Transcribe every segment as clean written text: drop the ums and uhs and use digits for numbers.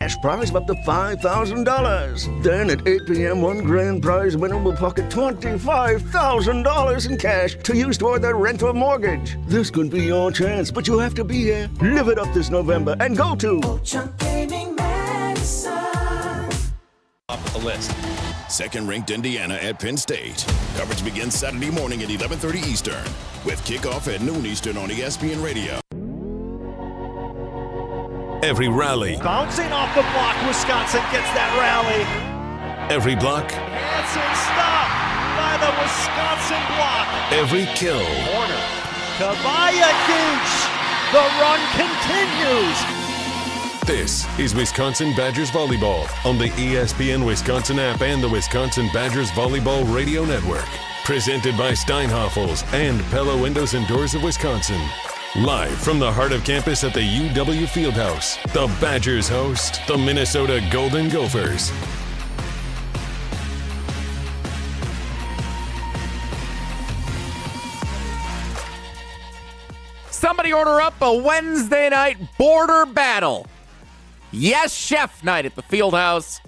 cash prize of up to $5,000. Then at 8 p.m., one grand prize winner will pocket $25,000 in cash to use toward their rental mortgage. This could be your chance, but you have to be here. Live it up this November and go to Old Gaming Madison. Off the list. Second-ranked Indiana at Penn State. Coverage begins Saturday morning at 11:30 Eastern, with kickoff at noon Eastern on ESPN Radio. Every rally. Bouncing off the block, Wisconsin gets that rally. Every block. Hansen stopped by the Wisconsin block. Every kill. Corner to Vagich. The run continues. This is Wisconsin Badgers Volleyball on the ESPN Wisconsin app and the Wisconsin Badgers Volleyball Radio Network. Presented by Steinhoffels and Pella Windows and Doors of Wisconsin. Live from the heart of campus at the UW Fieldhouse, the Badgers host the Minnesota Golden Gophers. Somebody order up a Wednesday night border battle. Yes, Chef night at the Fieldhouse.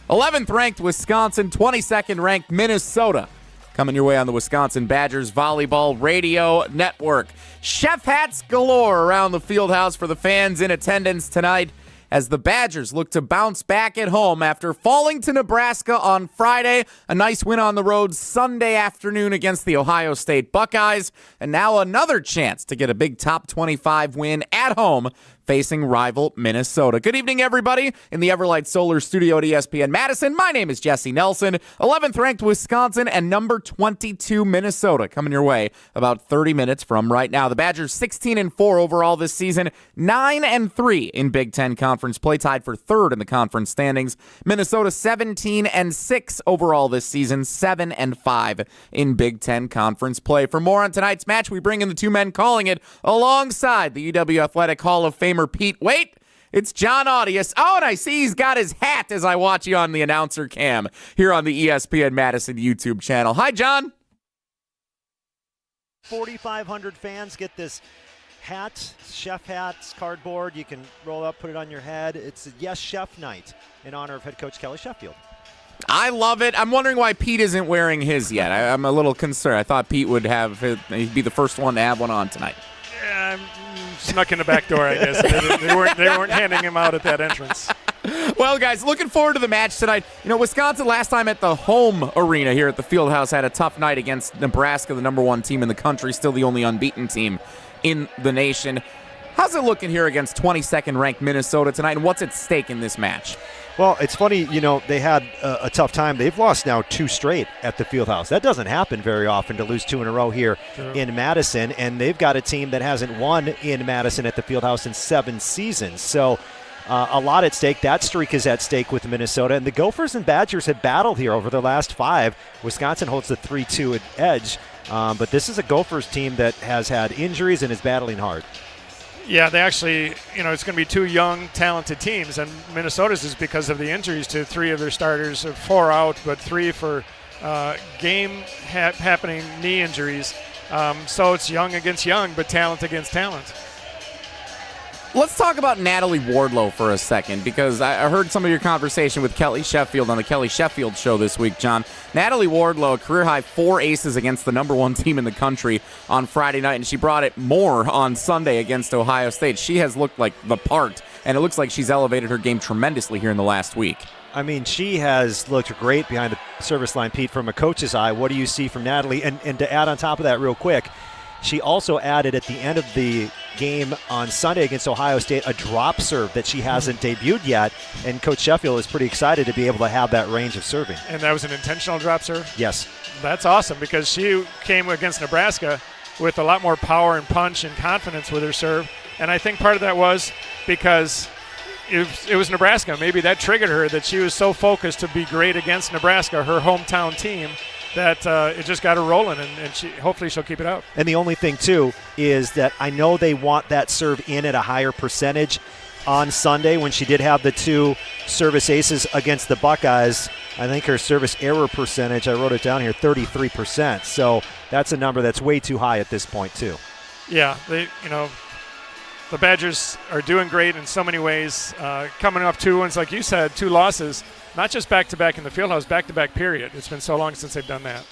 11th ranked Wisconsin, 22nd ranked Minnesota. Coming your way on the Wisconsin Badgers Volleyball Radio Network. Chef hats galore around the Fieldhouse for the fans in attendance tonight as the Badgers look to bounce back at home after falling to Nebraska on Friday. A nice win on the road Sunday afternoon against the Ohio State Buckeyes. And now another chance to get a big top 25 win at home facing rival Minnesota. Good evening, everybody, in the Everlight Solar Studio at ESPN Madison. My name is Jesse Nelson. 11th ranked Wisconsin and number 22 Minnesota coming your way about 30 minutes from right now. The Badgers 16-4 overall this season, 9-3 in Big Ten Conference play, tied for third in the conference standings. Minnesota 17-6 overall this season, 7-5 in Big Ten Conference play. For more on tonight's match, we bring in the two men calling it alongside the UW Athletic Hall of Famer Pete Waite. It's John Arias. Oh, and I see he's got his hat as I watch you on the announcer cam here on the ESPN Madison YouTube channel. Hi, John. 4,500 fans get this hat, chef hats, cardboard. You can roll up, put it on your head. It's a Yes Chef night in honor of head coach Kelly Sheffield. I love it. I'm wondering why Pete isn't wearing his yet. I'm a little concerned. I thought Pete would he'd be the first one to have one on tonight. Snuck in the back door, I guess. They weren't handing him out at that entrance. Well, guys, looking forward to the match tonight. You know, Wisconsin last time at the home arena here at the Fieldhouse had a tough night against Nebraska, the number one team in the country, still the only unbeaten team in the nation. How's it looking here against 22nd ranked Minnesota tonight, and what's at stake in this match? Well, it's funny, they had a tough time. They've lost now 2 straight at the Fieldhouse. That doesn't happen very often to lose 2 in a row here in Madison, and they've got a team that hasn't won in Madison at the Fieldhouse in 7 seasons. So a lot at stake. That streak is at stake with Minnesota, and the Gophers and Badgers have battled here over the last 5. Wisconsin holds the 3-2 edge, but this is a Gophers team that has had injuries and is battling hard. Yeah, they actually, it's going to be 2 young, talented teams, and Minnesota's is because of the injuries to 3 of their starters, 4 out, but 3 for game-happening knee injuries. So it's young against young, but talent against talent. Let's talk about Natalie Wardlow for a second, because I heard some of your conversation with Kelly Sheffield on the Kelly Sheffield show this week, John. Natalie Wardlow, a career-high 4 aces against the number one team in the country on Friday night, and she brought it more on Sunday against Ohio State. She has looked like the part, and it looks like she's elevated her game tremendously here in the last week. I mean, she has looked great behind the service line, Pete, from a coach's eye. What do you see from Natalie? And to add on top of that real quick, she also added at the end of the game on Sunday against Ohio State a drop serve that she hasn't debuted yet, and Coach Sheffield is pretty excited to be able to have that range of serving. And that was an intentional drop serve? Yes. That's awesome, because she came against Nebraska with a lot more power and punch and confidence with her serve, and I think part of that was because it was Nebraska. Maybe that triggered her, that she was so focused to be great against Nebraska, her hometown team, that it just got her rolling, and hopefully she'll keep it up. And the only thing, too, is that I know they want that serve in at a higher percentage. On Sunday, when she did have the 2 service aces against the Buckeyes, I think her service error percentage, I wrote it down here, 33%. So that's a number that's way too high at this point, too. Yeah, the the Badgers are doing great in so many ways. Coming off 2 wins, like you said, 2 losses, not just back-to-back in the Fieldhouse, back-to-back period. It's been so long since they've done that.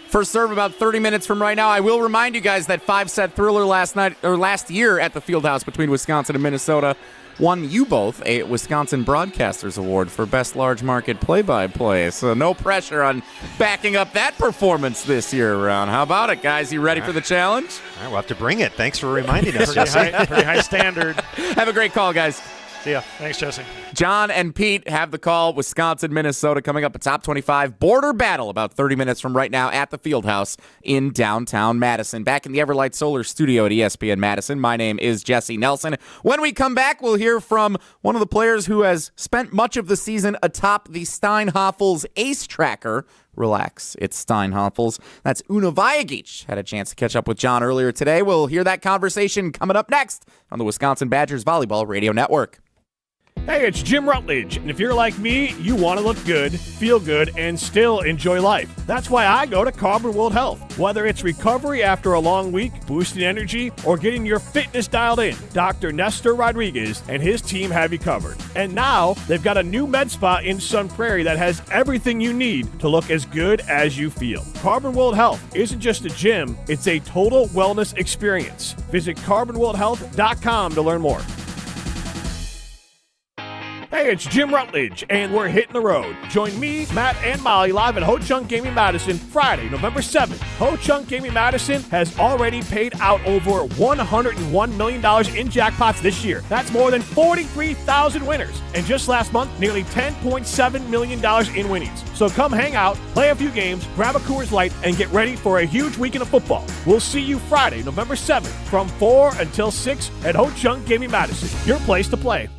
First serve about 30 minutes from right now. I will remind you guys that 5-set thriller last year at the Fieldhouse between Wisconsin and Minnesota won you both a Wisconsin Broadcasters Award for Best Large Market Play-by-Play. So no pressure on backing up that performance this year around. How about it, guys? You ready for the challenge? All right, we'll have to bring it. Thanks for reminding us, Pretty Jesse. high standard. Have a great call, guys. See ya. Thanks, Jesse. John and Pete have the call. Wisconsin, Minnesota coming up a top 25 border battle about 30 minutes from right now at the Fieldhouse in downtown Madison. Back in the Everlight Solar studio at ESPN Madison, my name is Jesse Nelson. When we come back, we'll hear from one of the players who has spent much of the season atop the Steinhoffels Ace Tracker. Relax, it's Steinhoffels. That's Una Vagich. Had a chance to catch up with John earlier today. We'll hear that conversation coming up next on the Wisconsin Badgers Volleyball Radio Network. Hey, it's Jim Rutledge, and if you're like me, you want to look good, feel good, and still enjoy life. That's why I go to Carbon World Health. Whether it's recovery after a long week, boosting energy, or getting your fitness dialed in, Dr. Nestor Rodriguez and his team have you covered. And now, they've got a new med spa in Sun Prairie that has everything you need to look as good as you feel. Carbon World Health isn't just a gym, it's a total wellness experience. Visit carbonworldhealth.com to learn more. Hey, it's Jim Rutledge, and we're hitting the road. Join me, Matt, and Molly live at Ho Chunk Gaming Madison Friday, November 7th. Ho Chunk Gaming Madison has already paid out over $101 million in jackpots this year. That's more than 43,000 winners. And just last month, nearly $10.7 million in winnings. So come hang out, play a few games, grab a Coors Light, and get ready for a huge weekend of football. We'll see you Friday, November 7th from 4 until 6 at Ho Chunk Gaming Madison, your place to play.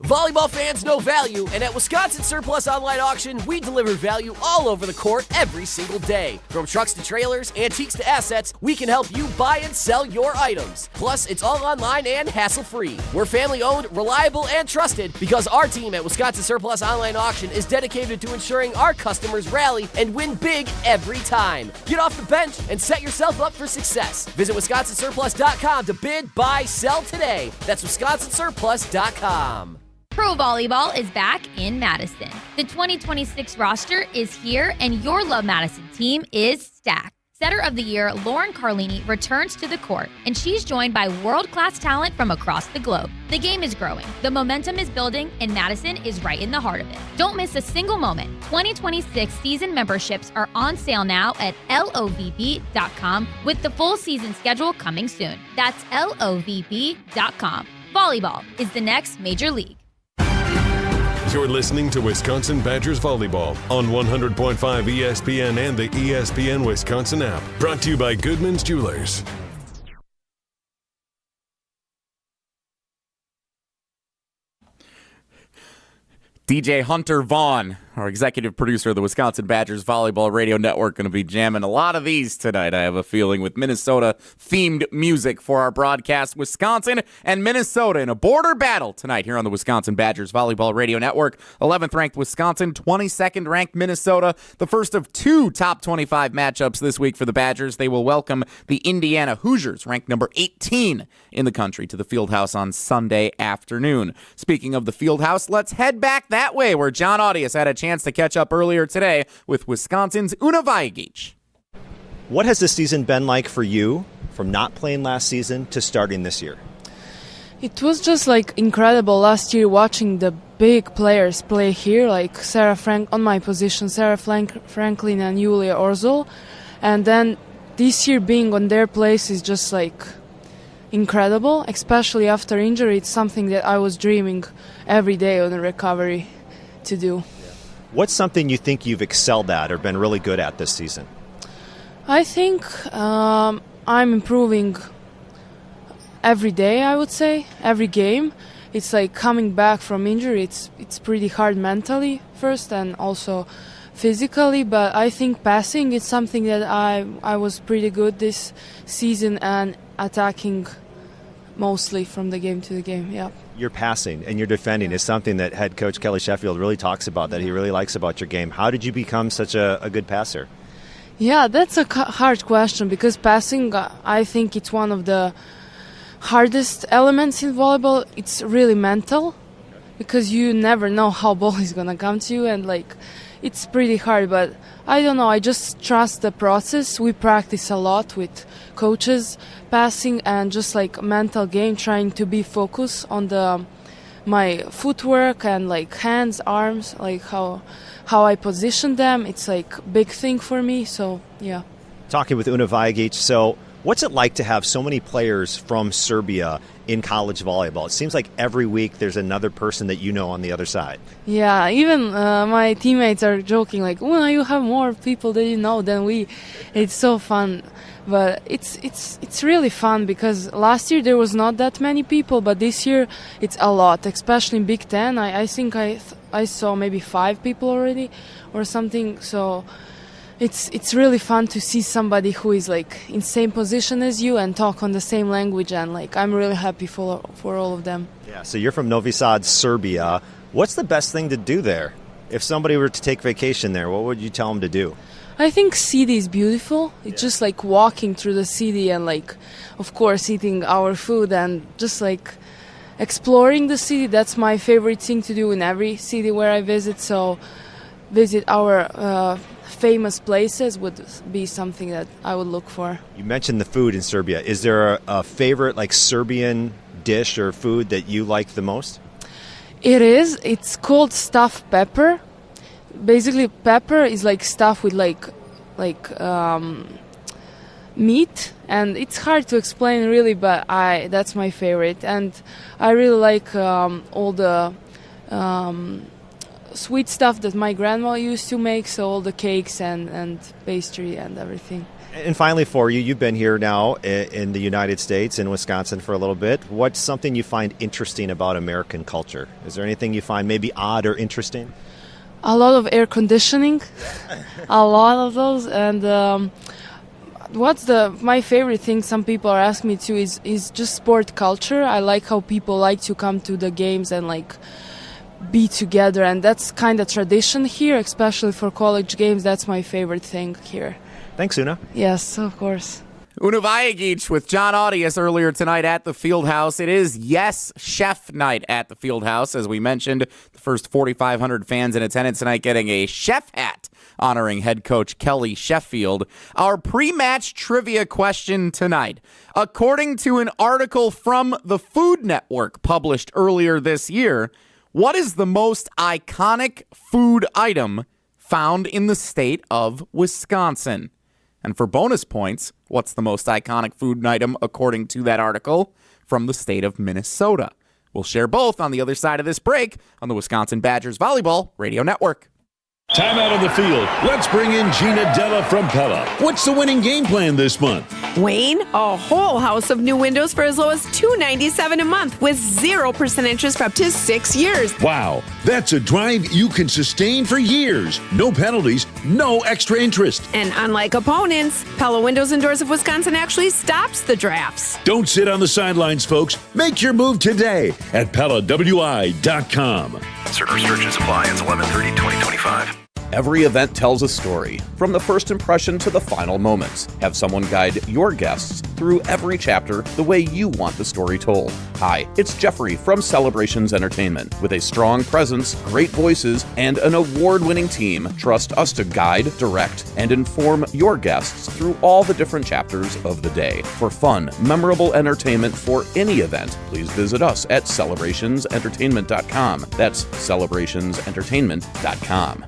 Volleyball fans know value, and at Wisconsin Surplus Online Auction, we deliver value all over the court every single day. From trucks to trailers, antiques to assets, we can help you buy and sell your items. Plus, it's all online and hassle-free. We're family-owned, reliable, and trusted because our team at Wisconsin Surplus Online Auction is dedicated to ensuring our customers rally and win big every time. Get off the bench and set yourself up for success. Visit WisconsinSurplus.com to bid, buy, sell today. That's WisconsinSurplus.com. Pro Volleyball is back in Madison. The 2026 roster is here, and your Love Madison team is stacked. Setter of the Year, Lauren Carlini, returns to the court, and she's joined by world-class talent from across the globe. The game is growing, the momentum is building, and Madison is right in the heart of it. Don't miss a single moment. 2026 season memberships are on sale now at lovb.com, with the full season schedule coming soon. That's lovb.com. Volleyball is the next major league. You're listening to Wisconsin Badgers Volleyball on 100.5 ESPN and the ESPN Wisconsin app. Brought to you by Goodman's Jewelers. DJ Hunter Vaughn, our executive producer of the Wisconsin Badgers Volleyball Radio Network, going to be jamming a lot of these tonight, I have a feeling, with Minnesota-themed music for our broadcast. Wisconsin and Minnesota in a border battle tonight here on the Wisconsin Badgers Volleyball Radio Network. 11th-ranked Wisconsin, 22nd-ranked Minnesota, the first of 2 top 25 matchups this week for the Badgers. They will welcome the Indiana Hoosiers, ranked number 18 in the country, to the Fieldhouse on Sunday afternoon. Speaking of the Fieldhouse, let's head back that way, where John Arias had a chance to catch up earlier today with Wisconsin's Una Vagich. What has this season been like for you, from not playing last season to starting this year? It was just incredible last year watching the big players play here, like Sarah on my position, Sarah Franklin and Julia Orzol, and then this year being on their place is just incredible, especially after injury. It's something that I was dreaming every day on the recovery to do. What's something you think you've excelled at or been really good at this season? I think I'm improving every day, I would say, every game. It's coming back from injury. It's pretty hard mentally first and also physically, but I think passing is something that I was pretty good this season, and attacking mostly from the game to the game, yeah. Your passing and your defending is something that head coach Kelly Sheffield really talks about, that he really likes about your game. How did you become such a good passer? Yeah, that's a hard question, because passing, I think it's one of the hardest elements in volleyball. It's really mental because you never know how ball is gonna come to you, and like it's pretty hard. But I don't know. I just trust the process. We practice a lot with coaches, passing and just like mental game, trying to be focused on my footwork and like hands, arms, like how I position them. It's like big thing for me. So yeah. Talking with Una Vagich. So what's it like to have so many players from Serbia in college volleyball? It seems like every week there's another person that you know on the other side. Yeah, even my teammates are joking like, "Well, you have more people that you know than we." It's so fun, but it's really fun because last year there was not that many people, but this year it's a lot, especially in Big Ten. I think I saw maybe 5 people already or something. So it's really fun to see somebody who is like in same position as you and talk on the same language, and like I'm really happy for all of them. Yeah, so you're from Novi Sad, Serbia. What's the best thing to do there? If somebody were to take vacation there, what would you tell them to do? I think city is beautiful. It's just like walking through the city and like, of course, eating our food and just like exploring the city. That's my favorite thing to do in every city where I visit. So visit our famous places would be something that I would look for. You mentioned the food in Serbia. Is there a favorite like Serbian dish or food that you like the most? It is. It's called stuffed pepper. Basically, pepper is like stuff with like meat, and it's hard to explain really, but that's my favorite. And I really like all the sweet stuff that my grandma used to make, so all the cakes and pastry and everything. And finally for you, you've been here now in the United States, in Wisconsin for a little bit. What's something you find interesting about American culture? Is there anything you find maybe odd or interesting? A lot of air conditioning, a lot of those. And what's my favorite thing some people are asking me to is just sport culture. I like how people like to come to the games and like be together, and that's kind of tradition here, especially for college games. That's my favorite thing here. Thanks, Una. Yes, of course. Una Vagich with John Arias earlier tonight at the Fieldhouse. It is Yes Chef Night at the Fieldhouse. As we mentioned, the first 4,500 fans in attendance tonight getting a chef hat honoring head coach Kelly Sheffield. Our pre-match trivia question tonight. According to an article from the Food Network published earlier this year, what is the most iconic food item found in the state of Wisconsin? And for bonus points, what's the most iconic food item according to that article from the state of Minnesota? We'll share both on the other side of this break on the Wisconsin Badgers Volleyball Radio Network. Time out on the field. Let's bring in Gina Della from Pella. What's the winning game plan this month? Wayne, a whole house of new windows for as low as $297 a month with 0% interest for up to 6 years. Wow, that's a drive you can sustain for years. No penalties, no extra interest. And unlike opponents, Pella Windows and Doors of Wisconsin actually stops the drafts. Don't sit on the sidelines, folks. Make your move today at PellaWI.com. Certain restrictions apply. Ends 11/30/2025. Every event tells a story, from the first impression to the final moments. Have someone guide your guests through every chapter the way you want the story told. Hi, it's Jeffrey from Celebrations Entertainment. With a strong presence, great voices, and an award-winning team, trust us to guide, direct, and inform your guests through all the different chapters of the day. For fun, memorable entertainment for any event, please visit us at celebrationsentertainment.com. That's celebrationsentertainment.com.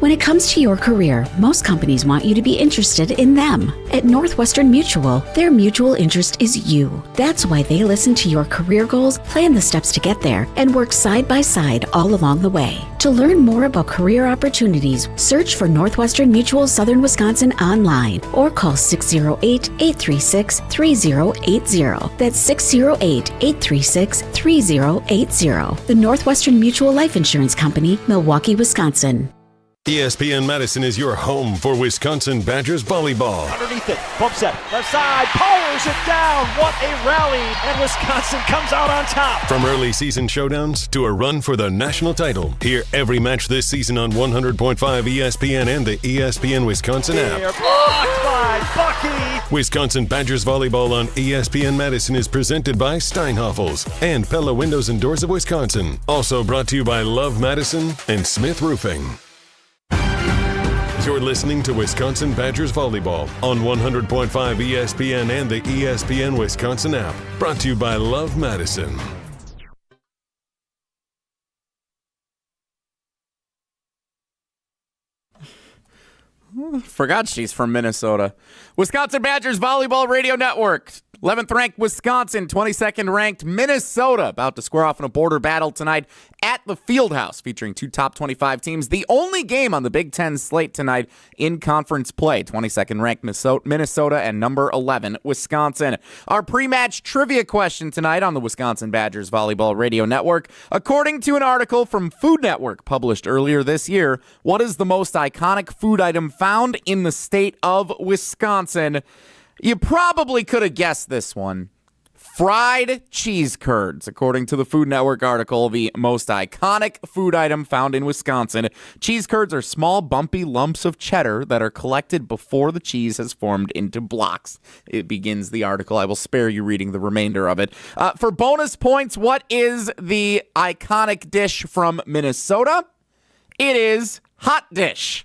When it comes to your career, most companies want you to be interested in them. At Northwestern Mutual, their mutual interest is you. That's why they listen to your career goals, plan the steps to get there, and work side by side all along the way. To learn more about career opportunities, search for Northwestern Mutual Southern Wisconsin online or call 608-836-3080. That's 608-836-3080. The Northwestern Mutual Life Insurance Company, Milwaukee, Wisconsin. ESPN Madison is your home for Wisconsin Badgers volleyball. Underneath it, bumps it, left side, powers it down. What a rally, and Wisconsin comes out on top. From early season showdowns to a run for the national title, hear every match this season on 100.5 ESPN and the ESPN Wisconsin app. Blocked by side, Bucky! Wisconsin Badgers Volleyball on ESPN Madison is presented by Steinhoffels and Pella Windows and Doors of Wisconsin. Also brought to you by Love Madison and Smith Roofing. You're listening to Wisconsin Badgers Volleyball on 100.5 ESPN and the ESPN Wisconsin app. Brought to you by Love Madison. Forgot she's from Minnesota. Wisconsin Badgers Volleyball Radio Network. 11th ranked Wisconsin, 22nd ranked Minnesota, about to square off in a border battle tonight at the Fieldhouse, featuring two top 25 teams. The only game on the Big Ten slate tonight in conference play. 22nd ranked Minnesota and number 11 Wisconsin. Our pre-match trivia question tonight on the Wisconsin Badgers Volleyball Radio Network. According to an article from Food Network published earlier this year, what is the most iconic food item found in the state of Wisconsin? You probably could have guessed this one. Fried cheese curds. According to the Food Network article, the most iconic food item found in Wisconsin. Cheese curds are small, bumpy lumps of cheddar that are collected before the cheese has formed into blocks. It begins the article. I will spare you reading the remainder of it. For bonus points, what is the iconic dish from Minnesota? It is hot dish.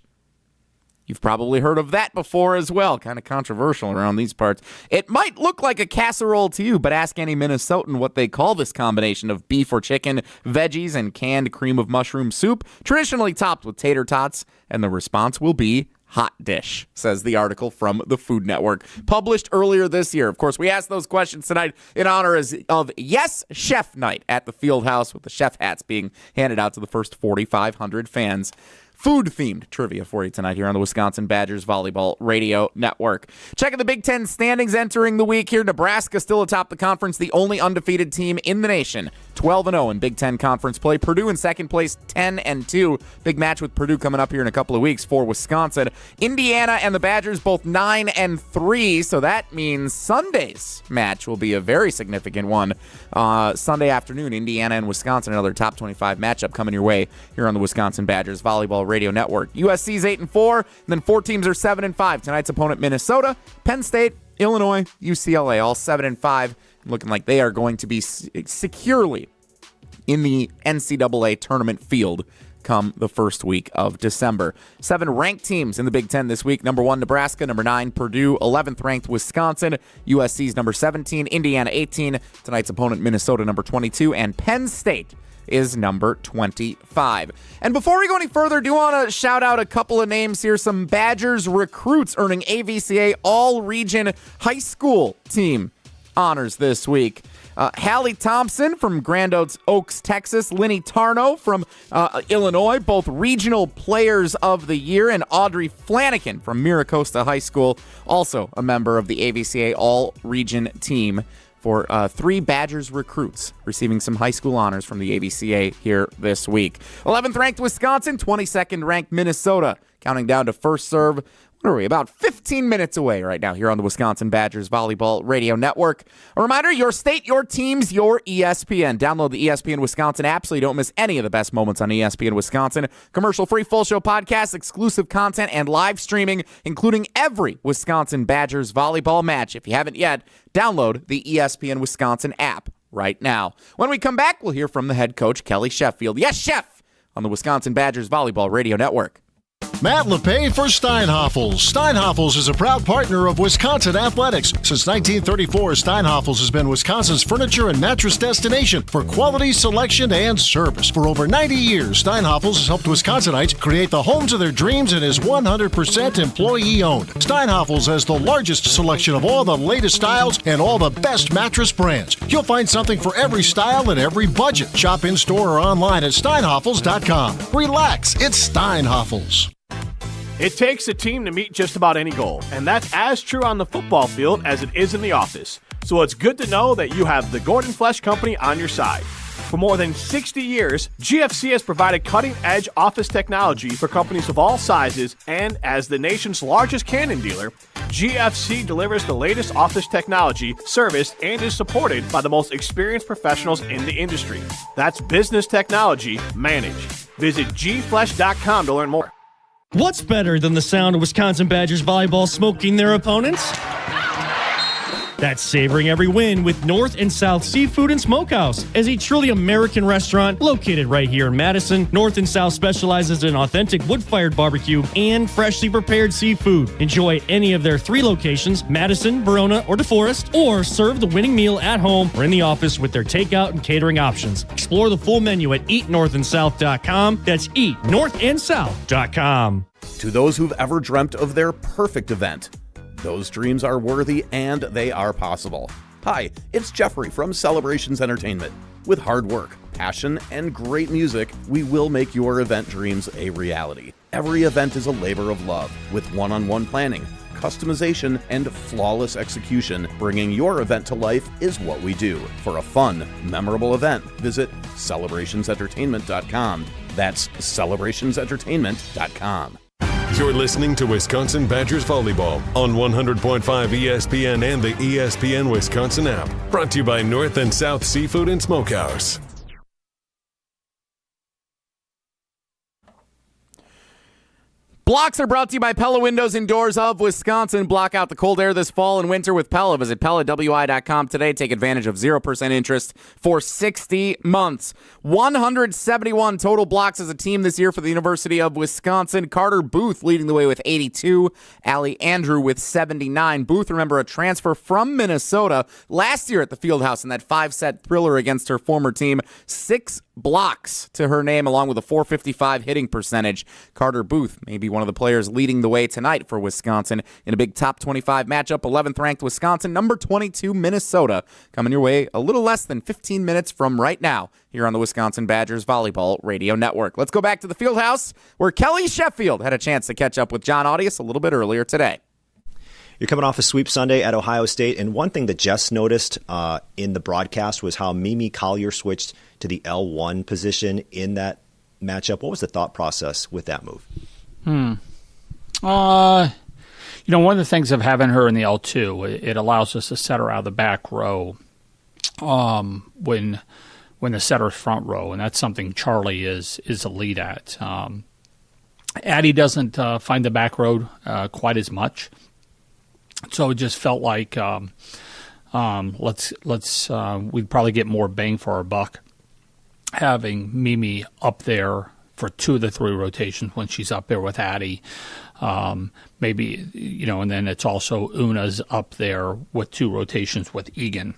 You've probably heard of that before as well. Kind of controversial around these parts. It might look like a casserole to you, but ask any Minnesotan what they call this combination of beef or chicken, veggies, and canned cream of mushroom soup, traditionally topped with tater tots, and the response will be hot dish, says the article from the Food Network, published earlier this year. Of course, we asked those questions tonight in honor of Yes Chef Night at the Fieldhouse, with the chef hats being handed out to the first 4,500 fans. Food-themed trivia for you tonight here on the Wisconsin Badgers Volleyball Radio Network. Checking the Big Ten standings entering the week here. Nebraska still atop the conference, the only undefeated team in the nation. 12-0 in Big Ten conference play. Purdue in second place, 10-2. Big match with Purdue coming up here in a couple of weeks for Wisconsin. Indiana and the Badgers both 9-3, so that means Sunday's match will be a very significant one. Sunday afternoon, Indiana and Wisconsin, another top 25 matchup coming your way here on the Wisconsin Badgers Volleyball Radio Network. USC's 8-4, and then four teams are 7-5. Tonight's opponent, Minnesota, Penn State, Illinois, UCLA, all 7-5, looking like they are going to be securely in the NCAA tournament field come the first week of December. 7 ranked teams in the Big Ten this week. Number 1, Nebraska. Number 9, Purdue. 11th ranked, Wisconsin. USC's number 17, Indiana 18. Tonight's opponent, Minnesota, number 22. And Penn State is number 25. And before we go any further, I do want to shout out a couple of names here. Some Badgers recruits earning AVCA All-Region High School Team honors this week. Hallie Thompson from Grand Oaks, Texas. Linny Tarno from Illinois, both regional players of the year. And Audrey Flanagan from Miracosta High School, also a member of the AVCA All-Region Team, for 3 Badgers recruits receiving some high school honors from the AVCA here this week. 11th ranked Wisconsin, 22nd ranked Minnesota, counting down to first serve. What are we, about 15 minutes away right now here on the Wisconsin Badgers Volleyball Radio Network. A reminder, your state, your teams, your ESPN. Download the ESPN Wisconsin app so you don't miss any of the best moments on ESPN Wisconsin. Commercial-free full show podcasts, exclusive content, and live streaming, including every Wisconsin Badgers volleyball match. If you haven't yet, download the ESPN Wisconsin app right now. When we come back, we'll hear from the head coach, Kelly Sheffield. Yes, Chef, on the Wisconsin Badgers Volleyball Radio Network. Matt LePay for Steinhoffels. Steinhoffels is a proud partner of Wisconsin Athletics. Since 1934, Steinhoffels has been Wisconsin's furniture and mattress destination for quality, selection, and service. For over 90 years, Steinhoffels has helped Wisconsinites create the homes of their dreams and is 100% employee-owned. Steinhoffels has the largest selection of all the latest styles and all the best mattress brands. You'll find something for every style and every budget. Shop in-store or online at steinhoffels.com. Relax, it's Steinhoffels. It takes a team to meet just about any goal, and that's as true on the football field as it is in the office. So it's good to know that you have the Gordon Flesch Company on your side. For more than 60 years, GFC has provided cutting-edge office technology for companies of all sizes, and as the nation's largest Canon dealer, GFC delivers the latest office technology, serviced, and is supported by the most experienced professionals in the industry. That's business technology managed. Visit gflesh.com to learn more. What's better than the sound of Wisconsin Badgers volleyball smoking their opponents? That's savoring every win with North and South Seafood and Smokehouse. As a truly American restaurant located right here in Madison, North and South specializes in authentic wood-fired barbecue and freshly prepared seafood. Enjoy any of their 3 locations, Madison, Verona, or DeForest, or serve the winning meal at home or in the office with their takeout and catering options. Explore the full menu at eatnorthandsouth.com. That's eatnorthandsouth.com. To those who've ever dreamt of their perfect event, those dreams are worthy and they are possible. Hi, it's Jeffrey from Celebrations Entertainment. With hard work, passion, and great music, we will make your event dreams a reality. Every event is a labor of love, with one-on-one planning, customization, and flawless execution. Bringing your event to life is what we do. For a fun, memorable event, visit celebrationsentertainment.com. That's celebrationsentertainment.com. You're listening to Wisconsin Badgers Volleyball on 100.5 ESPN and the ESPN Wisconsin app. Brought to you by North and South Seafood and Smokehouse. Blocks are brought to you by Pella Windows and Doors of Wisconsin. Block out the cold air this fall and winter with Pella. Visit PellaWI.com today. Take advantage of 0% interest for 60 months. 171 total blocks as a team this year for the University of Wisconsin. Carter Booth leading the way with 82. Allie Andrew with 79. Booth, remember, a transfer from Minnesota last year at the Fieldhouse in that 5-set thriller against her former team. 6 blocks to her name along with a .455 hitting percentage. Carter Booth may be one of the players leading the way tonight for Wisconsin in a big top 25 matchup. 11th ranked Wisconsin, number 22 Minnesota, coming your way a little less than 15 minutes from right now here on the Wisconsin Badgers Volleyball Radio Network. Let's go back to the Fieldhouse where Kelly Sheffield had a chance to catch up with John Audius a little bit earlier today. You're coming off a sweep Sunday at Ohio State, and one thing that Jess noticed in the broadcast was how Mimi Collier switched to the L1 position in that matchup. What was the thought process with that move? One of the things of having her in the L2, it allows us to set her out of the back row when the setter's front row, and that's something Charlie is a lead at. Addie doesn't find the back row quite as much. So it just felt like we'd probably get more bang for our buck having Mimi up there for 2 of the 3 rotations when she's up there with Addie. Maybe, and then it's also Una's up there with 2 rotations with Egan.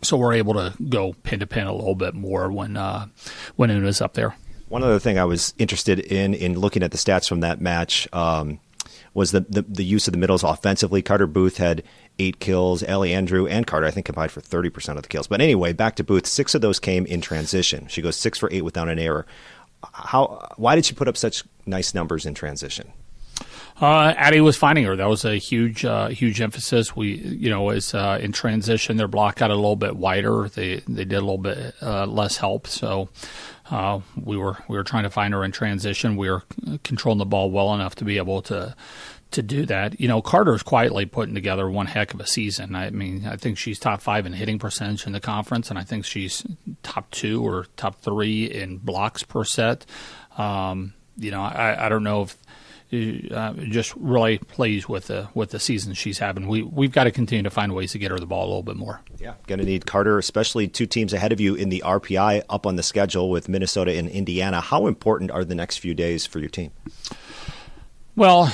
So we're able to go pin to pin a little bit more when Una's up there. One other thing I was interested in looking at the stats from that match was the use of the middles offensively. Carter Booth had 8 kills. Allie Andrew and Carter, I think, combined for 30% of the kills. But anyway, back to Booth. 6 of those came in transition. She goes 6 for 8 without an error. Why did she put up such nice numbers in transition? Addie was finding her. That was a huge emphasis. We, as in transition, their block got a little bit wider. They did a little bit less help. So we were trying to find her in transition. We were controlling the ball well enough to be able to do that. Carter's quietly putting together one heck of a season. I mean, I think she's top 5 in hitting percentage in the conference, and I think she's top 2 or top 3 in blocks per set. I don't know if. Just really pleased with the season she's having. We've got to continue to find ways to get her the ball a little bit more. Yeah, going to need Carter, especially 2 teams ahead of you in the RPI up on the schedule with Minnesota and Indiana. How important are the next few days for your team? Well,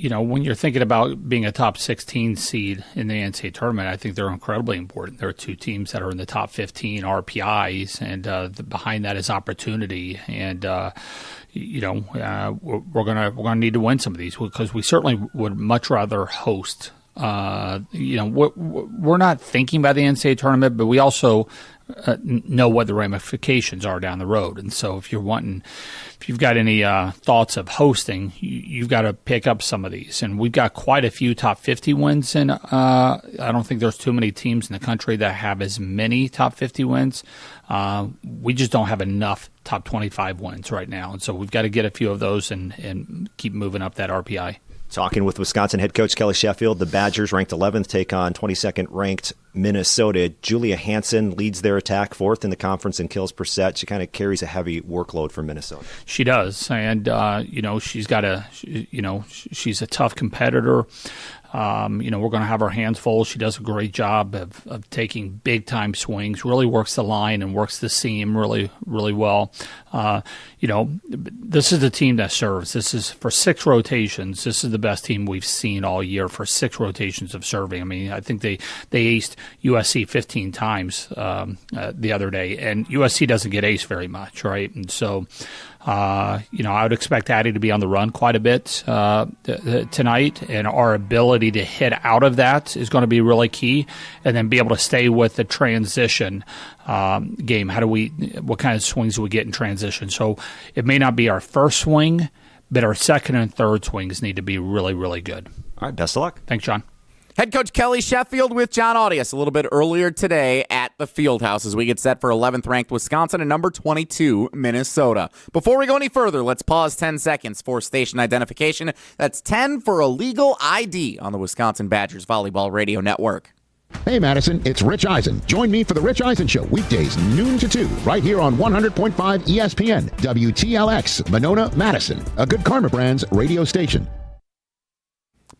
when you're thinking about being a top 16 seed in the NCAA tournament, I think they're incredibly important. There are 2 teams that are in the top 15 RPIs, and behind that is opportunity. And we're gonna need to win some of these because we certainly would much rather host. We're not thinking about the NCAA tournament, but we also know what the ramifications are down the road. And so if you've got any thoughts of hosting, you've got to pick up some of these. And we've got quite a few top 50 wins, and I don't think there's too many teams in the country that have as many top 50 wins. We just don't have enough top 25 wins right now. And so we've got to get a few of those and keep moving up that RPI. Talking with Wisconsin head coach Kelly Sheffield, the Badgers ranked 11th take on 22nd ranked Minnesota. Julia Hansen leads their attack, fourth in the conference in kills per set. She kind of carries a heavy workload for Minnesota. She does, and she's a tough competitor. We're going to have our hands full. She does a great job of taking big-time swings, really works the line and works the seam really, really well. This is the team that serves. This is for 6 rotations. This is the best team we've seen all year for 6 rotations of serving. I mean, I think they aced USC 15 times the other day, and USC doesn't get aced very much, right? And so I would expect Addie to be on the run quite a bit tonight, and our ability to hit out of that is going to be really key, and then be able to stay with the transition game. What kind of swings do we get in transition? So it may not be our first swing, but our second and third swings need to be really, really good. All right, best of luck. Thanks, John. Head coach Kelly Sheffield with John Arias a little bit earlier today at the Fieldhouse as we get set for 11th ranked Wisconsin and number 22 Minnesota. Before we go any further, let's pause 10 seconds for station identification. That's 10 for a legal ID on the Wisconsin Badgers Volleyball Radio Network. Hey Madison, it's Rich Eisen. Join me for the Rich Eisen Show weekdays noon to 2 right here on 100.5 ESPN, WTLX, Monona, Madison, a Good Karma Brands radio station.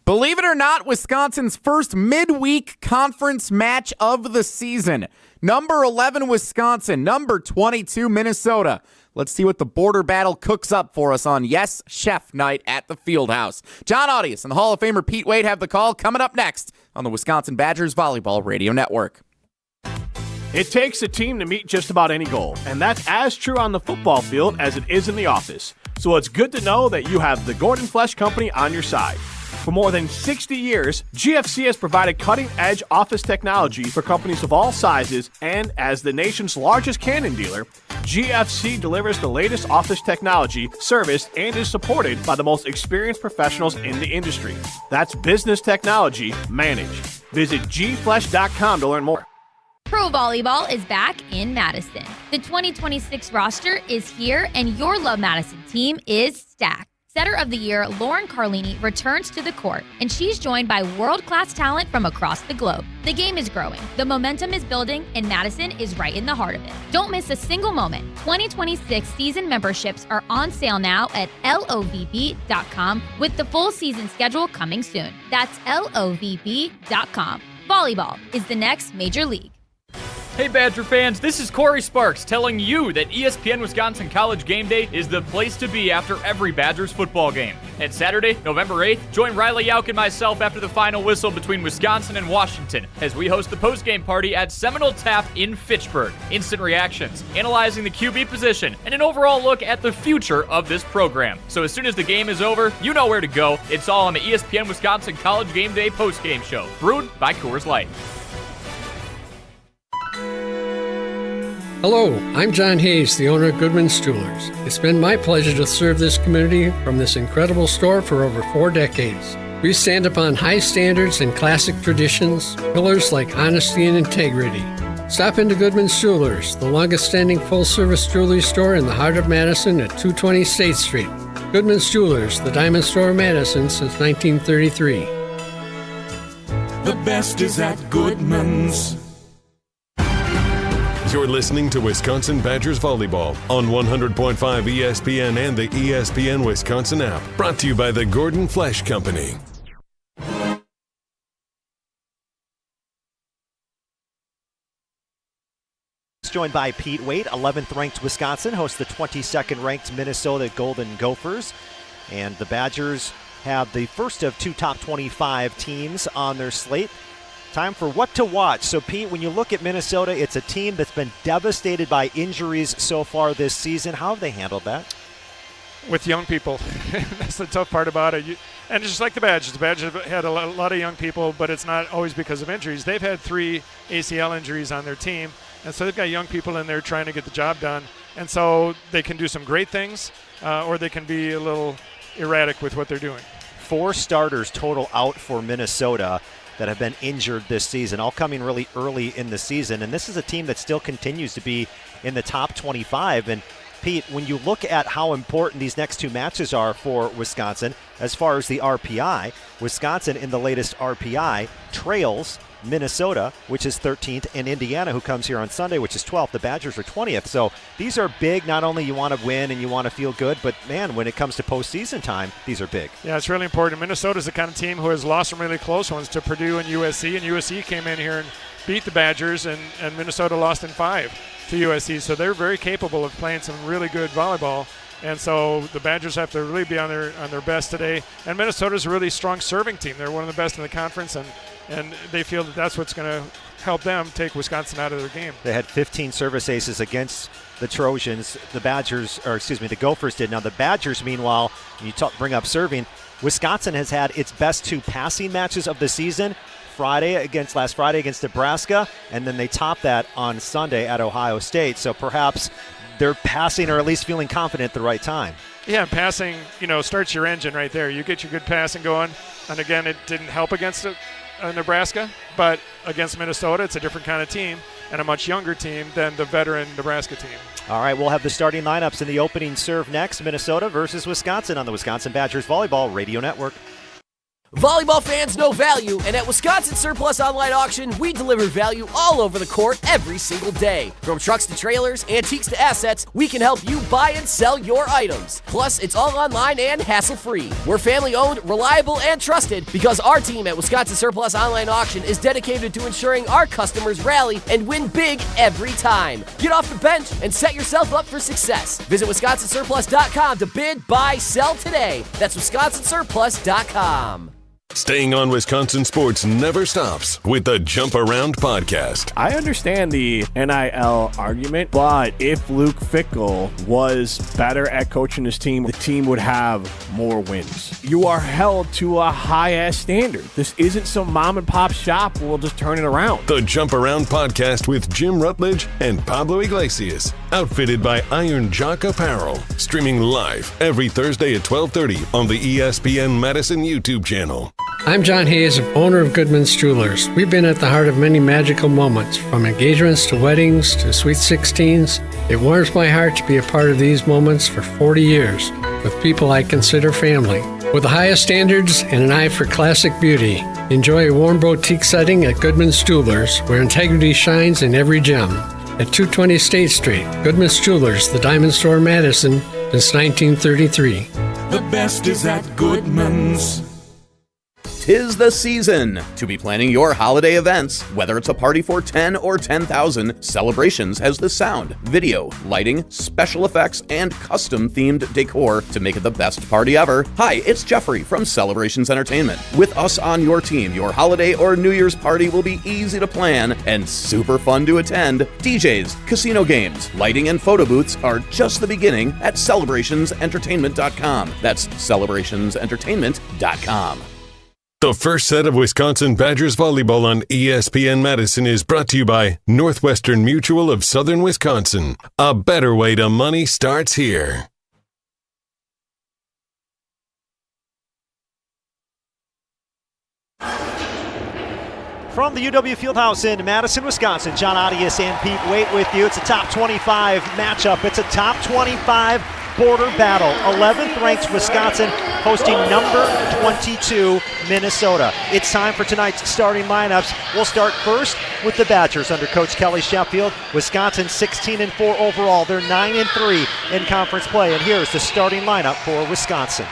Believe it or not, Wisconsin's first midweek conference match of the season. Number 11, Wisconsin. Number 22, Minnesota. Let's see what the border battle cooks up for us on Yes Chef Night at the Fieldhouse. John Arias and the Hall of Famer Pete Waite have the call coming up next on the Wisconsin Badgers Volleyball Radio Network. It takes a team to meet just about any goal, and that's as true on the football field as it is in the office. So it's good to know that you have the Gordon Flesh Company on your side. For more than 60 years, GFC has provided cutting-edge office technology for companies of all sizes, and as the nation's largest Canon dealer, GFC delivers the latest office technology, serviced, and is supported by the most experienced professionals in the industry. That's business technology managed. Visit gflesh.com to learn more. Pro Volleyball is back in Madison. The 2026 roster is here, and your Love Madison team is stacked. Setter of the Year, Lauren Carlini, returns to the court, and she's joined by world-class talent from across the globe. The game is growing, the momentum is building, and Madison is right in the heart of it. Don't miss a single moment. 2026 season memberships are on sale now at lovb.com, with the full season schedule coming soon. That's lovb.com. Volleyball is the next major league. Hey Badger fans, this is Corey Sparks telling you that ESPN Wisconsin College Game Day is the place to be after every Badgers football game. And Saturday, November 8th, join Riley Yauk and myself after the final whistle between Wisconsin and Washington as we host the postgame party at Seminole Tap in Fitchburg. Instant reactions, analyzing the QB position, and an overall look at the future of this program. So as soon as the game is over, you know where to go. It's all on the ESPN Wisconsin College Game Day postgame show, brewed by Coors Light. Hello, I'm John Hayes, the owner of Goodman's Jewelers. It's been my pleasure to serve this community from this incredible store for over 4 decades. We stand upon high standards and classic traditions, pillars like honesty and integrity. Stop into Goodman's Jewelers, the longest-standing full-service jewelry store in the heart of Madison at 220 State Street. Goodman's Jewelers, the diamond store of Madison since 1933. The best is at Goodman's. You're listening to Wisconsin Badgers Volleyball on 100.5 ESPN and the ESPN Wisconsin app. Brought to you by the Gordon Flesh Company. Joined by Pete Waite, 11th ranked Wisconsin hosts the 22nd ranked Minnesota Golden Gophers. And the Badgers have the first of 2 top 25 teams on their slate. Time for what to watch. So, Pete, when you look at Minnesota, it's a team that's been devastated by injuries so far this season. How have they handled that? With young people. That's the tough part about it. And just like the Badgers have had a lot of young people, but it's not always because of injuries. They've had 3 ACL injuries on their team, and so they've got young people in there trying to get the job done. And so they can do some great things, or they can be a little erratic with what they're doing. 4 starters total out for Minnesota that have been injured this season, all coming really early in the season. And this is a team that still continues to be in the top 25. And Pete, when you look at how important these next 2 matches are for Wisconsin, as far as the RPI, Wisconsin in the latest RPI trails Minnesota, which is 13th, and Indiana, who comes here on Sunday, which is 12th. The Badgers are 20th. So these are big. Not only you want to win and you want to feel good, but, man, when it comes to postseason time, these are big. Yeah, it's really important. Minnesota's the kind of team who has lost some really close ones to Purdue and USC, and USC came in here and beat the Badgers, and Minnesota lost in 5 to USC. So they're very capable of playing some really good volleyball. And so the Badgers have to really be on their best today. And Minnesota's a really strong serving team. They're one of the best in the conference, and they feel that that's what's going to help them take Wisconsin out of their game. They had 15 service aces against the Trojans. The Gophers did. Now the Badgers, meanwhile, when you bring up serving, Wisconsin has had its best 2 passing matches of the season. Last Friday against Nebraska, and then they topped that on Sunday at Ohio State. So perhaps they're passing, or at least feeling confident at the right time. Yeah, passing, starts your engine right there. You get your good passing going, and again, it didn't help against Nebraska, but against Minnesota, it's a different kind of team and a much younger team than the veteran Nebraska team. All right, we'll have the starting lineups in the opening serve next. Minnesota versus Wisconsin on the Wisconsin Badgers Volleyball Radio Network. Volleyball fans know value, and at Wisconsin Surplus Online Auction, we deliver value all over the court every single day. From trucks to trailers, antiques to assets, we can help you buy and sell your items. Plus, it's all online and hassle-free. We're family-owned, reliable, and trusted because our team at Wisconsin Surplus Online Auction is dedicated to ensuring our customers rally and win big every time. Get off the bench and set yourself up for success. Visit WisconsinSurplus.com to bid, buy, sell today. That's WisconsinSurplus.com. Staying on Wisconsin sports never stops with the Jump Around podcast. I understand the NIL argument, but if Luke Fickell was better at coaching his team, the team would have more wins. You are held to a high-ass standard. This isn't some mom-and-pop shop where we'll just turn it around. The Jump Around podcast with Jim Rutledge and Pablo Iglesias. Outfitted by Iron Jock Apparel. Streaming live every Thursday at 12:30 on the ESPN Madison YouTube channel. I'm John Hayes, owner of Goodman's Jewelers. We've been at the heart of many magical moments, from engagements to weddings to sweet 16s. It warms my heart to be a part of these moments for 40 years with people I consider family. With the highest standards and an eye for classic beauty, enjoy a warm boutique setting at Goodman's Jewelers, where integrity shines in every gem. At 220 State Street, Goodman's Jewelers, the Diamond Store in Madison, since 1933. The best is at Goodman's. 'Tis the season to be planning your holiday events. Whether it's a party for 10 or 10,000, Celebrations has the sound, video, lighting, special effects, and custom-themed decor to make it the best party ever. Hi, it's Jeffrey from Celebrations Entertainment. With us on your team, your holiday or New Year's party will be easy to plan and super fun to attend. DJs, casino games, lighting, and photo booths are just the beginning at CelebrationsEntertainment.com. That's CelebrationsEntertainment.com. The first set of Wisconsin Badgers volleyball on ESPN Madison is brought to you by Northwestern Mutual of Southern Wisconsin. A better way to money starts here. From the UW Fieldhouse in Madison, Wisconsin, John Arias and Pete Waite with you. It's a top 25 matchup. It's a top 25 border battle. 11th ranked Wisconsin hosting number 22 Minnesota. It's time for tonight's starting lineups. We'll start first with the Badgers under Coach Kelly Sheffield. Wisconsin 16-4 overall. They're 9-3 in conference play. And here's the starting lineup for Wisconsin.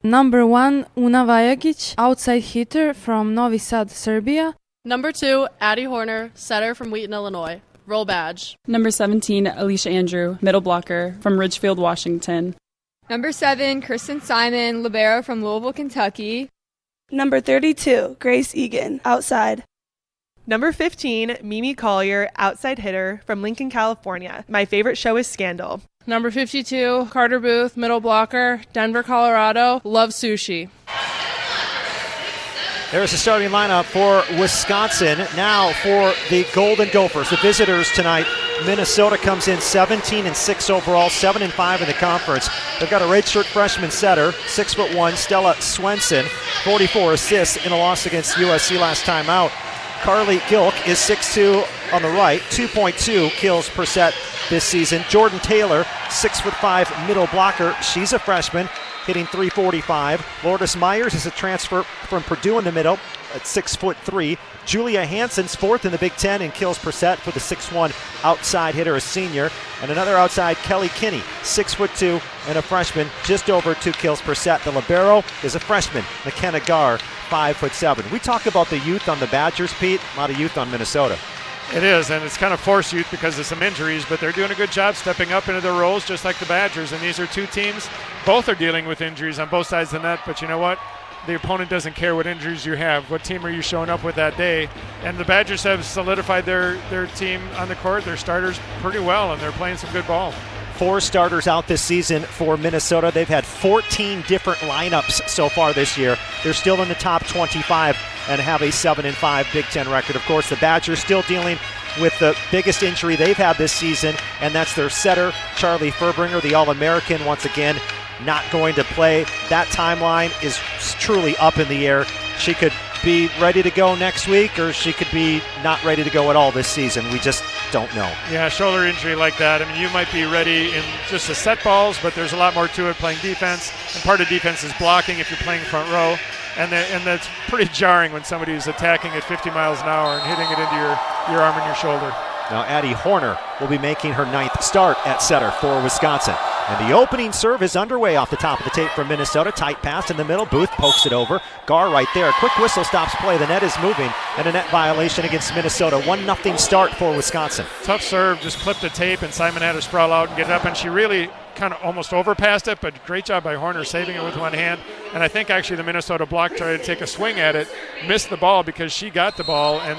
Number 1, Una Vagich, outside hitter from Novi Sad, Serbia. Number 2, Addie Horner, setter from Wheaton, Illinois. Roll badge. Number 17, Alicia Andrew, middle blocker from Ridgefield, Washington. Number 7, Kristen Simon, libero from Louisville, Kentucky. Number 32, Grace Egan, outside. Number 15, Mimi Collier, outside hitter from Lincoln, California. My favorite show is Scandal. Number 52, Carter Booth, middle blocker, Denver, Colorado. Love sushi. There's the starting lineup for Wisconsin. Now for the Golden Gophers, the visitors tonight. Minnesota comes in 17-6 overall, 7-5 in the conference. They've got a redshirt freshman setter, 6'1", Stella Swenson, 44 assists in a loss against USC last time out. Carly Gilk is 6'2", on the right, 2.2 kills per set this season. Jordan Taylor, 6'5" middle blocker. She's a freshman, hitting .345. Lourdes Myers is a transfer from Purdue in the middle at 6'3". Julia Hansen's fourth in the Big Ten in kills per set for the 6'1" outside hitter, a senior. And another outside, Kelly Kinney, 6'2" and a freshman, just over 2 kills per set. The libero is a freshman, McKenna Garr, 5'7". We talk about the youth on the Badgers, Pete. A lot of youth on Minnesota. It is, and it's kind of forced youth because of some injuries, but they're doing a good job stepping up into their roles just like the Badgers. And these are two teams, both are dealing with injuries on both sides of the net, but you know what? The opponent doesn't care what injuries you have. What team are you showing up with that day? And the Badgers have solidified their team on the court, their starters pretty well, and they're playing some good ball. 4 starters out this season for Minnesota. They've had 14 different lineups so far this year. They're still in the top 25 and have a 7-5 Big Ten record. Of course, the Badgers still dealing with the biggest injury they've had this season, and that's their setter, Charlie Furbringer, the All-American, once again, not going to play. That timeline is truly up in the air. She could be ready to go next week, or she could be not ready to go at all this season. We just don't know. Yeah, shoulder injury like that. I mean, you might be ready in just the set balls, but there's a lot more to it playing defense. And part of defense is blocking if you're playing front row. And that's pretty jarring when somebody is attacking at 50 miles an hour and hitting it into your arm and your shoulder. Now Addie Horner will be making her 9th start at setter for Wisconsin. And the opening serve is underway off the top of the tape for Minnesota. Tight pass in the middle. Booth pokes it over. Garr right there. Quick whistle stops play. The net is moving. And a net violation against Minnesota. 1-0 start for Wisconsin. Tough serve. Just clipped the tape, and Simon had to sprawl out and get it up. And she really kind of almost overpassed it, but great job by Horner saving it with one hand. And I think actually the Minnesota block tried to take a swing at it, missed the ball because she got the ball, and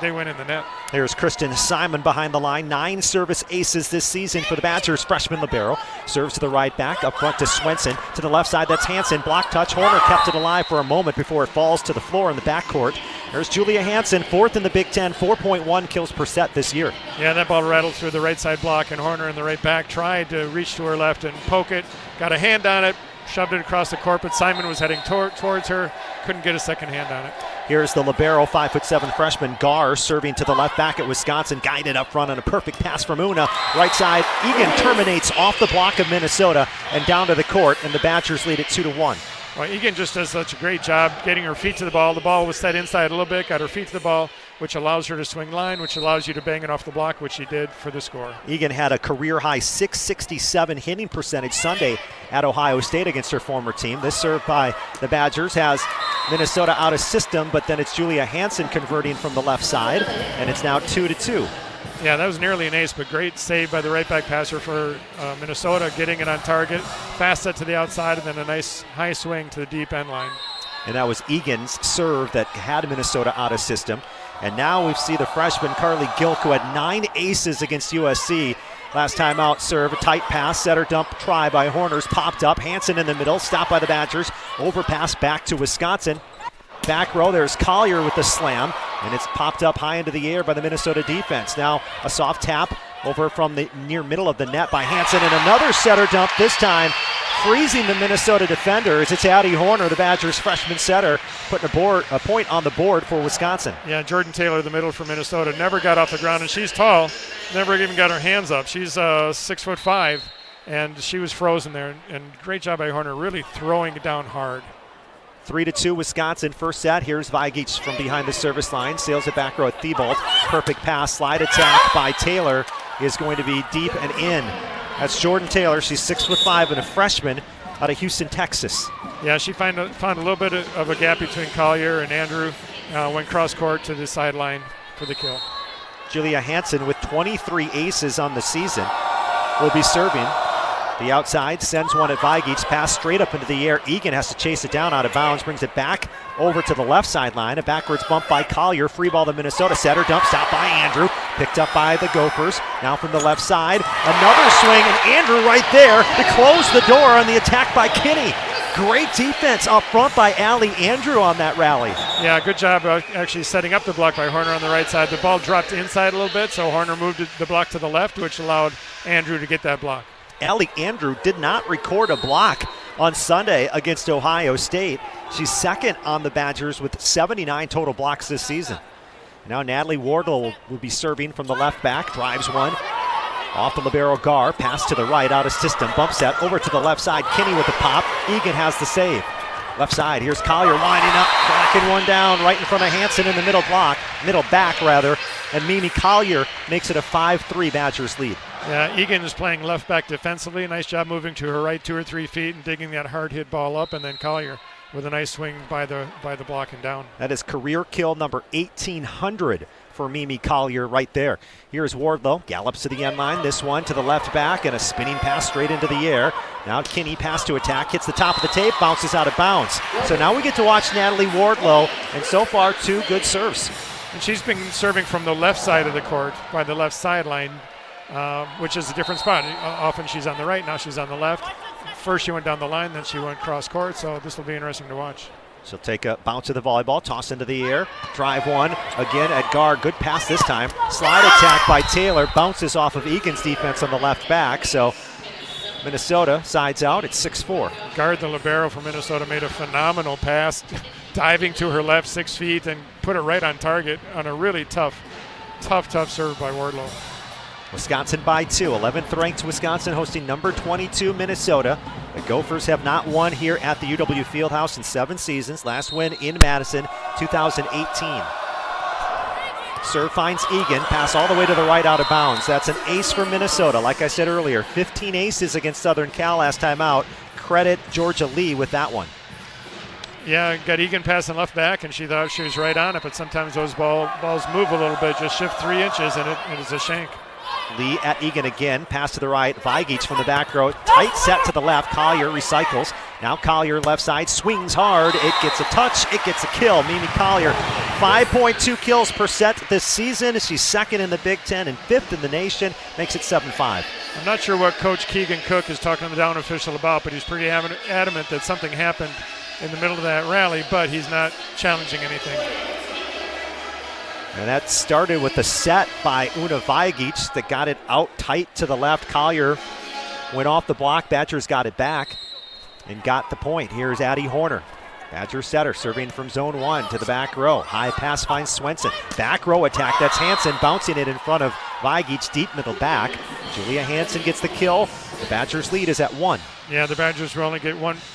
they went in the net. Here's Kristen Simon behind the line. 9 service aces this season for the Badgers. Freshman libero. Serves to the right back. Up front to Swenson. To the left side, that's Hansen. Block touch. Horner kept it alive for a moment before it falls to the floor in the backcourt. There's Julia Hansen, 4th in the Big Ten, 4.1 kills per set this year. Yeah, that ball rattled through the right side block, and Horner in the right back tried to reach to her left and poke it. Got a hand on it, shoved it across the court, but Simon was heading towards her. Couldn't get a second hand on it. Here's the libero, 5'7" freshman Garr, serving to the left back at Wisconsin, guided up front on a perfect pass from Una. Right side, Egan terminates off the block of Minnesota and down to the court, and the Badgers lead it 2-1. Well, Egan just does such a great job getting her feet to the ball. The ball was set inside a little bit, got her feet to the ball, which allows her to swing line, which allows you to bang it off the block, which she did for the score. Egan had a career-high .667 hitting percentage Sunday at Ohio State against her former team. This serve by the Badgers has Minnesota out of system, but then it's Julia Hansen converting from the left side, and it's now 2-2. Yeah, that was nearly an ace, but great save by the right back passer for Minnesota, getting it on target. Fast set to the outside, and then a nice high swing to the deep end line. And that was Egan's serve that had Minnesota out of system. And now we see the freshman Carly Gilk, who had 9 aces against USC. Last time out, serve, a tight pass, setter dump try by Horners, popped up. Hansen in the middle, stopped by the Badgers. Overpass back to Wisconsin. Back row, there's Collier with the slam, and it's popped up high into the air by the Minnesota defense. Now a soft tap over from the near middle of the net by Hansen, and another setter dump, this time freezing the Minnesota defenders. It's Addie Horner, the Badgers' freshman setter, putting a point on the board for Wisconsin. Yeah, Jordan Taylor, the middle for Minnesota, never got off the ground, and she's tall, never even got her hands up. She's 6'5", and she was frozen there, and great job by Horner, really throwing it down hard. 3-2 Wisconsin, first set. Here's Vagich from behind the service line. Sails it back row at Thibault. Perfect pass, slide attack by Taylor is going to be deep and in. That's Jordan Taylor. She's 6'5" and a freshman out of Houston, Texas. Yeah, she found a little bit of a gap between Collier and Andrew. Went cross court to the sideline for the kill. Julia Hansen with 23 aces on the season will be serving. The outside sends one at Vagich, pass straight up into the air. Egan has to chase it down out of bounds, brings it back over to the left sideline. A backwards bump by Collier, free ball to Minnesota. Setter dump, stopped by Andrew, picked up by the Gophers. Now from the left side, another swing, and Andrew right there to close the door on the attack by Kinney. Great defense up front by Allie Andrew on that rally. Yeah, good job actually setting up the block by Horner on the right side. The ball dropped inside a little bit, so Horner moved the block to the left, which allowed Andrew to get that block. Allie Andrew did not record a block on Sunday against Ohio State. She's second on the Badgers with 79 total blocks this season. Now Natalie Wardle will be serving from the left back. Drives one. Off the libero Gar. Pass to the right, out of system. Bump set over to the left side. Kinney with the pop. Egan has the save. Left side, here's Collier winding up, cracking one down right in front of Hansen in the middle back, and Mimi Collier makes it a 5-3 Badgers lead. Yeah, Egan is playing left back defensively. Nice job moving to her right 2 or 3 feet and digging that hard hit ball up, and then Collier with a nice swing by the block and down. That is career kill number 1,800 for Mimi Collier right there. Here's Wardlow, gallops to the end line. This one to the left back and a spinning pass straight into the air. Now Kinney pass to attack, hits the top of the tape, bounces out of bounds. So now we get to watch Natalie Wardlow, and so far 2 good serves. And she's been serving from the left side of the court by the left sideline, which is a different spot. Often she's on the right, now she's on the left. First she went down the line, then she went cross court, so this will be interesting to watch. She'll take a bounce of the volleyball, toss into the air, drive one, again at Gar, good pass this time. Slide attack by Taylor, bounces off of Egan's defense on the left back, so Minnesota sides out, it's 6-4. Guard, the libero from Minnesota, made a phenomenal pass, diving to her left 6 feet and put it right on target on a really tough serve by Wardlow. Wisconsin by 2. 11th ranked Wisconsin hosting number 22 Minnesota. The Gophers have not won here at the UW Fieldhouse in 7 seasons. Last win in Madison, 2018. Serve finds Egan. Pass all the way to the right, out of bounds. That's an ace for Minnesota. Like I said earlier, 15 aces against Southern Cal last time out. Credit Georgia Lee with that one. Yeah, got Egan passing left back, and she thought she was right on it, but sometimes those balls move a little bit, just shift 3 inches, and it is a shank. Lee at Egan again, pass to the right, Vagich from the back row, tight set to the left, Collier recycles. Now Collier left side, swings hard, it gets a touch, it gets a kill. Mimi Collier, 5.2 kills per set this season. She's 2nd in the Big Ten and 5th in the nation, makes it 7-5. I'm not sure what Coach Keegan Cook is talking to the down official about, but he's pretty adamant that something happened in the middle of that rally, but he's not challenging anything. And that started with the set by Una Vagich that got it out tight to the left. Collier went off the block. Badgers got it back and got the point. Here's Addie Horner. Badger setter serving from zone 1 to the back row. High pass finds Swenson. Back row attack. That's Hansen bouncing it in front of Vagich, deep middle back. Julia Hansen gets the kill. The Badgers lead is at 1. Yeah, the Badgers were only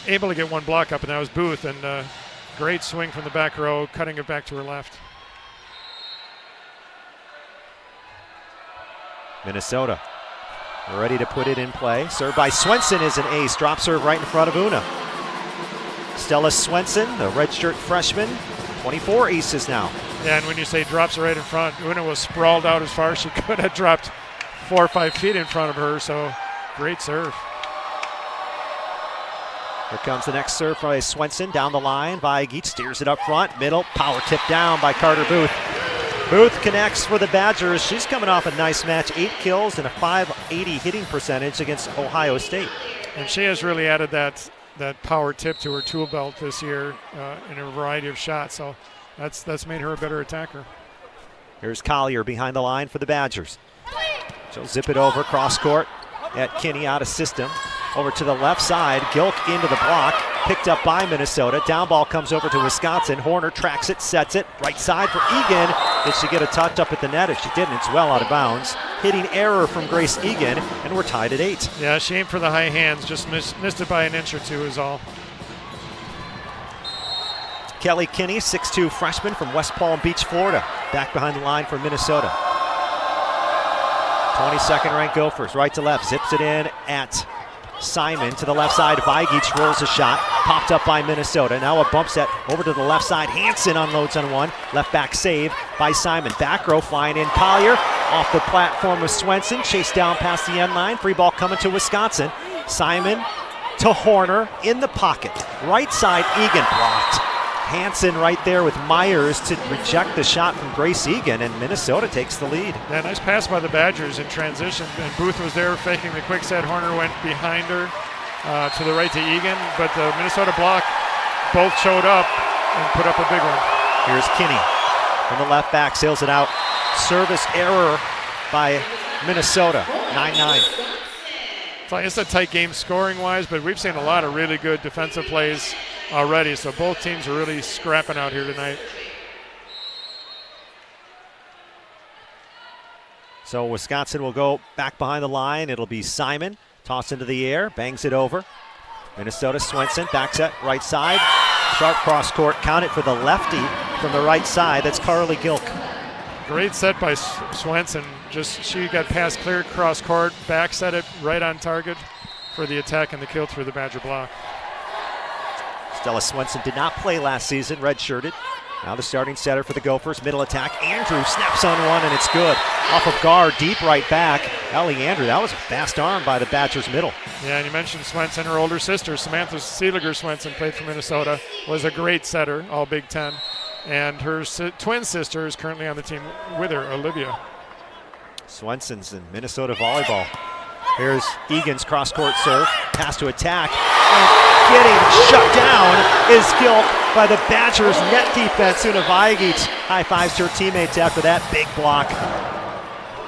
able to get one block up, and that was Booth. And great swing from the back row, cutting it back to her left. Minnesota ready to put it in play. Serve by Swenson is an ace. Drop serve right in front of Una. Stella Swenson, the redshirt freshman, 24 aces now. Yeah, and when you say drops right in front, Una was sprawled out as far as she could have dropped 4 or 5 feet in front of her, so great serve. Here comes the next serve by Swenson down the line. Vagich steers it up front, middle, power tip down by Carter Booth. Booth connects for the Badgers. She's coming off a nice match, 8 kills and a .580 hitting percentage against Ohio State. And she has really added that power tip to her tool belt this year in a variety of shots, so that's made her a better attacker. Here's Collier behind the line for the Badgers. She'll zip it over, cross court at Kinney, out of system. Over to the left side, Gilk into the block, picked up by Minnesota. Down ball comes over to Wisconsin. Horner tracks it, sets it, right side for Egan. Did she get a touch up at the net? If she didn't, it's well out of bounds. Hitting error from Grace Egan, and we're tied at 8. Yeah, she aimed for the high hands, just missed it by an inch or two is all. Kelly Kinney, 6'2 freshman from West Palm Beach, Florida, back behind the line for Minnesota. 22nd ranked Gophers, right to left, zips it in at Simon to the left side. Vagich rolls a shot, popped up by Minnesota. Now a bump set over to the left side. Hansen unloads on one. Left back save by Simon. Back row flying in. Collier off the platform with Swenson. Chased down past the end line. Free ball coming to Wisconsin. Simon to Horner in the pocket. Right side, Egan blocked. Hansen right there with Myers to reject the shot from Grace Egan, and Minnesota takes the lead. Yeah, nice pass by the Badgers in transition, and Booth was there faking the quick set. Horner went behind her to the right to Egan, but the Minnesota block both showed up and put up a big one. Here's Kinney from the left back, sails it out. Service error by Minnesota, 9-9. It's a tight game scoring-wise, but we've seen a lot of really good defensive plays already, so both teams are really scrapping out here tonight. So Wisconsin will go back behind the line. It'll be Simon. Toss into the air. Bangs it over. Minnesota, Swenson. Back set, right side. Sharp cross court. Count it for the lefty from the right side. That's Carly Gilk. Great set by Swenson. She got past clear cross court. Back set it right on target for the attack and the kill through the Badger block. Stella Swenson did not play last season, redshirted. Now the starting setter for the Gophers. Middle attack. Andrew snaps on one, and it's good. Off of guard, deep right back. Ellie Andrew, that was a fast arm by the Badgers middle. Yeah, and you mentioned Swenson, her older sister, Samantha Seeliger Swenson, played for Minnesota, was a great setter, all Big Ten. And her twin sister is currently on the team with her, Olivia. Swenson's in Minnesota volleyball. Here's Egan's cross-court serve. Pass to attack. And getting shut down is Gilk by the Badgers net defense. Una Vagich high-fives her teammates after that big block.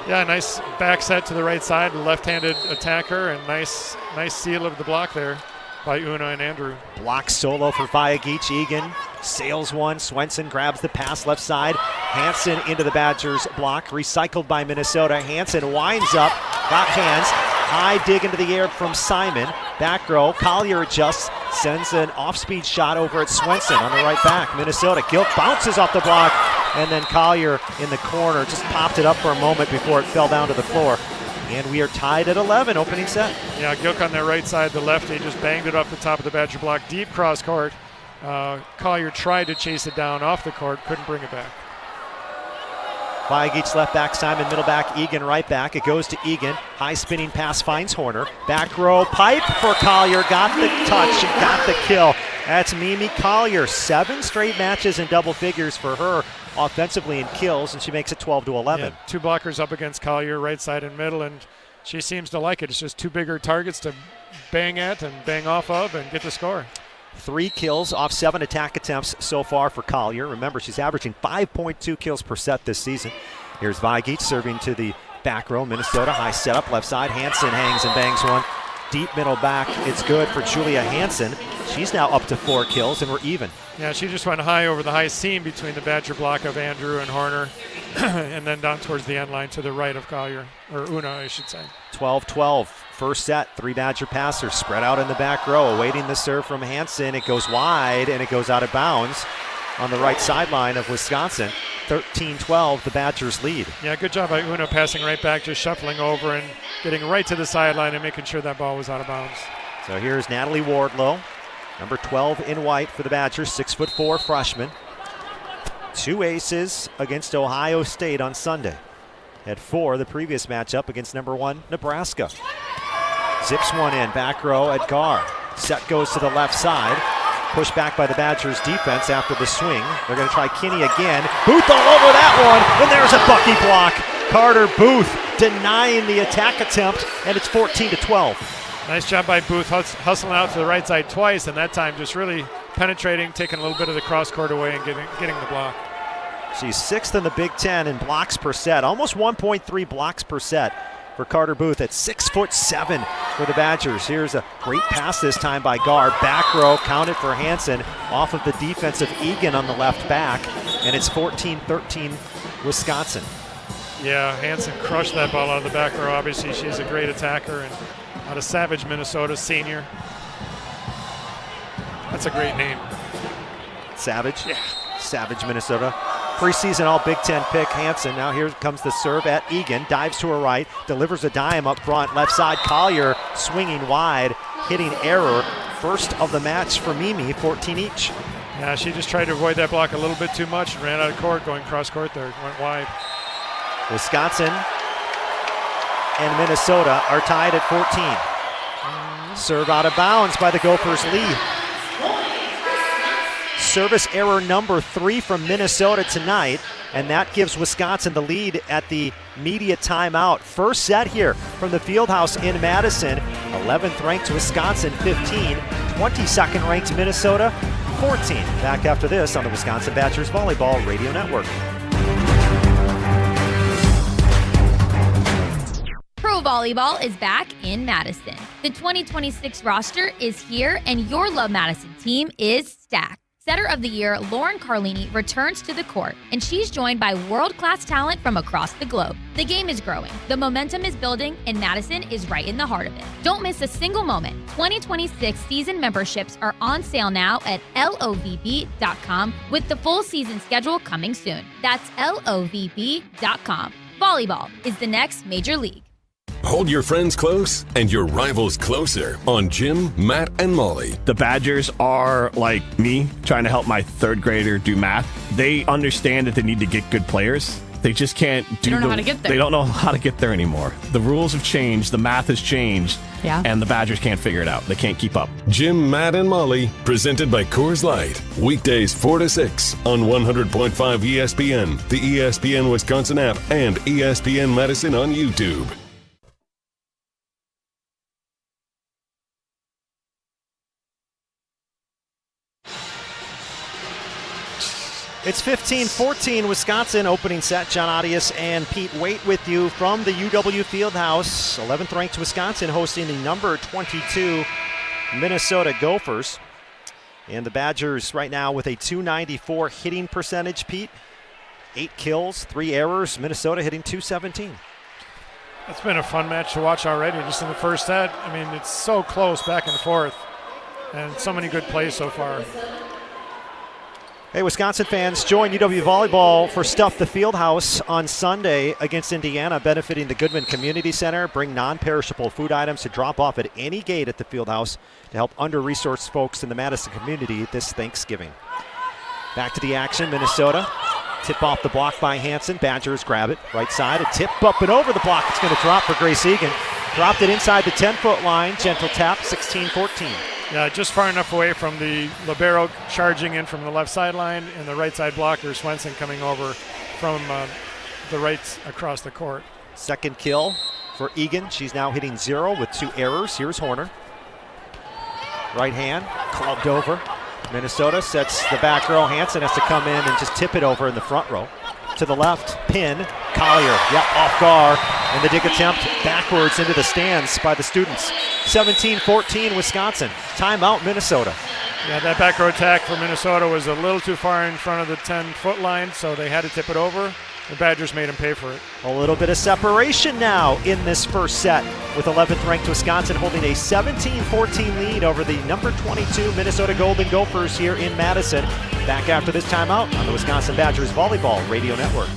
Yeah, nice back set to the right side, left-handed attacker, and nice seal of the block there by Una and Andrew. Block solo for Vagich. Egan sails one. Swenson grabs the pass left side. Hansen into the Badgers block. Recycled by Minnesota. Hansen winds up. Got hands. High dig into the air from Simon. Back row. Collier adjusts. Sends an off-speed shot over at Swenson on the right back. Minnesota. Gilk bounces off the block. And then Collier in the corner just popped it up for a moment before it fell down to the floor. And we are tied at 11, opening set. Yeah, Gilk on their right side, the lefty, just banged it off the top of the Badger block. Deep cross court. Collier tried to chase it down off the court, couldn't bring it back. Vagich left back, Simon middle back, Egan right back. It goes to Egan. High spinning pass finds Horner. Back row pipe for Collier. Got the touch and got the kill. That's Mimi Collier. 7 straight matches in double figures for her offensively in kills, and she makes it 12-11. Yeah, 2 blockers up against Collier, right side and middle, and she seems to like it. It's just 2 bigger targets to bang at and bang off of and get the score. 3 kills off 7 attack attempts so far for Collier. Remember, she's averaging 5.2 kills per set this season. Here's Vagich serving to the back row. Minnesota, high setup, left side. Hansen hangs and bangs one. Deep middle back. It's good for Julia Hansen. She's now up to 4 kills, and we're even. Yeah, she just went high over the high seam between the Badger block of Andrew and Horner, and then down towards the end line to the right of Collier, or Una, I should say. 12-12. First set, 3 Badger passers spread out in the back row, awaiting the serve from Hansen. It goes wide, and it goes out of bounds on the right sideline of Wisconsin. 13-12, the Badgers lead. Yeah, good job by Una passing right back, just shuffling over and getting right to the sideline and making sure that ball was out of bounds. So here's Natalie Wardlow, number 12 in white for the Badgers, 6'4" freshman. 2 aces against Ohio State on Sunday. Had 4 the previous matchup against number 1 Nebraska. Zips one in, back row at guard. Set goes to the left side. Pushed back by the Badgers defense after the swing. They're going to try Kinney again. Booth all over that one, and there's a Bucky block. Carter Booth denying the attack attempt, and it's 14-12. Nice job by Booth hustling out to the right side twice, and that time just really penetrating, taking a little bit of the cross court away and getting the block. She's 6th in the Big Ten in blocks per set, almost 1.3 blocks per set for Carter Booth at 6'7" for the Badgers. Here's a great pass this time by guard. Back row counted for Hansen off of the defensive Egan on the left back, and it's 14-13 Wisconsin. Yeah, Hansen crushed that ball out of the back row. Obviously, she's a great attacker, and out of Savage, Minnesota, senior. That's a great name. Savage? Yeah. Savage, Minnesota. Preseason all Big Ten pick, Hansen. Now here comes the serve at Egan. Dives to her right, delivers a dime up front. Left side, Collier swinging wide, hitting error. First of the match for Mimi, 14 each. Yeah, she just tried to avoid that block a little bit too much and ran out of court, going cross court there. Went wide. Wisconsin and Minnesota are tied at 14. Serve out of bounds by the Gophers lead. Service error number 3 from Minnesota tonight, and that gives Wisconsin the lead at the media timeout. First set here from the Fieldhouse in Madison. 11th ranked Wisconsin 15, 22nd ranked Minnesota 14. Back after this on the Wisconsin Badgers Volleyball Radio Network. Pro Volleyball is back in Madison. The 2026 roster is here, and your Love Madison team is stacked. Setter of the Year Lauren Carlini returns to the court, and she's joined by world-class talent from across the globe. The game is growing, the momentum is building, and Madison is right in the heart of it. Don't miss a single moment. 2026 season memberships are on sale now at lovb.com, with the full season schedule coming soon. That's lovb.com. Volleyball is the next major league. Hold your friends close and your rivals closer on Jim, Matt, and Molly. The Badgers are like me trying to help my third grader do math. They understand that they need to get good players. They just can't do They don't know how to get there. They don't know how to get there anymore. The rules have changed. The math has changed. Yeah. And the Badgers can't figure it out. They can't keep up. Jim, Matt, and Molly, presented by Coors Light. Weekdays 4 to 6 on 100.5 ESPN, the ESPN Wisconsin app, and ESPN Madison on YouTube. It's 15-14 Wisconsin, opening set. John Arias and Pete Waite with you from the UW Fieldhouse. 11th ranked Wisconsin hosting the number 22 Minnesota Gophers. And the Badgers right now with a .294 hitting percentage, Pete. 8 kills, 3 errors. Minnesota hitting .217. It's been a fun match to watch already, just in the first set. I mean, it's so close back and forth, and so many good plays so far. Hey, Wisconsin fans, join UW Volleyball for Stuff the Fieldhouse on Sunday against Indiana, benefiting the Goodman Community Center. Bring non-perishable food items to drop off at any gate at the Fieldhouse to help under-resourced folks in the Madison community this Thanksgiving. Back to the action, Minnesota. Tip off the block by Hansen. Badgers grab it, right side. A tip up and over the block. It's going to drop for Grace Egan. Dropped it inside the 10-foot line. Gentle tap, 16-14. Yeah, just far enough away from the libero charging in from the left sideline and the right side blocker, Swenson, coming over from the right across the court. Second kill for Egan. She's now hitting 0 with 2 errors. Here's Horner. Right hand, clubbed over. Minnesota sets the back row. Hansen has to come in and just tip it over in the front row. To the left, pin, Collier, off guard, and the dig attempt backwards into the stands by the students. 17-14 Wisconsin. Timeout Minnesota. Yeah, that back row attack for Minnesota was a little too far in front of the 10-foot line, so they had to tip it over. The Badgers made them pay for it. A little bit of separation now in this first set, with 11th ranked Wisconsin holding a 17-14 lead over the number 22 Minnesota Golden Gophers here in Madison. Back after this timeout on the Wisconsin Badgers Volleyball Radio Network.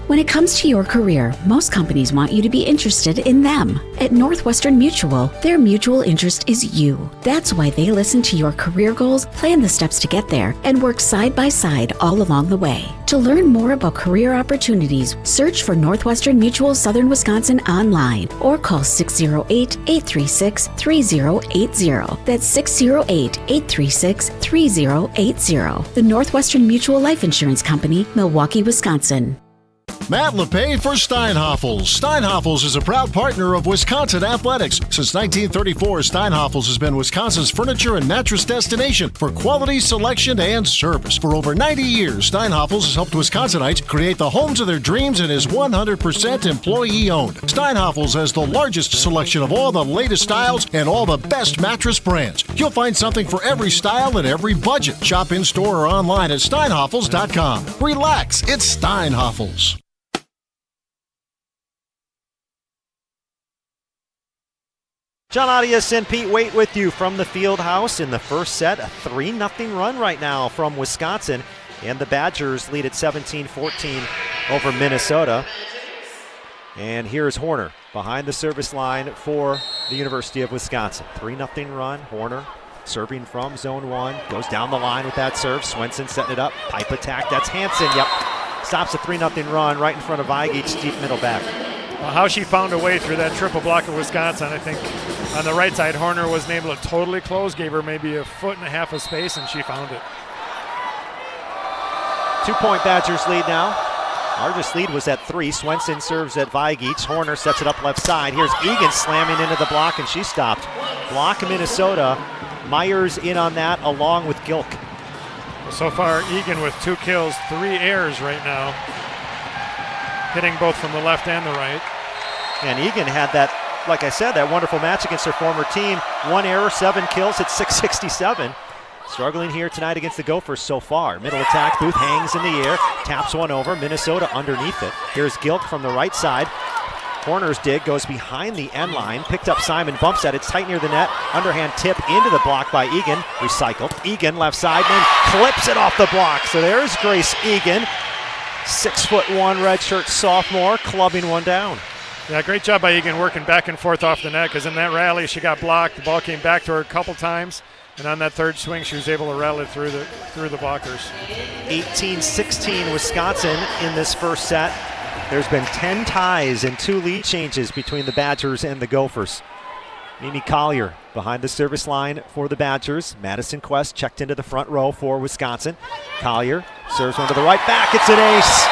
When it comes to your career, most companies want you to be interested in them. At Northwestern Mutual, their mutual interest is you. That's why they listen to your career goals, plan the steps to get there, and work side by side all along the way. To learn more about career opportunities, search for Northwestern Mutual Southern Wisconsin online or call 608-836-3080. That's 608-836-3080. The Northwestern Mutual Life Insurance Company, Milwaukee, Wisconsin. Matt LePay for Steinhoffels. Steinhoffels is a proud partner of Wisconsin Athletics. Since 1934, Steinhoffels has been Wisconsin's furniture and mattress destination for quality, selection, and service. For over 90 years, Steinhoffels has helped Wisconsinites create the homes of their dreams and is 100% employee-owned. Steinhoffels has the largest selection of all the latest styles and all the best mattress brands. You'll find something for every style and every budget. Shop in-store or online at steinhoffels.com. Relax, it's Steinhoffels. John Arias and Pete Waite with you from the Fieldhouse in the first set. A 3-0 run right now from Wisconsin. And the Badgers lead at 17-14 over Minnesota. And here's Horner behind the service line for the University of Wisconsin. 3-0 run. Horner serving from zone 1. Goes down the line with that serve. Swenson setting it up. Pipe attack. That's Hansen. Stops a 3-0 run right in front of Vagich, deep middle back. Well, how she found a way through that triple block of Wisconsin, I think on the right side, Horner wasn't able to totally close, gave her maybe 1.5 foot of space, and she found it. 2-point Badgers lead now. Largest lead was at 3. Swenson serves at Vagich. Horner sets it up left side. Here's Egan slamming into the block, and she stopped. Block Minnesota. Myers in on that along with Gilk. Well, so far, Egan with 2 kills, 3 errors right now. Hitting both from the left and the right. And Egan had that, like I said, that wonderful match against her former team. 1 error, 7 kills at .667. struggling here tonight against the Gophers so far. Middle attack, Booth hangs in the air, taps one over, Minnesota underneath it. Here's Gilk from the right side. Horner's dig goes behind the end line, picked up Simon, bumps at it, it's tight near the net. Underhand tip into the block by Egan, recycled. Egan left side, then clips it off the block. So there's Grace Egan, 6'1" redshirt sophomore, clubbing one down. Yeah, great job by Egan working back and forth off the net, because in that rally she got blocked. The ball came back to her a couple times, and on that third swing she was able to rally through the blockers. 18-16 Wisconsin in this first set. There's been 10 ties and 2 lead changes between the Badgers and the Gophers. Mimi Collier behind the service line for the Badgers. Madison Quest checked into the front row for Wisconsin. Collier serves one to the right back. It's an ace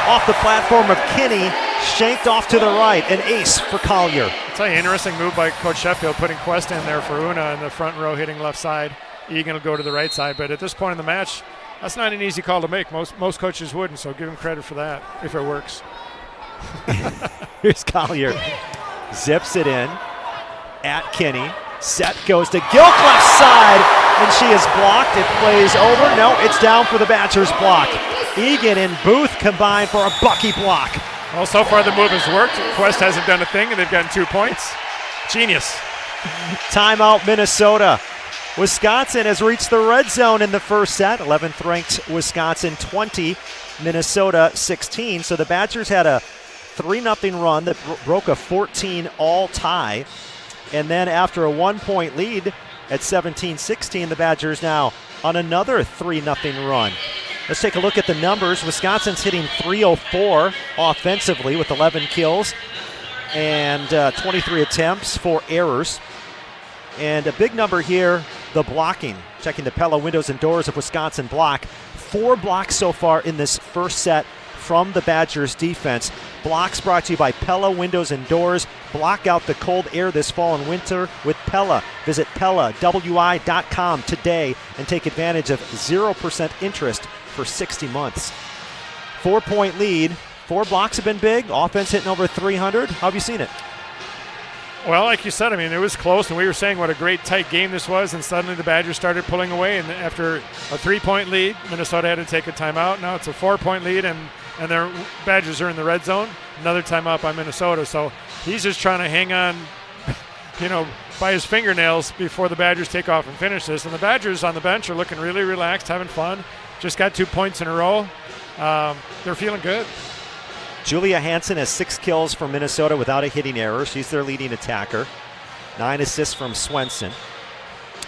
off the platform of Kinney, shanked off to the right. An ace for Collier. I'll tell you, interesting move by Coach Sheffield, putting Quest in there for Una in the front row, hitting left side. Egan will go to the right side, but at this point in the match, that's not an easy call to make. Most coaches wouldn't, so give him credit for that if it works. Here's Collier. Zips it in at Kinney. Set goes to Gilk left side, and she is blocked. It plays over. No, it's down for the Badgers block. Egan and Booth combine for a Bucky block. Well, so far the move has worked. Quest hasn't done a thing, and they've gotten 2 points. Genius. Timeout, Minnesota. Wisconsin has reached the red zone in the first set. 11th ranked Wisconsin 20, Minnesota 16. So the Badgers had a 3-0 run that broke a 14-all tie. And then after a 1-point lead at 17-16, the Badgers now on another 3-0 run. Let's take a look at the numbers. Wisconsin's hitting .304 offensively with 11 kills and 23 attempts, 4 errors. And a big number here, the blocking. Checking the Pella windows and doors of Wisconsin block. 4 blocks so far in this first set from the Badgers defense. Blocks brought to you by Pella Windows and Doors. Block out the cold air this fall and winter with Pella. Visit PellaWI.com today and take advantage of 0% interest for 60 months. 4-point lead. 4 blocks have been big. Offense hitting over 300. How have you seen it? Well, like you said, I mean, it was close, and we were saying what a great tight game this was, and suddenly the Badgers started pulling away, and after a 3-point lead, Minnesota had to take a timeout. Now it's a 4-point lead, and their Badgers are in the red zone. Another timeout by Minnesota, so he's just trying to hang on, by his fingernails before the Badgers take off and finish this. And the Badgers on the bench are looking really relaxed, having fun. Just got 2 points in a row. They're feeling good. Julia Hansen has 6 kills for Minnesota without a hitting error. She's their leading attacker. 9 assists from Swenson.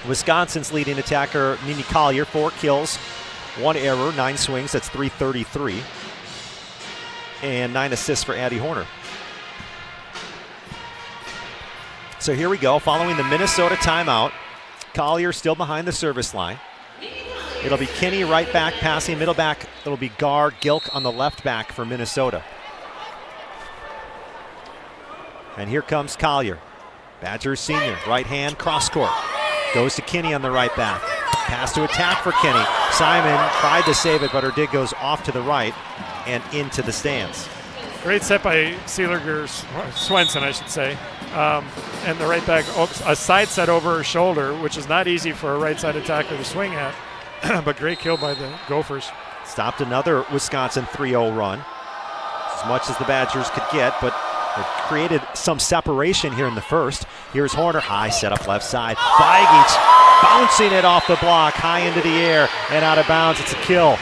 Wisconsin's leading attacker, Mimi Collier, 4 kills, 1 error, 9 swings. That's .333. And 9 assists for Addie Horner. So here we go, following the Minnesota timeout. Collier still behind the service line. It'll be Kinney right back passing, middle back. It'll be Gar Gilk on the left back for Minnesota. And here comes Collier. Badgers senior, right hand, cross court. Goes to Kinney on the right back. Pass to attack for Kinney. Simon tried to save it, but her dig goes off to the right and into the stands. Great set by Swenson, I should say. And the right back, a side set over her shoulder, which is not easy for a right side attacker to swing at, but great kill by the Gophers. Stopped another Wisconsin 3-0 run. As much as the Badgers could get, but it created some separation here in the first. Here's Horner, high set up left side. Vagich bouncing it off the block, high into the air and out of bounds. It's a kill.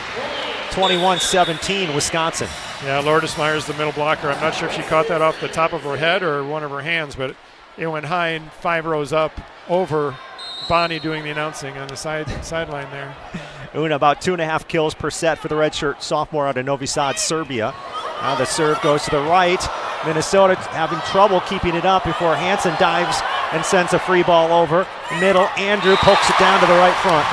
21-17 Wisconsin. Yeah, Lourdes Myers, the middle blocker. I'm not sure if she caught that off the top of her head or one of her hands, but it went high and 5 rows up over Bonnie doing the announcing on the sideline there. Una, about 2.5 kills per set for the redshirt sophomore out of Novi Sad, Serbia. Now the serve goes to the right. Minnesota having trouble keeping it up before Hansen dives and sends a free ball over. Middle, Andrew pokes it down to the right front.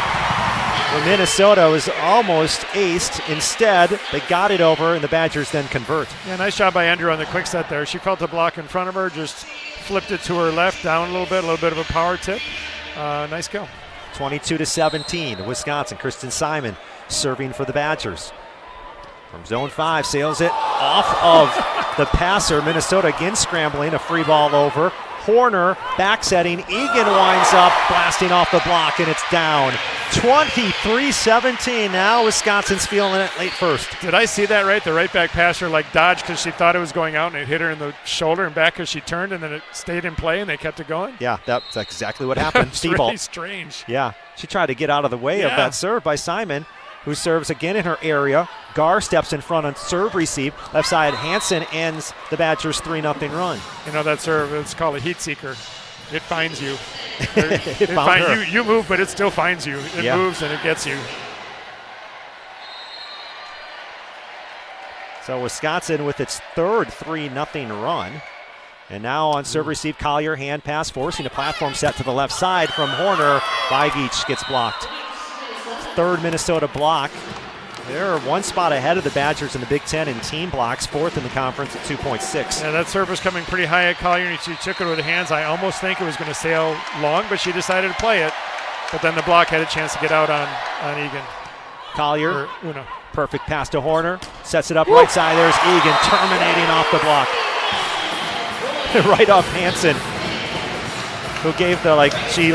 Well, Minnesota was almost aced. Instead, they got it over, and the Badgers then convert. Yeah, nice job by Andrew on the quick set there. She felt the block in front of her, just flipped it to her left, down a little bit of a power tip. Nice kill. 22-17, Wisconsin. Kristen Simon serving for the Badgers. From zone 5, sails it off of the passer. Minnesota again scrambling, a free ball over. Horner back setting. Egan winds up blasting off the block, and it's down. 23-17 now. Wisconsin's feeling it late first. Did I see that right? The right back passer dodged because she thought it was going out, and it hit her in the shoulder and back because she turned, and then it stayed in play and they kept it going. Yeah, that's exactly what happened. It's really strange. Yeah, she tried to get out of the way of that serve by Simon, who serves again in her area. Gar steps in front on serve receive. Left side, Hansen ends the Badgers' 3-0 run. You know that serve, it's called a heat seeker. It finds you. You move, but it still finds you. It moves and it gets you. So Wisconsin with its third 3-0 run. And now on serve receive, Collier, hand pass, forcing a platform set to the left side from Horner. Vagich gets blocked. Third Minnesota block. They're one spot ahead of the Badgers in the Big Ten in team blocks, fourth in the conference at 2.6. Yeah, that serve was coming pretty high at Collier, and she took it with the hands. I almost think it was going to sail long, but she decided to play it. But then the block had a chance to get out on Egan. Collier, perfect pass to Horner, sets it up right side. There's Egan terminating off the block. Right off Hansen, who gave the, she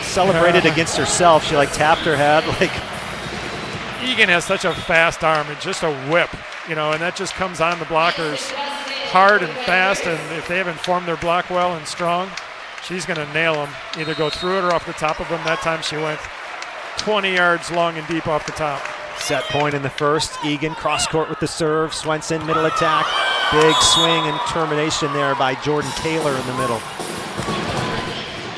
celebrated against herself. She tapped her head Egan has such a fast arm and just a whip, and that just comes on the blockers hard and fast, and if they haven't formed their block well and strong, she's going to nail them, either go through it or off the top of them. That time she went 20 yards long and deep off the top. Set point in the first. Egan cross court with the serve. Swenson middle attack. Big swing and termination there by Jordan Taylor in the middle.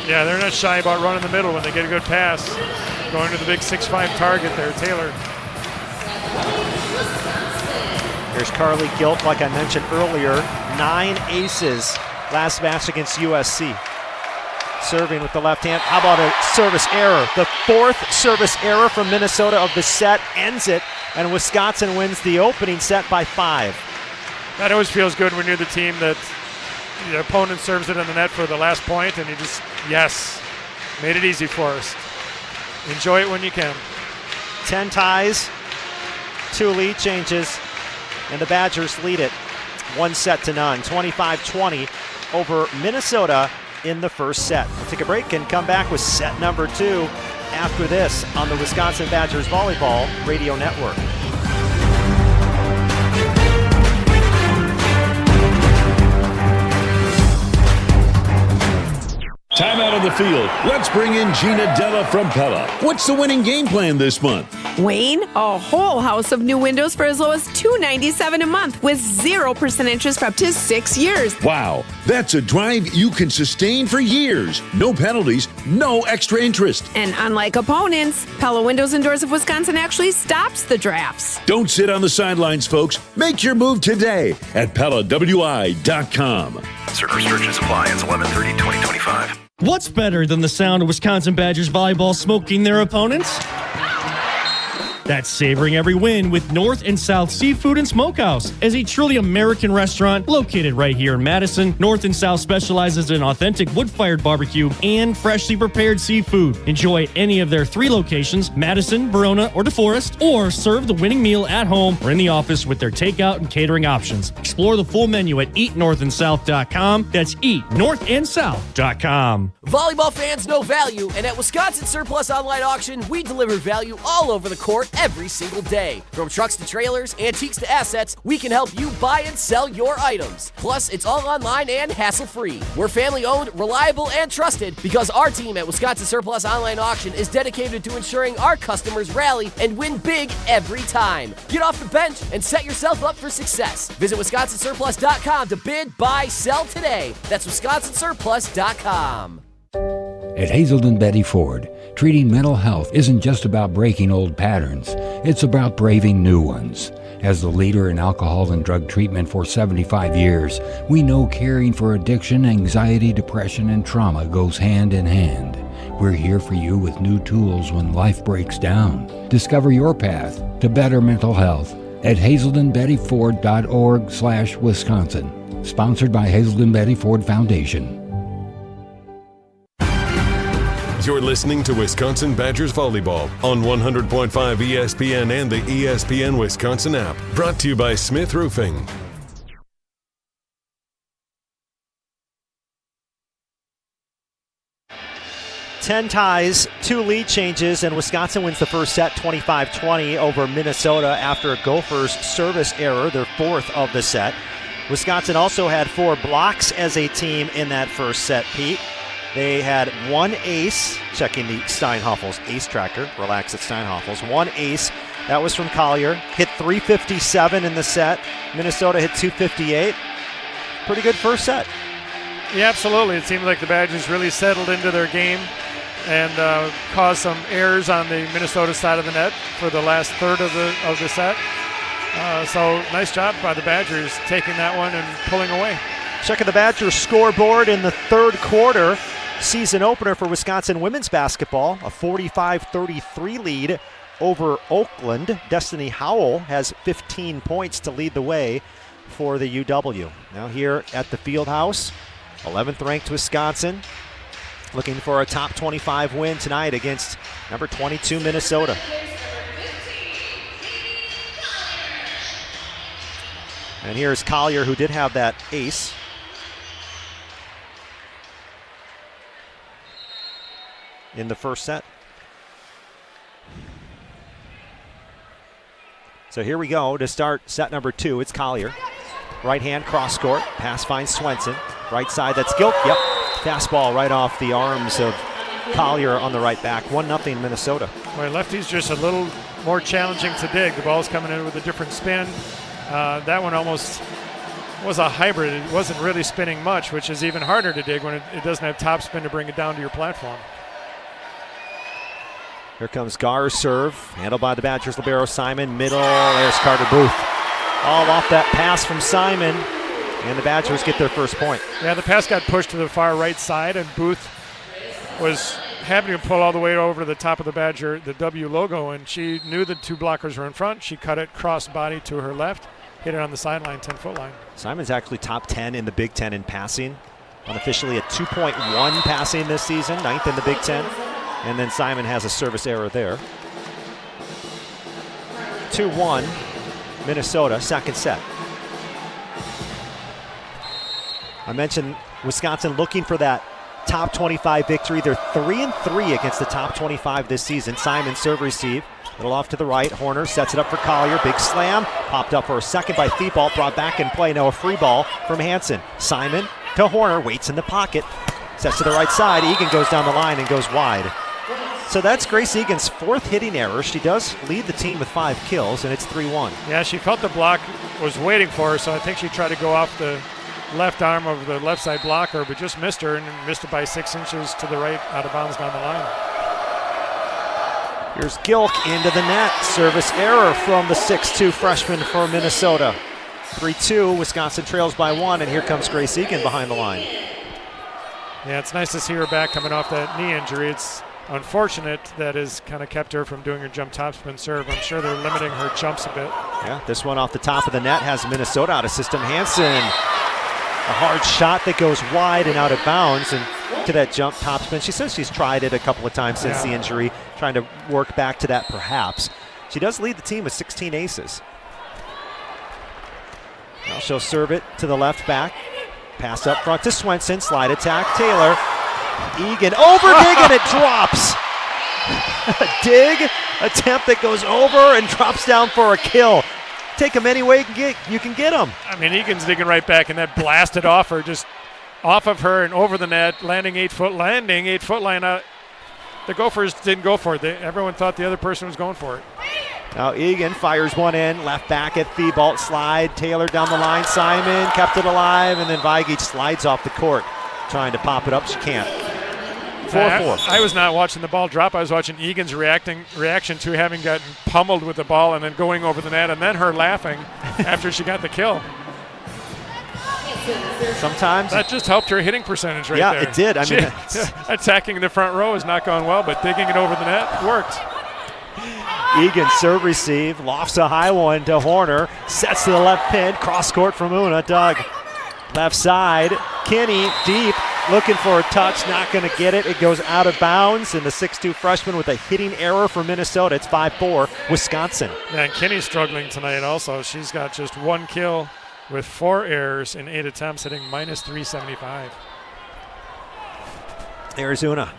Yeah, they're not shy about running the middle when they get a good pass. Going to the big 6'5" target there, Taylor. Here's Carly Gilt, like I mentioned earlier. 9 aces last match against USC. Serving with the left hand. How about a service error? The fourth service error from Minnesota of the set ends it, and Wisconsin wins the opening set by 5. That always feels good when you're the team that the opponent serves it in the net for the last point, and you just, made it easy for us. Enjoy it when you can. 10 ties, 2 lead changes, and the Badgers lead it 1-0. 25-20 over Minnesota in the first set. We'll take a break and come back with set number 2 after this on the Wisconsin Badgers Volleyball Radio Network. Time out on the field. Let's bring in Gina Della from Pella. What's the winning game plan this month? Wayne, a whole house of new windows for as low as $297 a month with 0% interest for up to 6 years. Wow, that's a drive you can sustain for years. No penalties, no extra interest. And unlike opponents, Pella Windows and Doors of Wisconsin actually stops the drafts. Don't sit on the sidelines, folks. Make your move today at PellaWI.com. Certain restrictions apply. It's 11/30/2025. What's better than the sound of Wisconsin Badgers volleyball smoking their opponents? That's savoring every win with North and South Seafood and Smokehouse. As a truly American restaurant located right here in Madison, North and South specializes in authentic wood-fired barbecue and freshly prepared seafood. Enjoy any of their 3 locations, Madison, Verona, or DeForest, or serve the winning meal at home or in the office with their takeout and catering options. Explore the full menu at eatnorthandsouth.com. That's eatnorthandsouth.com. Volleyball fans know value, and at Wisconsin Surplus Online Auction, we deliver value all over the court every single day. From trucks to trailers, antiques to assets, we can help you buy and sell your items. Plus, it's all online and hassle-free. We're family-owned, reliable, and trusted because our team at Wisconsin Surplus Online Auction is dedicated to ensuring our customers rally and win big every time. Get off the bench and set yourself up for success. Visit WisconsinSurplus.com to bid, buy, sell today. That's WisconsinSurplus.com. At Hazelden Betty Ford, treating mental health isn't just about breaking old patterns, it's about braving new ones. As the leader in alcohol and drug treatment for 75 years, we know caring for addiction, anxiety, depression, and trauma goes hand in hand. We're here for you with new tools when life breaks down. Discover your path to better mental health at hazeldenbettyford.org/Wisconsin. Sponsored by Hazelden Betty Ford Foundation. You're listening to Wisconsin Badgers Volleyball on 100.5 ESPN and the ESPN Wisconsin app. Brought to you by Smith Roofing. 10 ties, 2 lead changes, and Wisconsin wins the first set 25-20 over Minnesota after a Gophers service error, their 4th of the set. Wisconsin also had 4 blocks as a team in that first set, Pete. They had 1 ace, checking the Steinhafels ace tracker, relax at Steinhafels, 1 ace. That was from Collier. Hit 357 in the set. Minnesota hit 258. Pretty good first set. Yeah, absolutely. It seemed like the Badgers really settled into their game and caused some errors on the Minnesota side of the net for the last third of the set. So nice job by the Badgers taking that one and pulling away. Checking the Badgers scoreboard in the third quarter. Season opener for Wisconsin women's basketball. A 45-33 lead over Oakland. Destiny Howell has 15 points to lead the way for the UW. Now here at the Fieldhouse, 11th ranked Wisconsin looking for a top 25 win tonight against number 22 Minnesota. And here's Collier, who did have that ace. In the first set. So here we go to start set number 2. It's Collier. Right hand cross court. Pass finds Swenson. Right side, that's Gilk. Yep. Fastball right off the arms of Collier on the right back. 1-0 Minnesota. Boy, lefty's just a little more challenging to dig. The ball's coming in with a different spin. That one almost was a hybrid. It wasn't really spinning much, which is even harder to dig when it doesn't have top spin to bring it down to your platform. Here comes Gar's serve, handled by the Badgers. Libero Simon, middle, there's Carter Booth. All off that pass from Simon, and the Badgers get their first point. Yeah, the pass got pushed to the far right side, and Booth was having to pull all the way over to the top of the Badger, the W logo, and she knew the 2 blockers were in front. She cut it cross body to her left, hit it on the sideline, 10-foot line. Simon's actually top 10 in the Big Ten in passing, unofficially at 2.1 passing this season, 9th in the Big Ten. And then Simon has a service error there. 2-1, Minnesota, second set. I mentioned Wisconsin looking for that top 25 victory. They're 3-3 against the top 25 this season. Simon serve receive. Little off to the right. Horner sets it up for Collier. Big slam. Popped up for a second by Thibault. Brought back in play. Now a free ball from Hansen. Simon to Horner. Waits in the pocket. Sets to the right side. Egan goes down the line and goes wide. So that's Grace Egan's 4th hitting error. She does lead the team with 5 kills, and it's 3-1. Yeah, she felt the block was waiting for her, so I think she tried to go off the left arm of the left side blocker, but just missed her and missed it by 6 inches to the right, out of bounds down the line. Here's Gilk into the net. Service error from the 6'2 freshman for Minnesota. 3-2, Wisconsin trails by 1, and here comes Grace Egan behind the line. Yeah, it's nice to see her back coming off that knee injury. It's unfortunate that has kind of kept her from doing her jump topspin serve. I'm sure they're limiting her jumps a bit. Yeah, this one off the top of the net has Minnesota out of system. Hansen, a hard shot that goes wide and out of bounds, and to that jump topspin. She says she's tried it a couple of times since the injury, trying to work back to that perhaps. She does lead the team with 16 aces. Now she'll serve it to the left back. Pass up front to Swenson, slide attack, Taylor. Egan over dig and it drops. A dig attempt that goes over and drops down for a kill. Take him any way you can get him. I mean, Egan's digging right back, and that blasted off her, just off of her and over the net, landing 8-foot line out. The Gophers didn't go for it. Everyone thought the other person was going for it. Now Egan fires one in, left back at Thibault, slide, Taylor down the line, Simon kept it alive, and then Vagich slides off the court, trying to pop it up, she can't. 4-4. I was not watching the ball drop. I was watching Egan's reaction to having gotten pummeled with the ball and then going over the net, and then her laughing after she got the kill. Sometimes that just helped her hitting percentage right there. Yeah, it did. I mean, attacking the front row has not gone well, but digging it over the net worked. Egan serve receive, lofts a high one to Horner, sets to the left pin, cross court from Una. Doug, left side, Kinney deep, looking for a touch, not going to get it. It goes out of bounds, and the 6'2 freshman with a hitting error for Minnesota. It's 5-4, Wisconsin. Yeah, and Kinney's struggling tonight also. She's got just 1 kill with 4 errors in 8 attempts, hitting -375. There's Una.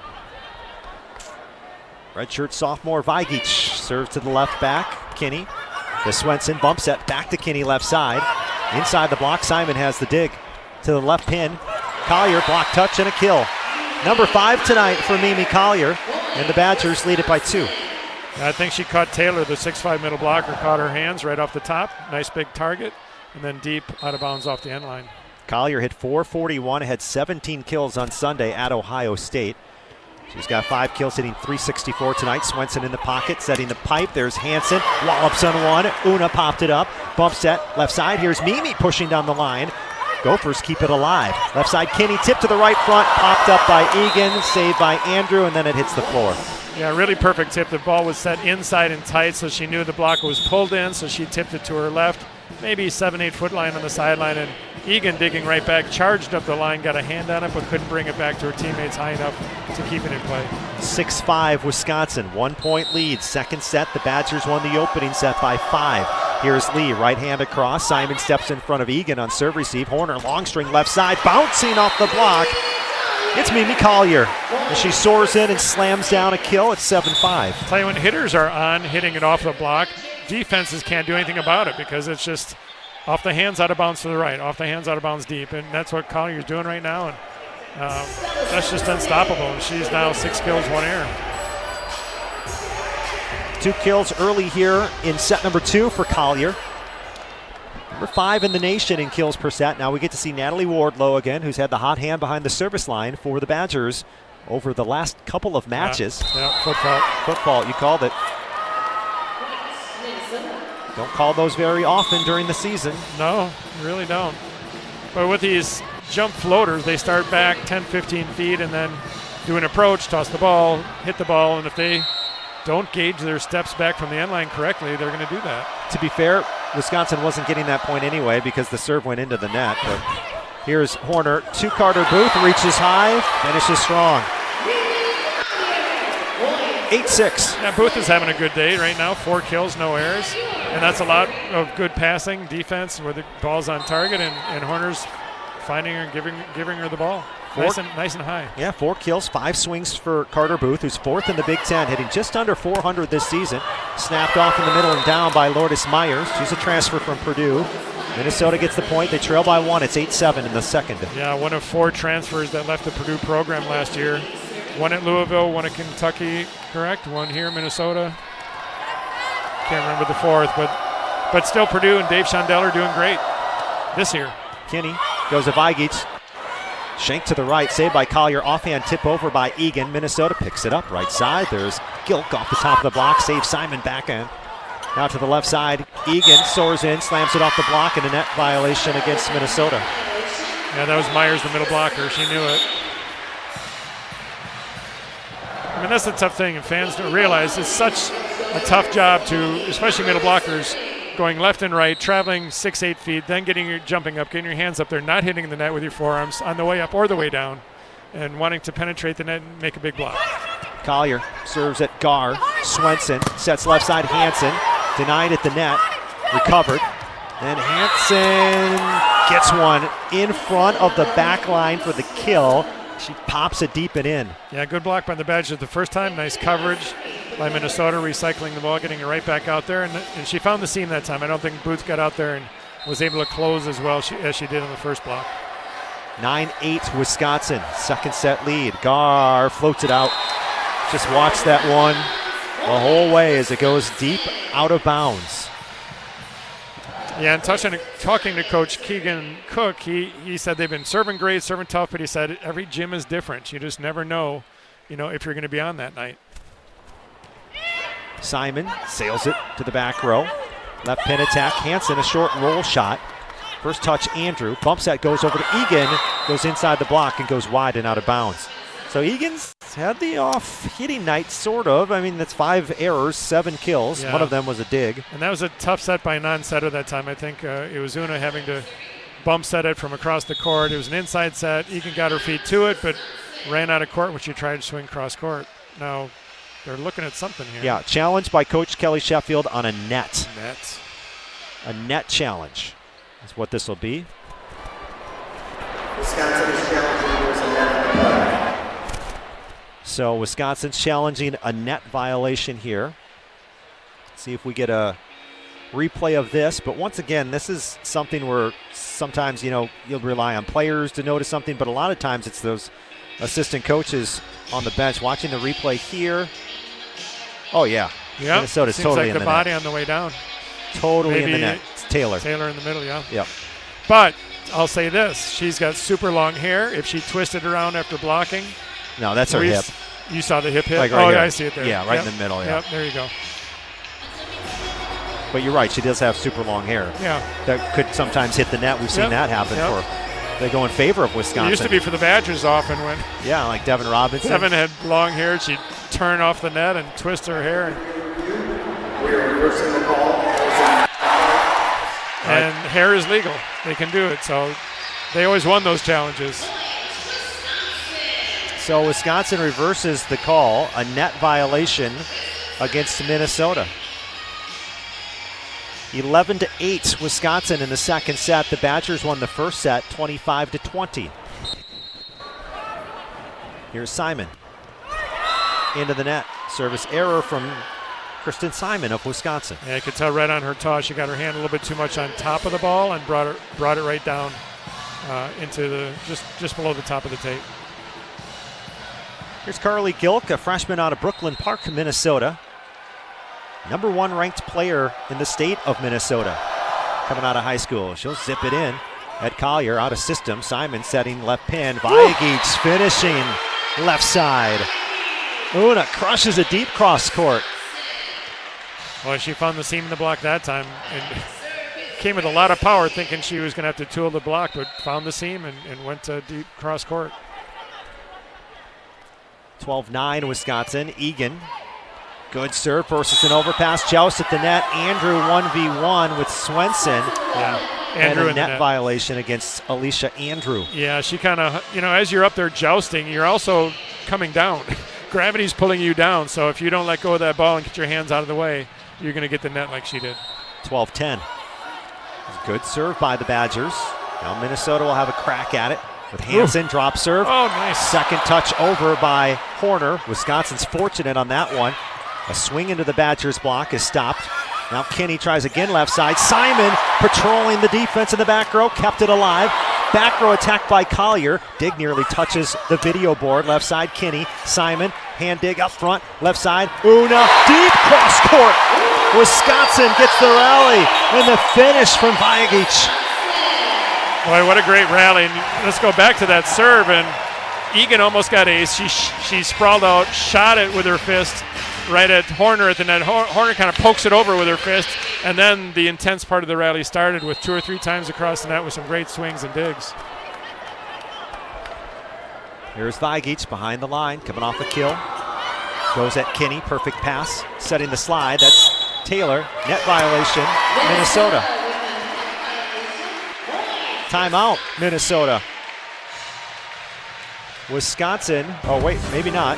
Redshirt sophomore Vagich serves to the left back. Kinney to Swenson. Bump set back to Kinney left side. Inside the block, Simon has the dig to the left pin. Collier, block touch and a kill. Number 5 tonight for Mimi Collier, and the Badgers lead it by 2. I think she caught Taylor, the 6'5" middle blocker, caught her hands right off the top. Nice big target, and then deep out of bounds off the end line. Collier hit .441, had 17 kills on Sunday at Ohio State. She's got 5 kills, hitting .364 tonight. Swenson in the pocket, setting the pipe. There's Hansen, wallops on one. Una popped it up. Bump set, left side. Here's Mimi pushing down the line. Gophers keep it alive. Left side, Kinney, tip to the right front. Popped up by Egan, saved by Andrew, and then it hits the floor. Yeah, really perfect tip. The ball was set inside and tight, so she knew the blocker was pulled in, so she tipped it to her left. Maybe 7-8 foot line on the sideline, and Egan digging right back, charged up the line, got a hand on it, but couldn't bring it back to her teammates high enough to keep it in play. 6-5 Wisconsin, 1-point lead. Second set, the Badgers won the opening set by 5. Here's Lee, right hand across. Simon steps in front of Egan on serve receive. Horner, long string left side, bouncing off the block. It's Mimi Collier, and she soars in and slams down a kill at 7-5. Tell you, when hitters are on, hitting it off the block, defenses can't do anything about it because it's just off the hands, out of bounds to the right, off the hands, out of bounds deep, and that's what Collier's doing right now, and that's just unstoppable. And she's now 6 kills, 1 error. 2 kills early here in set number 2 for Collier. Number 5 in the nation in kills per set. Now we get to see Natalie Wardlow again, who's had the hot hand behind the service line for the Badgers over the last couple of matches. Yeah, foot fault. Foot fault, you called it. Don't call those very often during the season. No, you really don't. But with these jump floaters, they start back 10, 15 feet and then do an approach, toss the ball, hit the ball, and if they don't gauge their steps back from the end line correctly, they're going to do that. To be fair, Wisconsin wasn't getting that point anyway because the serve went into the net. But here's Horner to Carter Booth, reaches high, finishes strong. 8-6. Yeah, Booth is having a good day right now. 4 kills, no errors. And that's a lot of good passing, defense where the ball's on target, and Horner's finding her and giving her the ball. Nice and high. Yeah, 4 kills, 5 swings for Carter Booth, who's 4th in the Big Ten, hitting just under .400 this season. Snapped off in the middle and down by Lourdes Myers. She's a transfer from Purdue. Minnesota gets the point. They trail by 1. It's 8-7 in the second. Yeah, one of 4 transfers that left the Purdue program last year. 1 at Louisville, 1 at Kentucky, correct? 1 here in Minnesota. Can't remember the 4th, but still Purdue and Dave Shondell are doing great this year. Kinney goes to Vagich. Shank to the right, saved by Collier. Offhand tip over by Egan. Minnesota picks it up right side. There's Gilk off the top of the block. Saves Simon backhand. Now to the left side. Egan soars in, slams it off the block, and a net violation against Minnesota. Yeah, that was Myers, the middle blocker. She knew it. I mean, that's the tough thing, and fans don't realize it's such a tough job to, especially middle blockers, going left and right, traveling 6-8 feet, then jumping up, getting your hands up there, not hitting the net with your forearms on the way up or the way down, and wanting to penetrate the net and make a big block. Collier serves at Gar. Swenson sets left side. Hansen denied at the net, recovered. Then Hansen gets one in front of the back line for the kill. She pops it deep and in. Yeah, good block by the Badgers the first time. Nice coverage by Minnesota, recycling the ball, getting it right back out there. And she found the seam that time. I don't think Booth got out there and was able to close as well as she did on the first block. 9-8 Wisconsin, second set lead. Gar floats it out. Just watch that one the whole way as it goes deep out of bounds. Yeah, and talking to Coach Keegan Cook, he said they've been serving great, serving tough, but he said every gym is different. You just never know, if you're going to be on that night. Simon sails it to the back row. Left pin attack. Hansen, a short roll shot. First touch, Andrew. Bump set goes over to Egan, goes inside the block and goes wide and out of bounds. So Egan's had the off-hitting night, sort of. I mean, that's 5 errors, 7 kills. Yeah. One of them was a dig. And that was a tough set by a non-setter that time. I think it was Una having to bump set it from across the court. It was an inside set. Egan got her feet to it, but ran out of court when she tried to swing cross court. Now they're looking at something here. Yeah, challenged by Coach Kelly Sheffield on a net. A net challenge is what this will be. Wisconsin is challenging. There's a net on the play. So Wisconsin's challenging a net violation here. See if we get a replay of this. But once again, this is something where sometimes, you'll rely on players to notice something, but a lot of times it's those assistant coaches on the bench watching the replay here. Oh, yeah. Yeah. Minnesota's Seems totally like in the the body net. on the way down. Totally Maybe in the net. It's Taylor. Taylor in the middle, yeah. Yep. But I'll say this. She's got super long hair. If she twisted around after blocking. No, that's her hip. You saw the hip hit? Like right here. Yeah, I see it there. Yeah, right in the middle, yeah. Yep, there you go. But you're right. She does have super long hair. Yeah. That could sometimes hit the net. We've seen that happen they go in favor of Wisconsin. It used to be for the Badgers often when. Yeah, like Devin Robinson. Devin had long hair. She'd turn off the net and twist her hair. And hair is legal. They can do it. So they always won those challenges. So Wisconsin reverses the call, a net violation against Minnesota. 11-8 Wisconsin in the second set. The Badgers won the first set 25-20. Here's Simon. Into the net. Service error from Kristen Simon of Wisconsin. Yeah, you could tell right on her toss she got her hand a little bit too much on top of the ball and brought it right down into the just below the top of the tape. Here's Carly Gilk, a freshman out of Brooklyn Park, Minnesota. Number 1 ranked player in the state of Minnesota. Coming out of high school. She'll zip it in at Collier, out of system. Simon setting left pin. Vagich finishing left side. Una crushes a deep cross court. Well, she found the seam in the block that time and came with a lot of power thinking she was going to have to tool the block, but found the seam and went to deep cross court. 12-9 Wisconsin. Egan. Good serve versus an overpass. Joust at the net. Andrew 1v1 with Swenson. Yeah. Andrew and a in the net violation against Alicia Andrew. Yeah, she kind of, as you're up there jousting, you're also coming down. Gravity's pulling you down, so if you don't let go of that ball and get your hands out of the way, you're going to get the net like she did. 12-10. Good serve by the Badgers. Now Minnesota will have a crack at it with Hansen. Drop serve. Oh, nice. Second touch over by Horner. Wisconsin's fortunate on that one. A swing into the Badgers block is stopped. Now Kinney tries again left side. Simon patrolling the defense in the back row, kept it alive. Back row attacked by Collier. Dig nearly touches the video board. Left side Kinney. Simon, hand dig up front. Left side, Una, deep cross court. Wisconsin gets the rally and the finish from Vagich. Boy, what a great rally. And let's go back to that serve. And Egan almost got ace. She sprawled out, shot it with her fist right at Horner at the net. Horner kind of pokes it over with her fist, and then the intense part of the rally started with 2 or 3 times across the net with some great swings and digs. Here's Vagich behind the line, coming off a kill. Goes at Kinney, perfect pass, setting the slide. That's Taylor, net violation, Minnesota. Timeout, Minnesota. Wisconsin, oh wait, maybe not.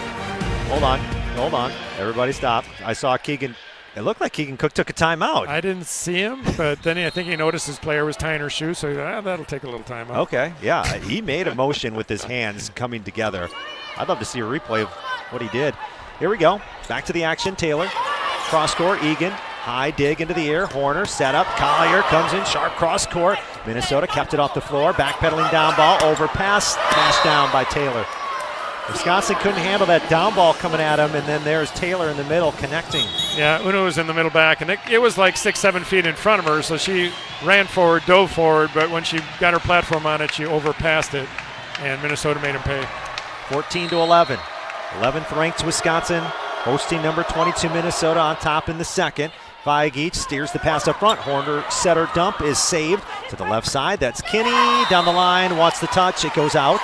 Hold on, everybody stop. I saw Keegan, it looked like Keegan Cook took a timeout. I didn't see him, but then I think he noticed his player was tying her shoe, so he thought, that'll take a little time out. Okay, yeah, he made a motion with his hands coming together. I'd love to see a replay of what he did. Here we go, back to the action, Taylor. Cross court, Egan, high dig into the air, Horner, set up, Collier comes in, sharp cross court. Minnesota kept it off the floor, backpedaling down ball, overpass, smashed down by Taylor. Wisconsin couldn't handle that down ball coming at him, and then there's Taylor in the middle connecting. Yeah, Una was in the middle back, and it was like 6-7 feet in front of her, so she ran forward, dove forward, but when she got her platform on it, she overpassed it, and Minnesota made him pay. 14-11. 11th ranked Wisconsin hosting number 22 Minnesota on top in the second. Vagich steers the pass up front. Horner setter dump is saved to the left side. That's Kinney down the line, wants the touch, it goes out.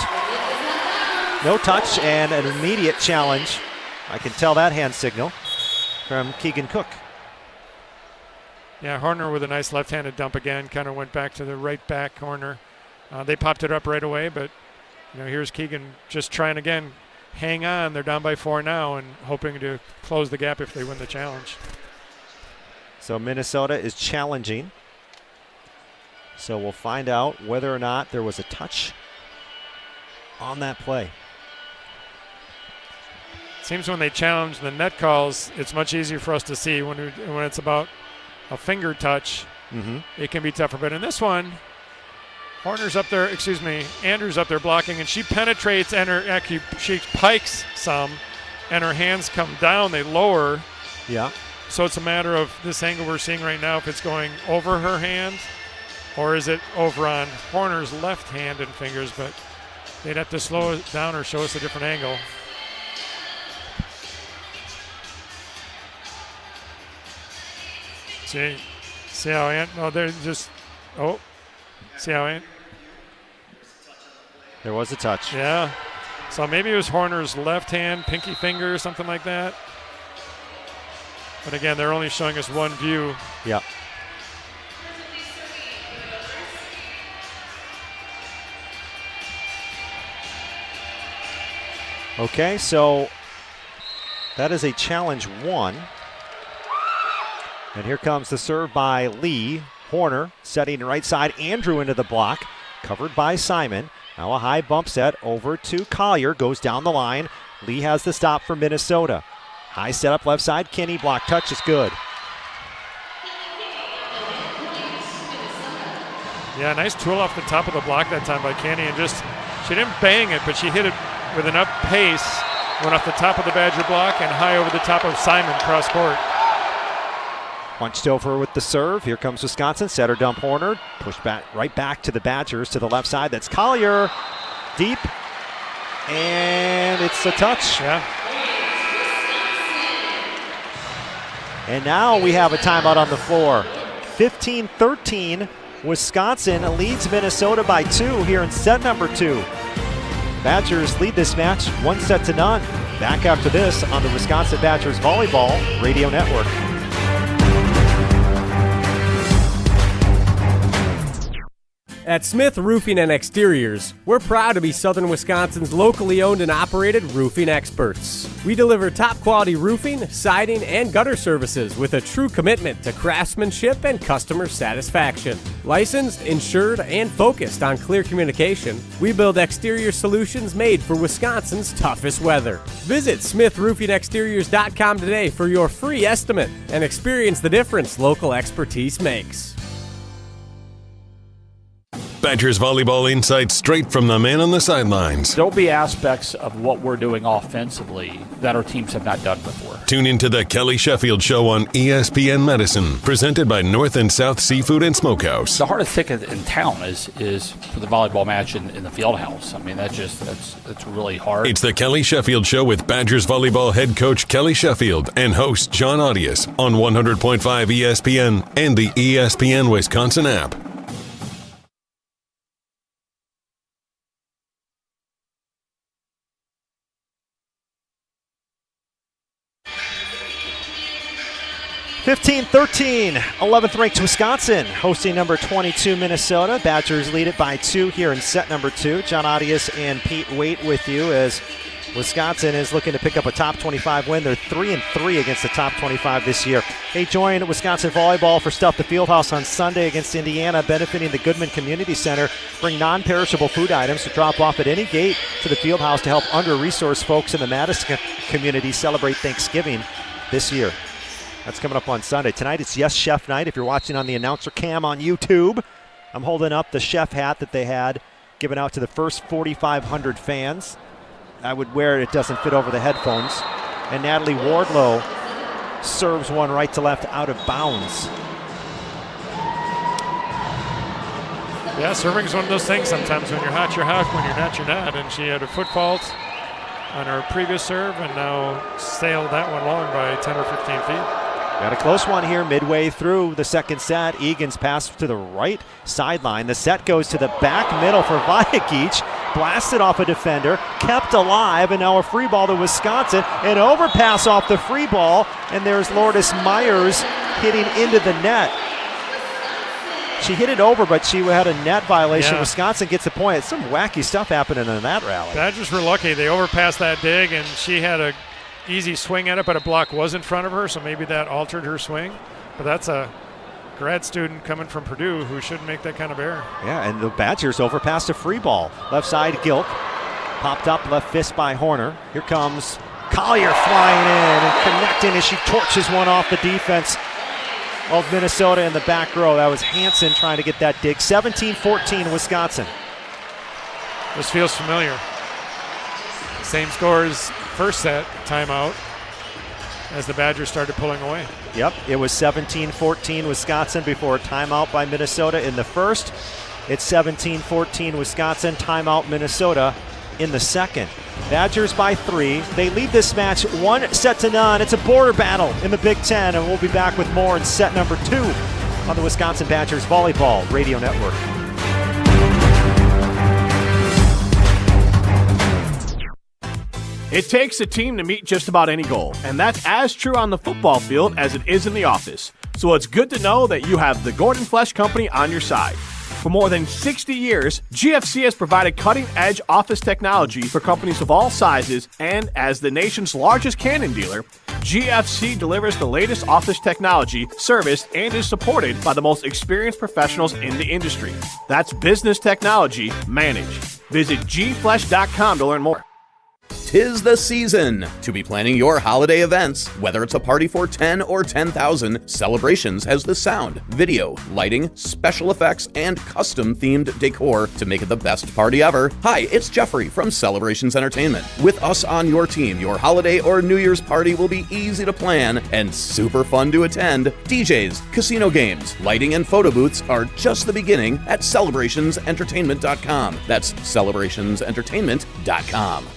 No touch and an immediate challenge. I can tell that hand signal from Keegan Cook. Yeah, Horner with a nice left-handed dump again, kind of went back to the right back corner. They popped it up right away, but here's Keegan just trying again, hang on. They're down by 4 now and hoping to close the gap if they win the challenge. So Minnesota is challenging. So we'll find out whether or not there was a touch on that play. seems when they challenge the net calls, it's much easier for us to see when it's about a finger touch. It can be tougher. But in this one, Andrew's up there blocking, and she penetrates, and she pikes some, and her hands come down. They lower. Yeah. So it's a matter of this angle we're seeing right now, if it's going over her hand or is it over on Horner's left hand and fingers, but they'd have to slow it down or show us a different angle. See how there was a touch. Yeah. So maybe it was Horner's left hand, pinky finger, something like that. But again, they're only showing us one view. Yeah. Okay, so that is a challenge 1. And here comes the serve by Lee. Horner setting right side. Andrew into the block. Covered by Simon. Now a high bump set over to Collier. Goes down the line. Lee has the stop for Minnesota. High setup left side. Kinney block touch is good. Yeah, nice tool off the top of the block that time by Kinney. And she didn't bang it, but she hit it with enough pace. Went off the top of the Badger block and high over the top of Simon cross court. Punched over with the serve. Here comes Wisconsin. Setter dump Horner. Pushed back right back to the Badgers to the left side. That's Collier. Deep. And it's a touch. Yeah. And now we have a timeout on the floor. 15-13. Wisconsin leads Minnesota by 2 here in set number 2. Badgers lead this match 1-0. Back after this on the Wisconsin Badgers Volleyball Radio Network. At Smith Roofing and Exteriors, we're proud to be Southern Wisconsin's locally owned and operated roofing experts. We deliver top quality roofing, siding, and gutter services with a true commitment to craftsmanship and customer satisfaction. Licensed, insured, and focused on clear communication, we build exterior solutions made for Wisconsin's toughest weather. Visit SmithRoofingExteriors.com today for your free estimate and experience the difference local expertise makes. Badgers volleyball insights straight from the man on the sidelines. There'll be aspects of what we're doing offensively that our teams have not done before. Tune into the Kelly Sheffield Show on ESPN Medicine, presented by North and South Seafood and Smokehouse. The hardest ticket in town is for the volleyball match in the field house. I mean, that's really hard. It's the Kelly Sheffield Show with Badgers volleyball head coach Kelly Sheffield and host John Arias on 100.5 ESPN and the ESPN Wisconsin app. (15-13), 11th ranked Wisconsin hosting number 22 Minnesota. Badgers lead it by 2 here in set number 2. John Arias and Pete Waite with you as Wisconsin is looking to pick up a top 25 win. They're 3-3 against the top 25 this year. They join Wisconsin volleyball for Stuff the Fieldhouse on Sunday against Indiana, benefiting the Goodman Community Center. Bring non-perishable food items to drop off at any gate to the Fieldhouse to help under-resourced folks in the Madison community celebrate Thanksgiving this year. That's coming up on Sunday. Tonight it's Yes Chef Night. If you're watching on the announcer cam on YouTube, I'm holding up the chef hat that they had given out to the first 4,500 fans. I would wear it. It doesn't fit over the headphones. And Natalie Wardlow serves one right to left out of bounds. Yeah, serving is one of those things sometimes. When you're hot, you're hot. When you're not, you're not. And she had a foot fault on her previous serve and now sailed that one long by 10 or 15 feet. Got a close one here midway through the second set. Egan's pass to the right sideline. The set goes to the back middle for Vagich. Blasted off a defender, kept alive, and now a free ball to Wisconsin. An overpass off the free ball, and there's Lourdes Myers hitting into the net. She hit it over, but she had a net violation. Yeah. Wisconsin gets a point. Some wacky stuff happening in that rally. Badgers were lucky. They overpassed that dig, and she had a easy swing at it, but a block was in front of her, so maybe that altered her swing. But that's a grad student coming from Purdue who shouldn't make that kind of error. Yeah, and the Badgers overpassed a free ball. Left side, Gilk. Popped up, left fist by Horner. Here comes Collier flying in and connecting as she torches one off the defense of Minnesota in the back row. That was Hansen trying to get that dig. 17-14 Wisconsin. This feels familiar. Same score as first set, timeout, as the Badgers started pulling away. Yep, it was 17-14 Wisconsin before a timeout by Minnesota in the first. It's 17-14 Wisconsin, timeout Minnesota in the second. Badgers by 3. They lead this match 1-0. It's a border battle in the Big Ten, and we'll be back with more in set number 2 on the Wisconsin Badgers Volleyball Radio Network. It takes a team to meet just about any goal, and that's as true on the football field as it is in the office. So it's good to know that you have the Gordon Flesch Company on your side. For more than 60 years, GFC has provided cutting-edge office technology for companies of all sizes, and as the nation's largest Canon dealer, GFC delivers the latest office technology, serviced, and is supported by the most experienced professionals in the industry. That's business technology managed. Visit gflesh.com to learn more. 'Tis the season to be planning your holiday events. Whether it's a party for 10 or 10,000, Celebrations has the sound, video, lighting, special effects, and custom-themed decor to make it the best party ever. Hi, it's Jeffrey from Celebrations Entertainment. With us on your team, your holiday or New Year's party will be easy to plan and super fun to attend. DJs, casino games, lighting, and photo booths are just the beginning at celebrationsentertainment.com. That's celebrationsentertainment.com.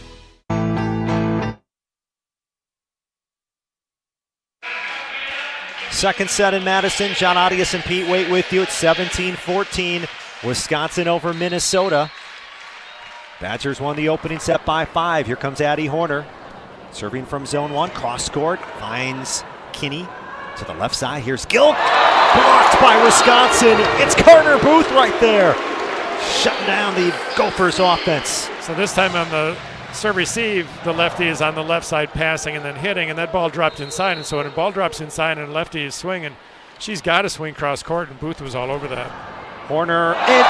Second set in Madison. John Arias and Pete Waite with you at 17-14. Wisconsin over Minnesota. Badgers won the opening set by 5. Here comes Addie Horner. Serving from zone 1. Cross court. Finds Kinney to the left side. Here's Gilk. Blocked by Wisconsin. It's Carter Booth right there. Shutting down the Gophers offense. So this time on the serve receive, the lefty is on the left side passing and then hitting, and that ball dropped inside. And so when a ball drops inside and a lefty is swinging, she's got to swing cross court, and Booth was all over that. Horner, an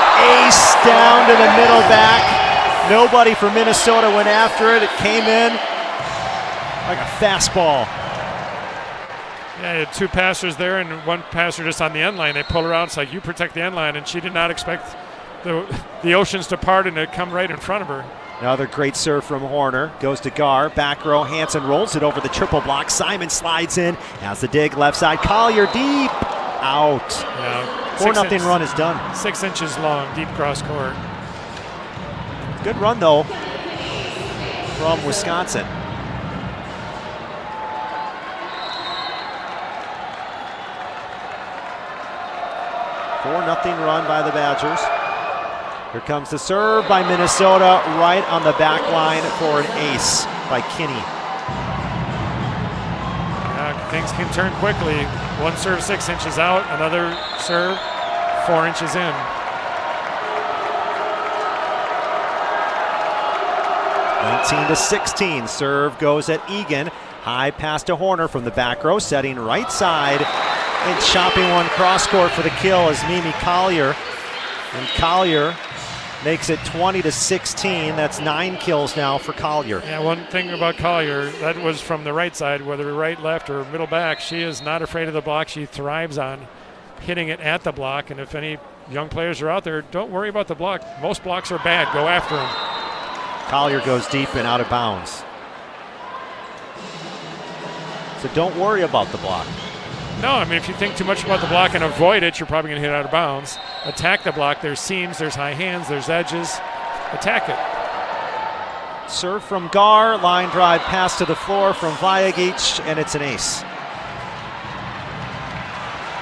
ace down to the middle back. Nobody from Minnesota went after it. It came in like a fastball. Yeah, you had 2 passers there and 1 passer just on the end line. They pull her out. It's like, you protect the end line, and she did not expect the oceans to part and to come right in front of her. Another great serve from Horner. Goes to Gar. Back row. Hansen rolls it over the triple block. Simon slides in. Has the dig. Left side. Collier deep. Out. Yeah. 4-0 run is done. 6 inches long. Deep cross court. Good run, though, from Wisconsin. Four 4-0 run by the Badgers. Here comes the serve by Minnesota, right on the back line for an ace by Kinney. Yeah, things can turn quickly. One serve 6 inches out, another serve 4 inches in. (19-16). Serve goes at Egan. High pass to Horner from the back row, setting right side and chopping one cross court for the kill is Mimi Collier. And Collier makes it 20-16. That's 9 kills now for Collier. Yeah, one thing about Collier, that was from the right side, whether right, left, or middle back. She is not afraid of the block. She thrives on hitting it at the block. And if any young players are out there, don't worry about the block. Most blocks are bad. Go after them. Collier goes deep and out of bounds. So don't worry about the block. No, I mean, if you think too much about the block and avoid it, you're probably going to hit out of bounds. Attack the block. There's seams, there's high hands, there's edges. Attack it. Serve from Gar, line drive pass to the floor from Vagich, and it's an ace.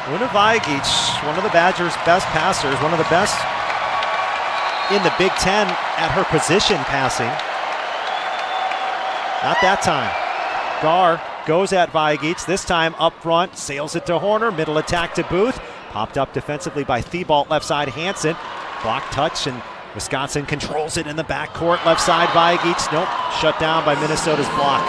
Una Vagich, one of the Badgers' best passers, one of the best in the Big Ten at her position passing. Not that time. Gar goes at Vagich, this time up front, sails it to Horner, middle attack to Booth. Popped up defensively by Thibault, left side Hansen. Block touch, and Wisconsin controls it in the backcourt. Left side Vagich, nope, shut down by Minnesota's block.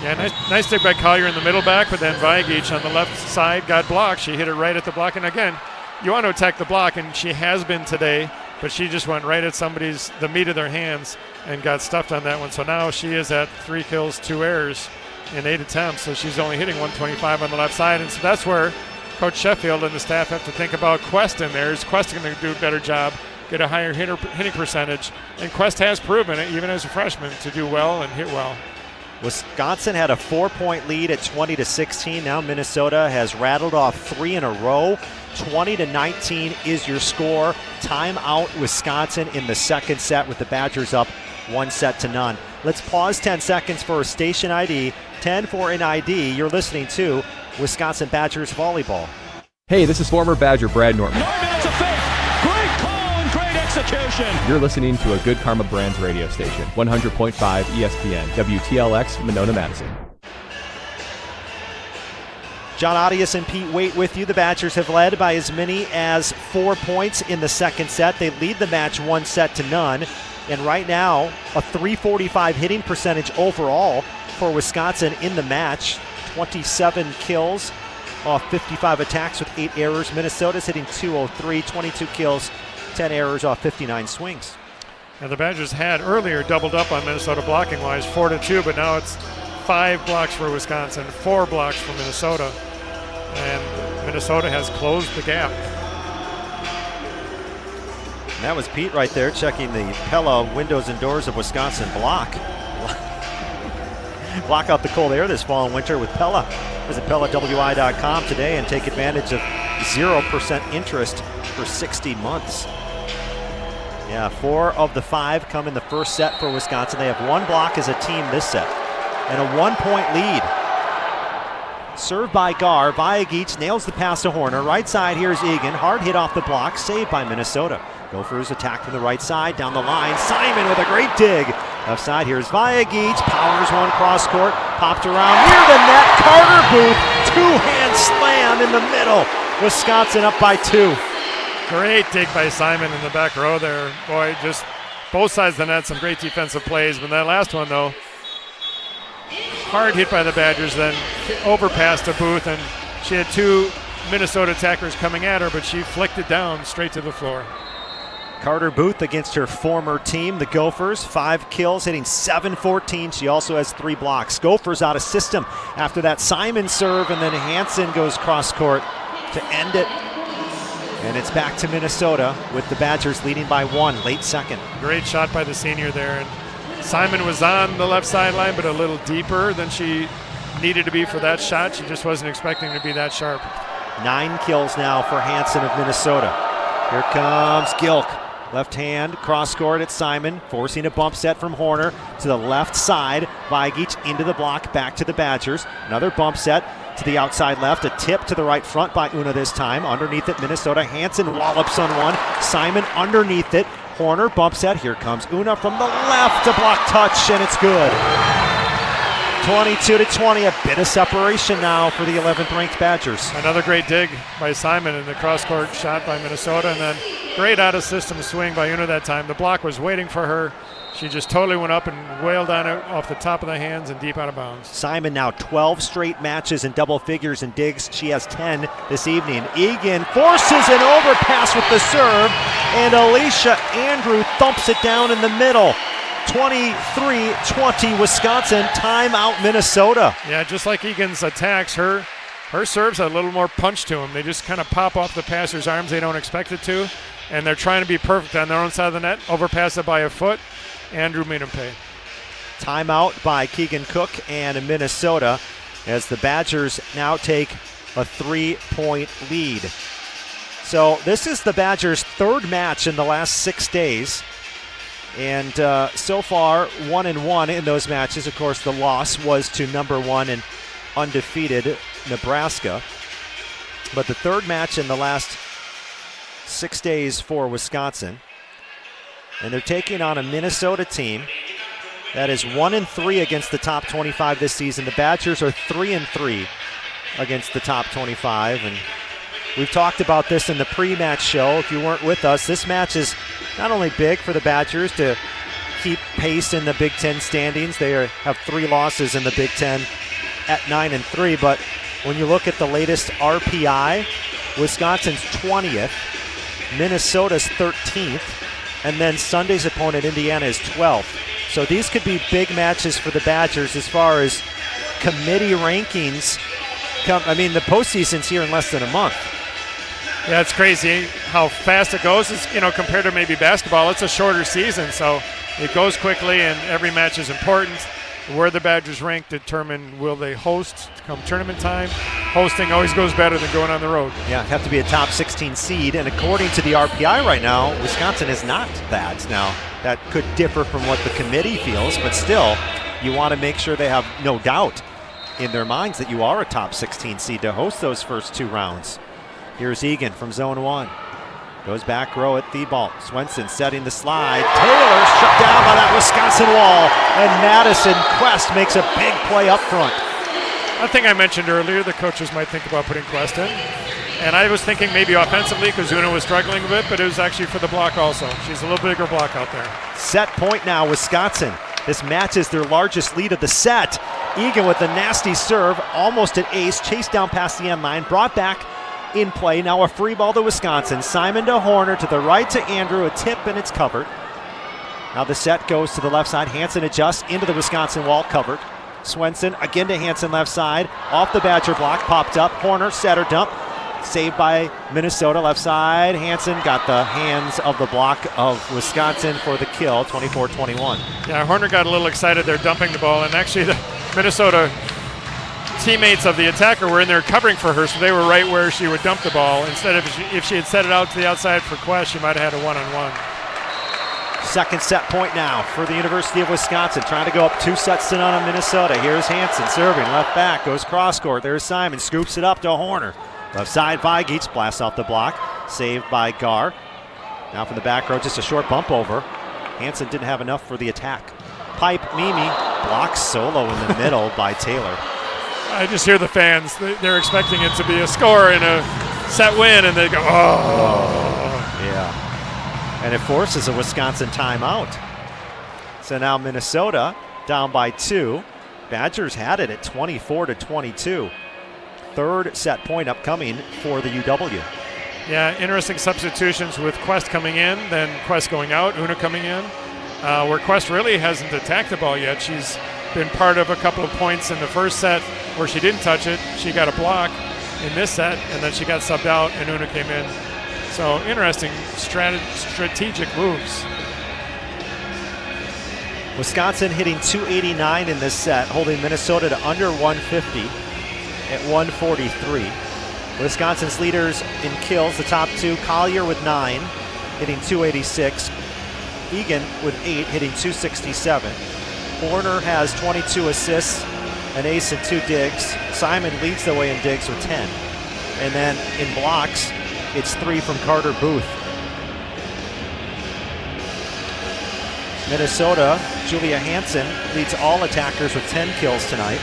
Yeah, nice stick by Collier in the middle back, but then Vagich on the left side got blocked. She hit it right at the block, and again, you want to attack the block, and she has been today. but she just went right at the meat of their hands and got stuffed on that one. So now she is at 3 kills, 2 errors in 8 attempts. So she's only hitting 125 on the left side. And so that's where Coach Sheffield and the staff have to think about Quest in there. Is Quest going to do a better job, get a higher hitting percentage? And Quest has proven it, even as a freshman, to do well and hit well. Wisconsin had a 4-point lead at 20-16. Now Minnesota has rattled off 3 in a row. 20-19 is your score. Timeout Wisconsin in the second set with the Badgers up 1-0. Let's pause 10 seconds for a station ID. 10 for an ID. You're listening to Wisconsin Badgers Volleyball. Hey, this is former Badger Brad Norton. That's a fake. Great call and great execution. You're listening to a Good Karma Brands radio station, 100.5 ESPN, WTLX, Monona, Madison. John Arias and Pete Waite with you. The Badgers have led by as many as 4 points in the second set. They lead the match 1-0. And right now, a .345 hitting percentage overall for Wisconsin in the match. 27 kills off 55 attacks with 8 errors. Minnesota's hitting .203, 22 kills, 10 errors off 59 swings. Now the Badgers had earlier doubled up on Minnesota blocking-wise, 4-2, but now it's 5 blocks for Wisconsin, 4 blocks for Minnesota. And Minnesota has closed the gap. And that was Pete right there checking the Pella windows and doors of Wisconsin block. Block out the cold air this fall and winter with Pella. Visit PellaWI.com today and take advantage of 0% interest for 60 months. Yeah, 4 of the 5 come in the first set for Wisconsin. They have 1 block as a team this set and a 1-point lead. Served by Gar. Vagich nails the pass to Horner. Right side, here's Egan. Hard hit off the block, saved by Minnesota. Gophers attack from the right side, down the line. Simon with a great dig. Left side, here's Vagich. Powers one cross court. Popped around near the net. Carter Booth, 2-hand slam in the middle. Wisconsin up by 2. Great dig by Simon in the back row there. Boy, just both sides of the net, some great defensive plays. But that last one, though, hard hit by the Badgers, then overpass to Booth, and she had 2 Minnesota attackers coming at her, but she flicked it down straight to the floor. Carter Booth against her former team, the Gophers. 5 kills, hitting .714. She also has 3 blocks. Gophers out of system after that Simon serve, and then Hansen goes cross court to end it. And it's back to Minnesota with the Badgers leading by 1, late second. Great shot by the senior there. And Simon was on the left sideline, but a little deeper than she needed to be for that shot. She just wasn't expecting to be that sharp. 9 kills now for Hansen of Minnesota. Here comes Gilk. Left hand, cross court at Simon, forcing a bump set from Horner to the left side. Vagich into the block, back to the Badgers. Another bump set to the outside left, a tip to the right front by Una this time. Underneath it, Minnesota. Hansen wallops on one. Simon underneath it. Horner bump set. Here comes Una from the left, a block touch, and it's good. 22-20, a bit of separation now for the 11th ranked Badgers. Another great dig by Simon in the cross court shot by Minnesota, and then great out of system swing by Una that time. The block was waiting for her. She just totally went up and wailed on it off the top of the hands and deep out of bounds. Simon now 12 straight matches in double figures and digs. She has 10 this evening. Egan forces an overpass with the serve, and Alicia Andrew thumps it down in the middle. 23-20 Wisconsin, timeout Minnesota. Yeah, just like Egan's attacks, her serves have a little more punch to them. They just kind of pop off the passer's arms they don't expect it to, and they're trying to be perfect on their own side of the net, overpass it by a foot. Andrew made him pay. Timeout by Keegan Cook and Minnesota as the Badgers now take a 3-point lead. So this is the Badgers' 3rd match in the last 6 days. And so far, 1-1 in those matches. Of course, the loss was to number 1 and undefeated Nebraska. But the 3rd match in the last 6 days for Wisconsin. And they're taking on a Minnesota team that is 1-3 against the top 25 this season. The Badgers are 3-3 against the top 25. And we've talked about this in the pre-match show. If you weren't with us, this match is not only big for the Badgers to keep pace in the Big Ten standings. They have 3 losses in the Big Ten at 9-3. But when you look at the latest RPI, Wisconsin's 20th, Minnesota's 13th. and then Sunday's opponent, Indiana, is 12th. So these could be big matches for the Badgers as far as committee rankings come. I mean, the postseason's here in less than a month. Yeah, it's crazy how fast it goes. It's, compared to maybe basketball, it's a shorter season, so it goes quickly, and every match is important. Where the Badgers rank determine will they host come tournament time. Hosting always goes better than going on the road. Yeah, have to be a top 16 seed, and according to the RPI right now, Wisconsin is not that. Now, that could differ from what the committee feels, but still, you want to make sure they have no doubt in their minds that you are a top 16 seed to host those first 2 rounds. Here's Egan from zone 1. Goes back row at the ball. Swenson setting the slide. Taylor shut down by that Wisconsin wall. And Madison Quest makes a big play up front. I think I mentioned earlier the coaches might think about putting Quest in. And I was thinking maybe offensively because Una was struggling a bit, but it was actually for the block also. She's a little bigger block out there. Set point now, Wisconsin. This matches their largest lead of the set. Egan with a nasty serve, almost an ace, chased down past the end line, brought back in play. Now a free ball to Wisconsin. Simon to Horner, to the right to Andrew, a tip, and it's covered. Now the set goes to the left side. Hansen adjusts into the Wisconsin wall, covered. Swenson again to Hansen left side. Off the Badger block, popped up. Horner, setter dump. Saved by Minnesota left side. Hansen got the hands of the block of Wisconsin for the kill, 24-21. Yeah, Horner got a little excited there dumping the ball, and actually the Minnesota teammates of the attacker were in there covering for her, so they were right where she would dump the ball. Instead of if she had set it out to the outside for Quest, she might have had a one-on-one. Second set point now for the University of Wisconsin, trying to go up 2 sets to none on Minnesota. Here's Hansen serving, left back, goes cross court. There's Simon, scoops it up to Horner. Left side, Vagich blasts off the block, saved by Gar. Now from the back row, just a short bump over. Hansen didn't have enough for the attack. Pipe, Mimi, blocks solo in the middle by Taylor. I just hear the fans. They're expecting it to be a score and a set win, and they go, oh. Yeah. And it forces a Wisconsin timeout. So now Minnesota down by 2. Badgers had it at 24-22. Third set point upcoming for the UW. Yeah, interesting substitutions with Quest coming in, then Quest going out, Una coming in. Where Quest really hasn't attacked the ball yet. She's been part of a couple of points in the first set where she didn't touch it. She got a block in this set, and then she got subbed out, and Una came in. So interesting strategic moves. Wisconsin hitting 289 in this set, holding Minnesota to under 150 at 143. Wisconsin's leaders in kills, the top 2, Collier with 9, hitting 286. Egan with 8, hitting 267. Horner has 22 assists, an ace and 2 digs. Simon leads the way in digs with 10. And then in blocks, it's 3 from Carter Booth. Minnesota, Julia Hansen leads all attackers with 10 kills tonight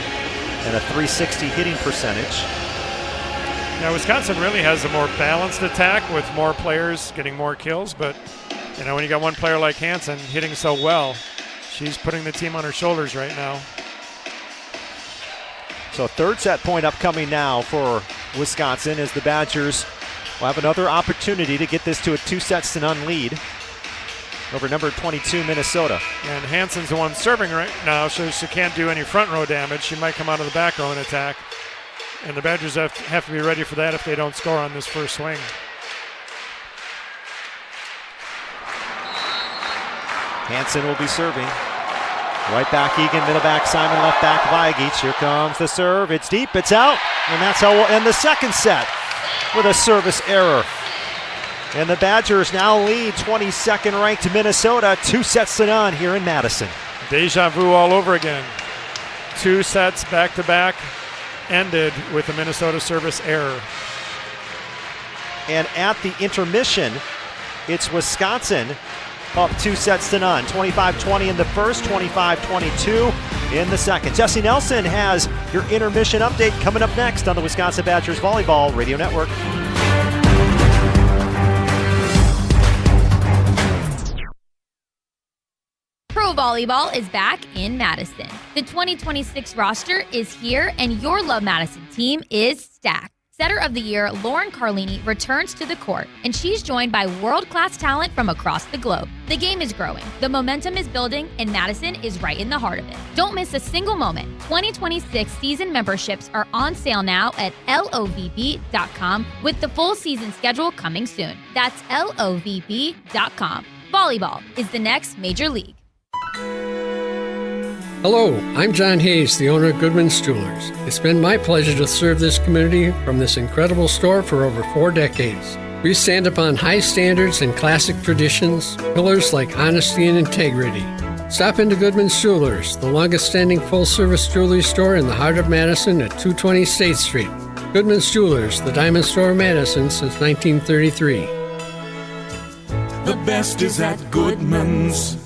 and a .360 hitting percentage. Now Wisconsin really has a more balanced attack with more players getting more kills, but when you got one player like Hansen hitting so well, she's putting the team on her shoulders right now. So third set point upcoming now for Wisconsin as the Badgers will have another opportunity to get this to a 2-0 lead over number 22 Minnesota. And Hansen's the one serving right now, so she can't do any front row damage. She might come out of the back row and attack. And the Badgers have to be ready for that if they don't score on this first swing. Hansen will be serving. Right back Egan, middle back Simon, left back Vagich. Here comes the serve. It's deep, it's out. And that's how we'll end the second set with a service error. And the Badgers now lead 22nd ranked Minnesota 2-0 here in Madison. Deja vu all over again. 2 sets back to back ended with a Minnesota service error. And at the intermission, it's Wisconsin up 2-0. 25-20 in the first, 25-22 in the second. Jesse Nelson has your intermission update coming up next on the Wisconsin Badgers Volleyball Radio Network. Pro Volleyball is back in Madison. The 2026 roster is here, and your Love Madison team is stacked. Setter of the Year Lauren Carlini returns to the court, and she's joined by world-class talent from across the globe. The game is growing, the momentum is building, and Madison is right in the heart of it. Don't miss a single moment. 2026 season memberships are on sale now at lovb.com, with the full season schedule coming soon. That's lovb.com. Volleyball is the next major league. Hello, I'm John Hayes, the owner of Goodman's Jewelers. It's been my pleasure to serve this community from this incredible store for over 4 decades. We stand upon high standards and classic traditions, pillars like honesty and integrity. Stop into Goodman's Jewelers, the longest-standing full-service jewelry store in the heart of Madison at 220 State Street. Goodman's Jewelers, the diamond store of Madison since 1933. The best is at Goodman's.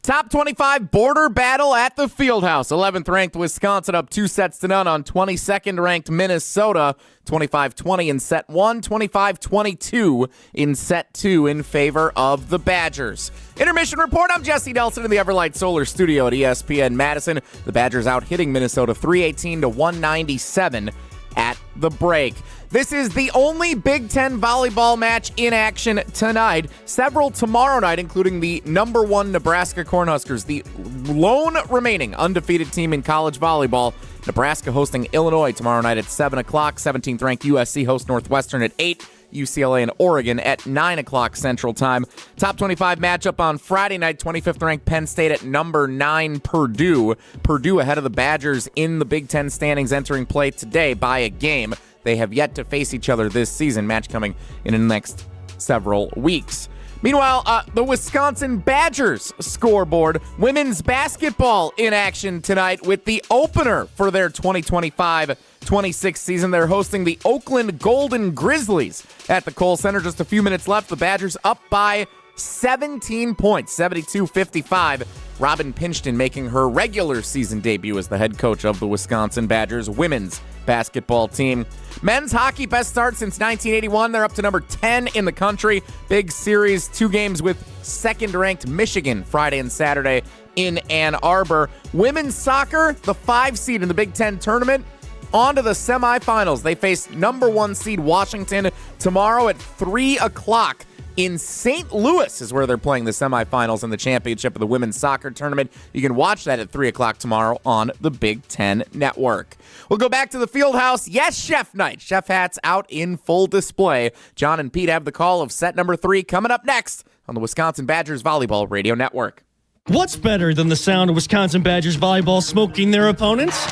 Top 25 border battle at the Fieldhouse. 11th ranked Wisconsin up 2-0 on 22nd ranked Minnesota. 25-20 in set 1, 25-22 in set 2 in favor of the Badgers. Intermission report. I'm Jesse Nelson in the Everlight Solar Studio at ESPN Madison. The Badgers out hitting Minnesota 318-197 at the break. This is the only Big Ten volleyball match in action tonight. Several tomorrow night, including the number 1 Nebraska Cornhuskers, the lone remaining undefeated team in college volleyball. Nebraska hosting Illinois tomorrow night at 7 o'clock. 17th ranked USC hosts Northwestern at 8. UCLA and Oregon at 9 o'clock Central Time. Top 25 matchup on Friday night, 25th ranked Penn State at number 9 Purdue. Purdue ahead of the Badgers in the Big Ten standings, entering play today by a game. They have yet to face each other this season, match coming in the next several weeks. Meanwhile, the Wisconsin Badgers scoreboard. Women's basketball in action tonight with the opener for their 2025-26 season. They're hosting the Oakland Golden Grizzlies at the Kohl Center. Just a few minutes left. The Badgers up by 17 points, 72-55. Robin Pinchton making her regular season debut as the head coach of the Wisconsin Badgers women's basketball team. Men's hockey, best start since 1981. They're up to number 10 in the country. Big series, 2 games with second-ranked Michigan Friday and Saturday in Ann Arbor. Women's soccer, the 5 seed in the Big Ten tournament, on to the semifinals. They face number 1 seed Washington tomorrow at 3 o'clock. In St. Louis is where they're playing the semifinals in the championship of the women's soccer tournament. You can watch that at 3 o'clock tomorrow on the Big Ten Network. We'll go back to the Fieldhouse. Yes, Chef Night. Chef hats out in full display. John and Pete have the call of set number 3 coming up next on the Wisconsin Badgers Volleyball Radio Network. What's better than the sound of Wisconsin Badgers volleyball smoking their opponents?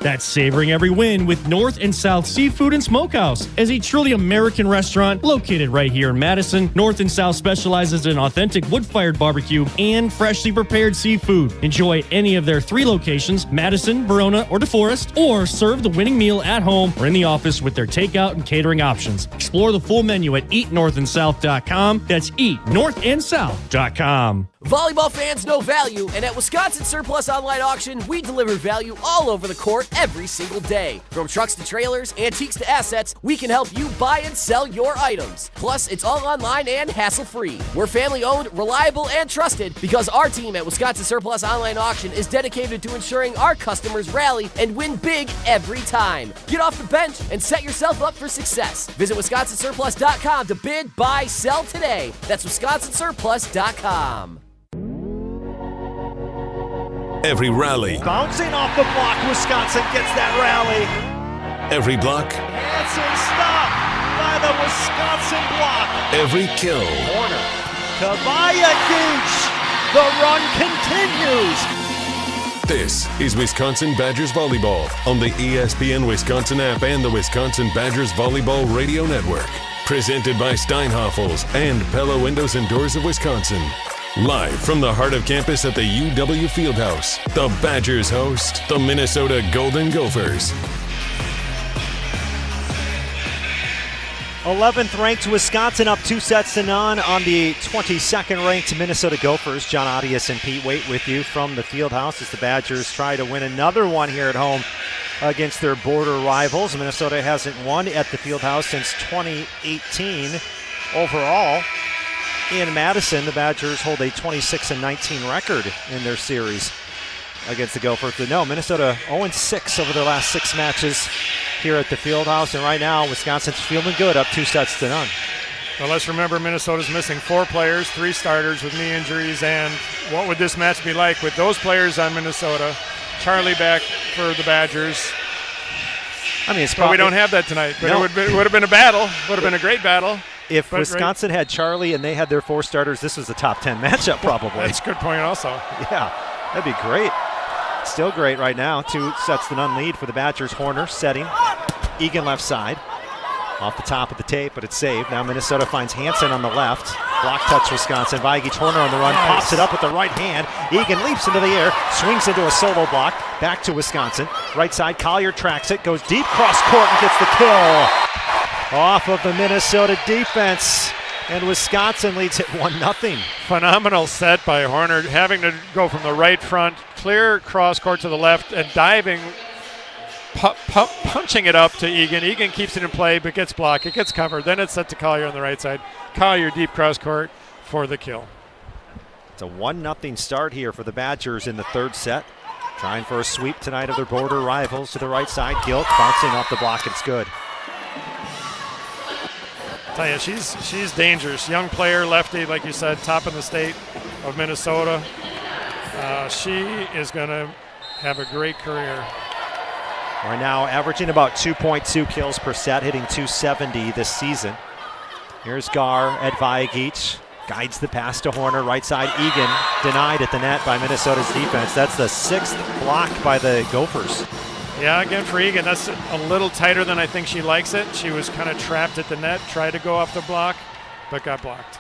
That's savoring every win with North and South Seafood and Smokehouse. As a truly American restaurant located right here in Madison, North and South specializes in authentic wood-fired barbecue and freshly prepared seafood. Enjoy any of their 3 locations, Madison, Verona, or DeForest, or serve the winning meal at home or in the office with their takeout and catering options. Explore the full menu at eatnorthandsouth.com. That's eatnorthandsouth.com. Volleyball fans know value, and at Wisconsin Surplus Online Auction, we deliver value all over the court every single day. From trucks to trailers, antiques to assets, we can help you buy and sell your items. Plus, it's all online and hassle-free. We're family-owned, reliable, and trusted because our team at Wisconsin Surplus Online Auction is dedicated to ensuring our customers rally and win big every time. Get off the bench and set yourself up for success. Visit WisconsinSurplus.com to bid, buy, sell today. That's WisconsinSurplus.com. Every rally. Bouncing off the block, Wisconsin gets that rally. Every block. Hansen stopped by the Wisconsin block. Every kill. Corner to Vagich. The run continues. This is Wisconsin Badgers Volleyball on the ESPN Wisconsin app and the Wisconsin Badgers Volleyball Radio Network. Presented by Steinhoffels and Pella Windows and Doors of Wisconsin. Live from the heart of campus at the UW Fieldhouse, the Badgers host the Minnesota Golden Gophers. 11th ranked Wisconsin up 2-0 on the 22nd ranked Minnesota Gophers. John Arias and Pete Waite with you from the Fieldhouse as the Badgers try to win another one here at home against their border rivals. Minnesota hasn't won at the Fieldhouse since 2018 overall. In Madison, the Badgers hold a 26-19 record in their series against the Gophers. But no, Minnesota 0-6 over their last 6 matches here at the Fieldhouse. And right now, Wisconsin's feeling good, up 2-0. Well, let's remember Minnesota's missing 4 players, 3 starters with knee injuries. And what would this match be like with those players on Minnesota? Charlie back for the Badgers. I mean, but we don't have that tonight. But no. It would have been a battle. Would have been a great battle. If Wisconsin had Charlie and they had their 4 starters, this was a top 10 matchup probably. That's a good point also. Yeah, that'd be great. Still great right now. 2-0 lead for the Badgers. Horner setting. Egan left side. Off the top of the tape, but it's saved. Now Minnesota finds Hansen on the left. Block touch Wisconsin. Vagich Horner on the run. Nice. Pops it up with the right hand. Egan leaps into the air. Swings into a solo block. Back to Wisconsin. Right side, Collier tracks it. Goes deep cross court and gets the kill. Off of the Minnesota defense. And Wisconsin leads it 1-0. Phenomenal set by Horner. Having to go from the right front, clear cross court to the left, and diving. Punching it up to Egan. Egan keeps it in play, but gets blocked. It gets covered. Then it's set to Collier on the right side. Collier deep cross court for the kill. It's a 1-0 start here for the Badgers in the 3rd set. Trying for a sweep tonight of their border rivals to the right side. Gilt bouncing off the block. It's good. I tell you, she's dangerous. Young player, lefty, like you said, top in the state of Minnesota. She is going to have a great career. Right now averaging about 2.2 kills per set, hitting 270 this season. Here's Gar at Vagich. Guides the pass to Horner. Right side, Egan denied at the net by Minnesota's defense. That's the 6th block by the Gophers. Yeah, again for Egan, that's a little tighter than I think she likes it. She was kind of trapped at the net, tried to go off the block, but got blocked.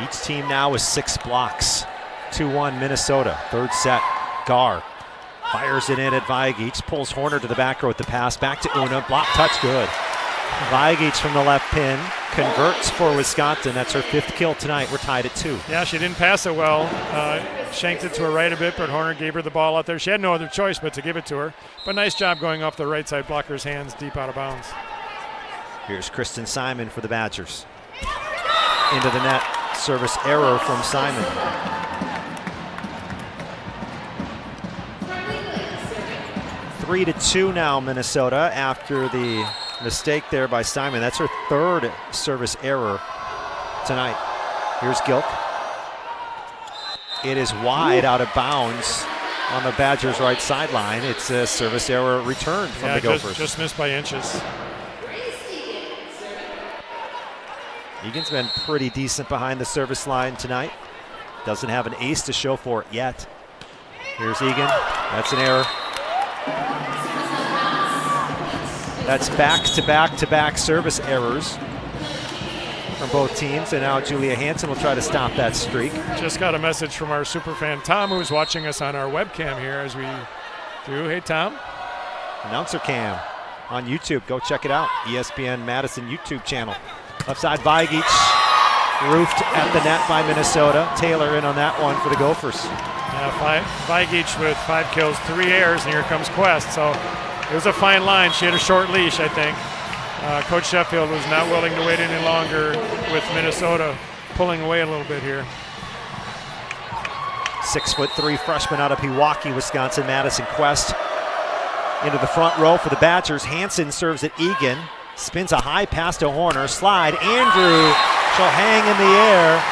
Each team now with 6 blocks. 2-1 Minnesota. 3rd set, Gar. Fires it in at Vagich, pulls Horner to the back row with the pass, back to Una, block touch, good. Vagich from the left pin, converts for Wisconsin. That's her 5th kill tonight. We're tied at 2. Yeah, she didn't pass it well. Shanked it to her right a bit, but Horner gave her the ball out there. She had no other choice but to give it to her. But nice job going off the right side, blocker's hands deep out of bounds. Here's Kristen Simon for the Badgers. Into the net, service error from Simon. 3-2 now, Minnesota, after the mistake there by Simon. That's her 3rd service error tonight. Here's Gilk. It is wide out of bounds on the Badgers' right sideline. It's a service error return from the Gophers. Just missed by inches. Egan's been pretty decent behind the service line tonight. Doesn't have an ace to show for it yet. Here's Egan. That's an error. That's back-to-back-to-back service errors from both teams, and now Julia Hansen will try to stop that streak. Just got a message from our superfan Tom, who's watching us on our webcam here as we do. Hey, Tom. Announcer cam on YouTube. Go check it out. ESPN Madison YouTube channel. Left side, Vagich, roofed at the net by Minnesota. Taylor in on that one for the Gophers. Yeah, Vagich with 5 kills, 3 errors, and here comes Quest. So it was a fine line. She had a short leash, I think. Coach Sheffield was not willing to wait any longer with Minnesota pulling away a little bit here. 6'3" freshman out of Pewaukee, Wisconsin, Madison Quest. Into the front row for the Badgers. Hansen serves at Egan. Spins a high pass to Horner. Slide. Andrew shall hang in the air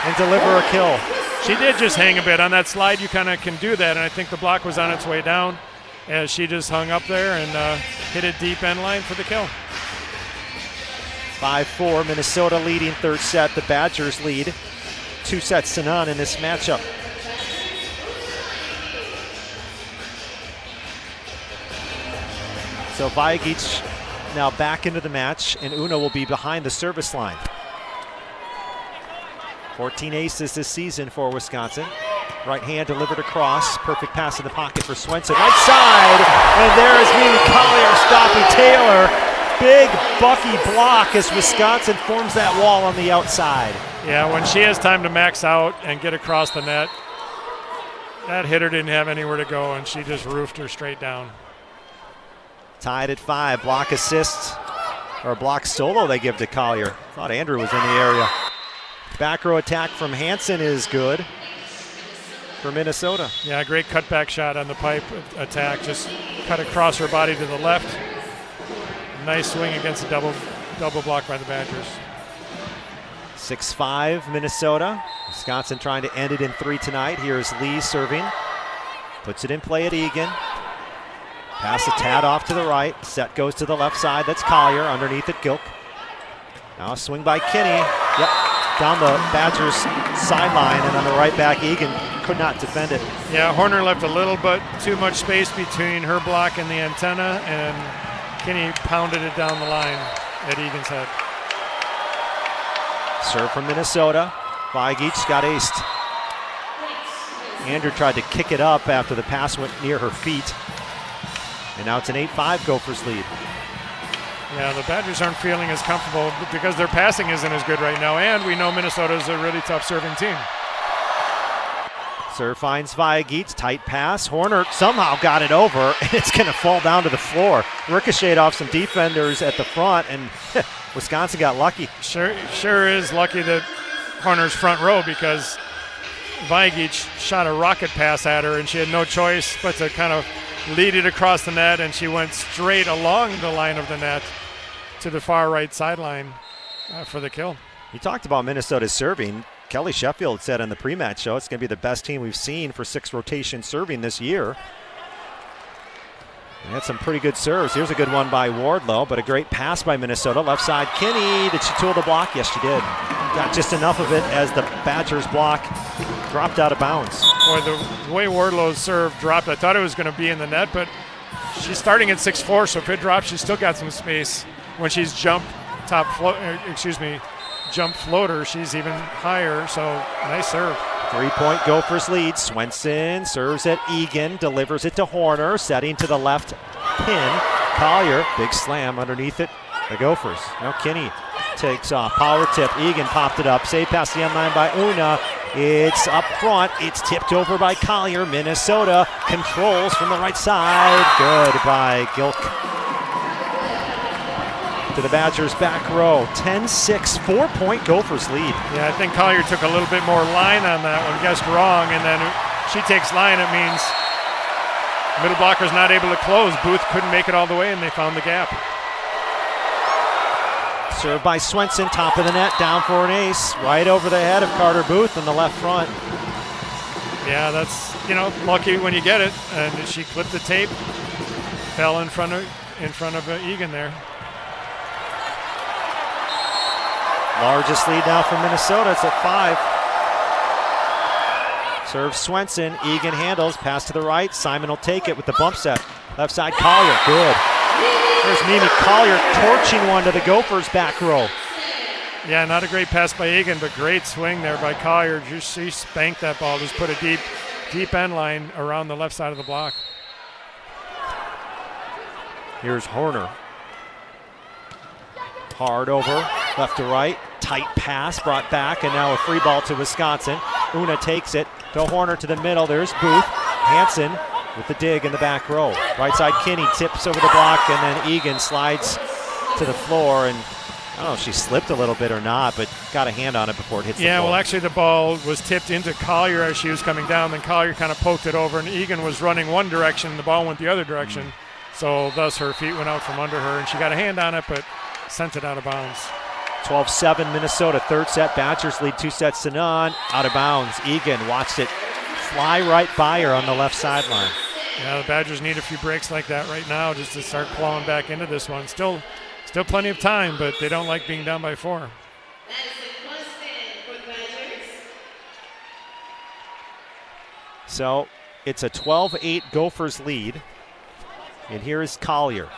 and deliver a kill. She did just hang a bit. On that slide, you kind of can do that, and I think the block was on its way down as she just hung up there and hit it deep end line for the kill. 5-4, Minnesota leading 3rd set. The Badgers lead 2-0 in this matchup. So Vagich now back into the match, and Una will be behind the service line. 14 aces this season for Wisconsin. Right hand delivered across. Perfect pass in the pocket for Swenson. Right side, and there is Mimi Collier stopping Taylor. Big Bucky block as Wisconsin forms that wall on the outside. Yeah, when she has time to max out and get across the net, that hitter didn't have anywhere to go, and she just roofed her straight down. Tied at 5. Block assist, or block solo they give to Collier. Thought Andrew was in the area. Back row attack from Hansen is good. for Minnesota. Yeah, great cutback shot on the pipe attack. Just cut across her body to the left. Nice swing against a double block by the Badgers. 6-5 Minnesota. Wisconsin trying to end it in 3 tonight. Here's Lee serving. Puts it in play at Egan. Pass a tad off to the right. Set goes to the left side. That's Collier. Underneath it, Gilk. Now a swing by Kinney. Yep, down the Badgers sideline, and on the right back, Egan could not defend it. Yeah, Horner left a little bit too much space between her block and the antenna, and Kinney pounded it down the line at Egan's head. Serve from Minnesota. Vagich got aced. Andrew tried to kick it up after the pass went near her feet. And now it's an 8-5 Gophers lead. Yeah, the Badgers aren't feeling as comfortable because their passing isn't as good right now, and we know Minnesota's a really tough serving team. Serve finds Vagich, tight pass. Horner somehow got it over, and it's going to fall down to the floor. Ricocheted off some defenders at the front, and Wisconsin got lucky. Sure is lucky that Horner's front row, because Vagich shot a rocket pass at her, and she had no choice but to kind of lead it across the net, and she went straight along the line of the net to the far right sideline for the kill. You talked about Minnesota's serving. Kelly Sheffield said on the pre-match show it's going to be the best team we've seen for 6 rotation serving this year. They had some pretty good serves. Here's a good one by Wardlow, but a great pass by Minnesota. Left side, Kinney. Did she tool the block? Yes, she did. Got just enough of it as the Badgers block dropped out of bounds. Boy, the way Wardlow's serve dropped, I thought it was going to be in the net, but she's starting at 6'4", so if it drops, she's still got some space. When she's jump floater, she's even higher, so nice serve. 3-point Gophers lead. Swenson serves at Egan, delivers it to Horner, setting to the left pin. Collier, big slam underneath it. The Gophers. Now Kinney takes off. Power tip. Egan popped it up. Save past the end line by Una. It's up front. It's tipped over by Collier. Minnesota controls from the right side. Good by Gilk. To the Badgers back row. 10-6, 4-point Gophers lead. Yeah, I think Collier took a little bit more line on that one. Guessed wrong, and then she takes line. It means middle blocker's not able to close. Booth couldn't make it all the way, and they found the gap. Served by Swenson, top of the net, down for an ace. Right over the head of Carter Booth in the left front. Yeah, that's, lucky when you get it. And she clipped the tape, fell in front of Egan there. Largest lead now for Minnesota. It's at 5. Serves Swenson. Egan handles. Pass to the right. Simon will take it with the bump set. Left side, Collier. Good. There's Mimi Collier torching one to the Gophers back row. Yeah, not a great pass by Egan, but great swing there by Collier. She spanked that ball. Just put a deep end line around the left side of the block. Here's Horner. Hard over, left to right. Tight pass brought back, and now a free ball to Wisconsin. Una takes it to Horner to the middle. There's Booth. Hansen with the dig in the back row. Right side, Kinney tips over the block, and then Egan slides to the floor. And I don't know if she slipped a little bit or not, but got a hand on it before it hits the floor. Yeah, well, actually, the ball was tipped into Collier as she was coming down. Then Collier kind of poked it over, and Egan was running one direction, and the ball went the other direction. So thus her feet went out from under her, and she got a hand on it, but sent it out of bounds. 12-7 Minnesota, third set. Badgers lead 2-0. Out of bounds. Egan watched it fly right by her on the left sideline. Yeah, the Badgers need a few breaks like that right now just to start clawing back into this one. Still plenty of time, but they don't like being down by 4. So it's a 12-8 Gophers lead. And here is Collier.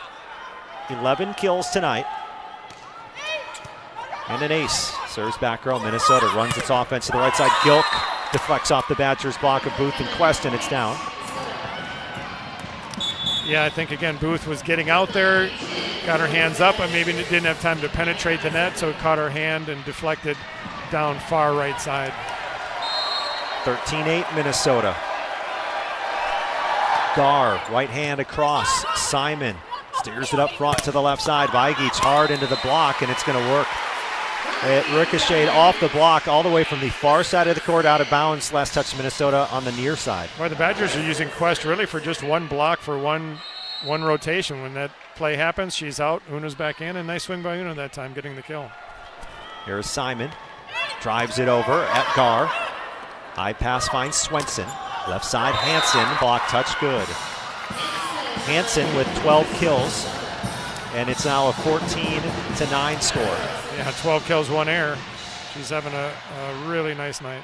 11 kills tonight. And an ace. Serves back row. Minnesota runs its offense to the right side. Gilk deflects off the Badgers block of Booth and Quest, and it's down. Yeah, I think, again, Booth was getting out there, got her hands up, but maybe didn't have time to penetrate the net, so it caught her hand and deflected down far right side. 13-8 Minnesota. Gar, right hand across. Simon steers it up front to the left side. Vagich hard into the block, and it's going to work. It ricocheted off the block all the way from the far side of the court out of bounds. Last touch Minnesota on the near side. Boy, the Badgers are using Quest really for just one block for one rotation. When that play happens, she's out. Una's back in, and nice swing by Una that time, getting the kill. Here's Simon. Drives it over at Gar. High pass finds Swenson. Left side, Hansen. Block touch, good. Hansen with 12 kills. And it's now a 14-9 score. Yeah, 12 kills, 1 error. She's having a really nice night.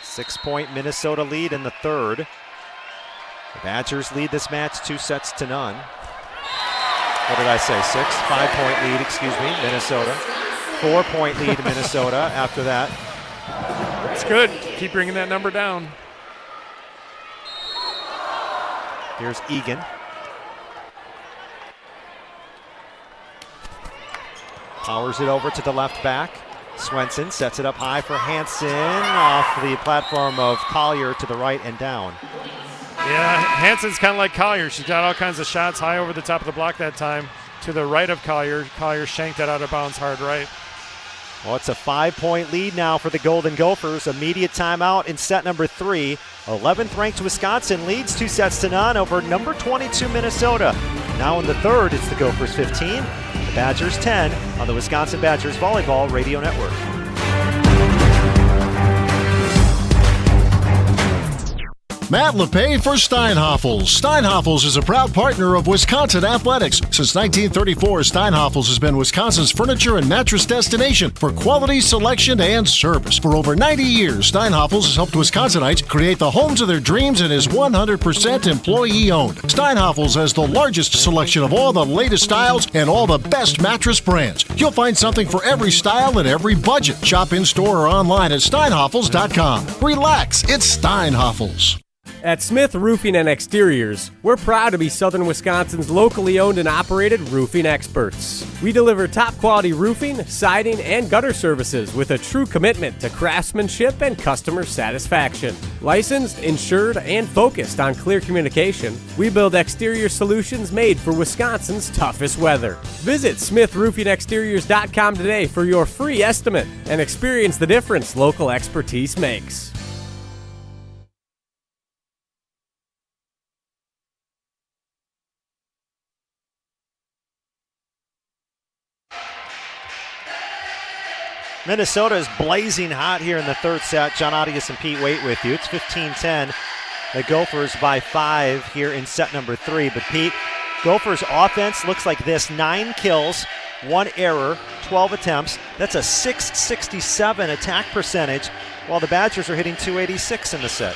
6-point Minnesota lead in the third. The Badgers lead this match 2-0. What did I say, 6? 5-point lead, excuse me, Minnesota. 4-point lead Minnesota after that. That's good. Keep bringing that number down. Here's Egan. Powers it over to the left back. Swenson sets it up high for Hansen off the platform of Collier to the right and down. Yeah, Hansen's kind of like Collier. She's got all kinds of shots high over the top of the block that time to the right of Collier. Collier shanked that out of bounds hard right. Well, it's a 5-point lead now for the Golden Gophers. Immediate timeout in set number 3. 11th ranked Wisconsin leads 2-0 over number 22 Minnesota. Now in the third, it's the Gophers 15. The Badgers 10 on the Wisconsin Badgers Volleyball Radio Network. Matt LePay for Steinhoffels. Steinhoffels is a proud partner of Wisconsin Athletics. Since 1934, Steinhoffels has been Wisconsin's furniture and mattress destination for quality, selection, and service. For over 90 years, Steinhoffels has helped Wisconsinites create the homes of their dreams and is 100% employee-owned. Steinhoffels has the largest selection of all the latest styles and all the best mattress brands. You'll find something for every style and every budget. Shop in-store or online at steinhoffels.com. Relax, it's Steinhoffels. At Smith Roofing and Exteriors, we're proud to be Southern Wisconsin's locally owned and operated roofing experts. We deliver top-quality roofing, siding, and gutter services with a true commitment to craftsmanship and customer satisfaction. Licensed, insured, and focused on clear communication, we build exterior solutions made for Wisconsin's toughest weather. Visit SmithRoofingExteriors.com today for your free estimate and experience the difference local expertise makes. Minnesota is blazing hot here in the third set. John Arias and Pete Waite with you. It's 15-10. The Gophers by 5 here in set number 3. But Pete, Gophers offense looks like this. 9 kills, 1 error, 12 attempts. That's a .667 attack percentage, while the Badgers are hitting .286 in the set.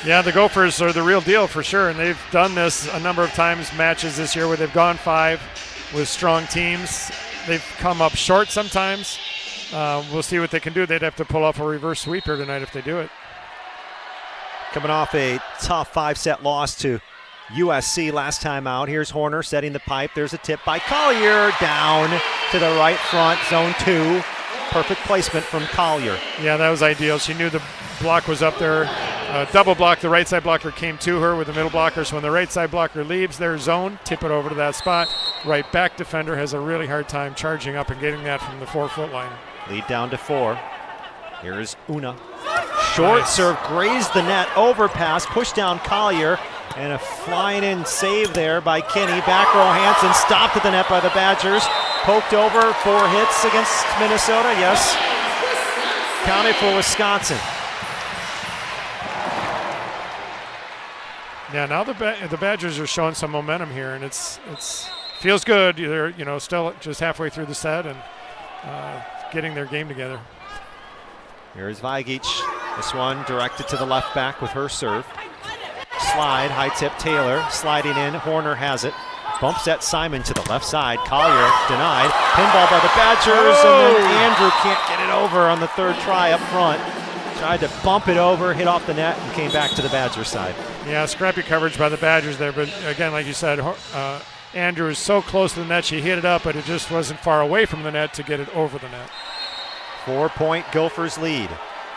Yeah, the Gophers are the real deal for sure, and they've done this a number of times, matches this year where they've gone 5 with strong teams. They've come up short sometimes. We'll see what they can do. They'd have to pull off a reverse sweep here tonight if they do it. Coming off a tough 5-set loss to USC last time out. Here's Horner setting the pipe. There's a tip by Collier down to the right front, zone 2. Perfect placement from Collier. Yeah, that was ideal. She knew the block was up there. Double block, the right side blocker came to her with the middle blocker. So when the right side blocker leaves their zone, tip it over to that spot. Right back defender has a really hard time charging up and getting that from the 4-foot line. Lead down to 4. Here's Una. Short serve, grazed the net, overpass, push down Collier, and a flying in save there by Kinney. Back row Hansen, stopped at the net by the Badgers. Poked over, 4 hits against Minnesota, yes. Counted for Wisconsin. Yeah, now the Badgers are showing some momentum here, and it's feels good. They're still just halfway through the set and getting their game together. Here's Vagich. This one directed to the left back with her serve. Slide, high tip Taylor, sliding in. Horner has it. Bump set Simon to the left side. Collier denied. Pinball by the Badgers, and then Andrew can't get it over on the third try up front. Tried to bump it over, hit off the net, and came back to the Badgers side. Yeah, scrappy coverage by the Badgers there, but again, like you said, Andrew is so close to the net, she hit it up, but it just wasn't far away from the net to get it over the net. 4-point Gophers lead.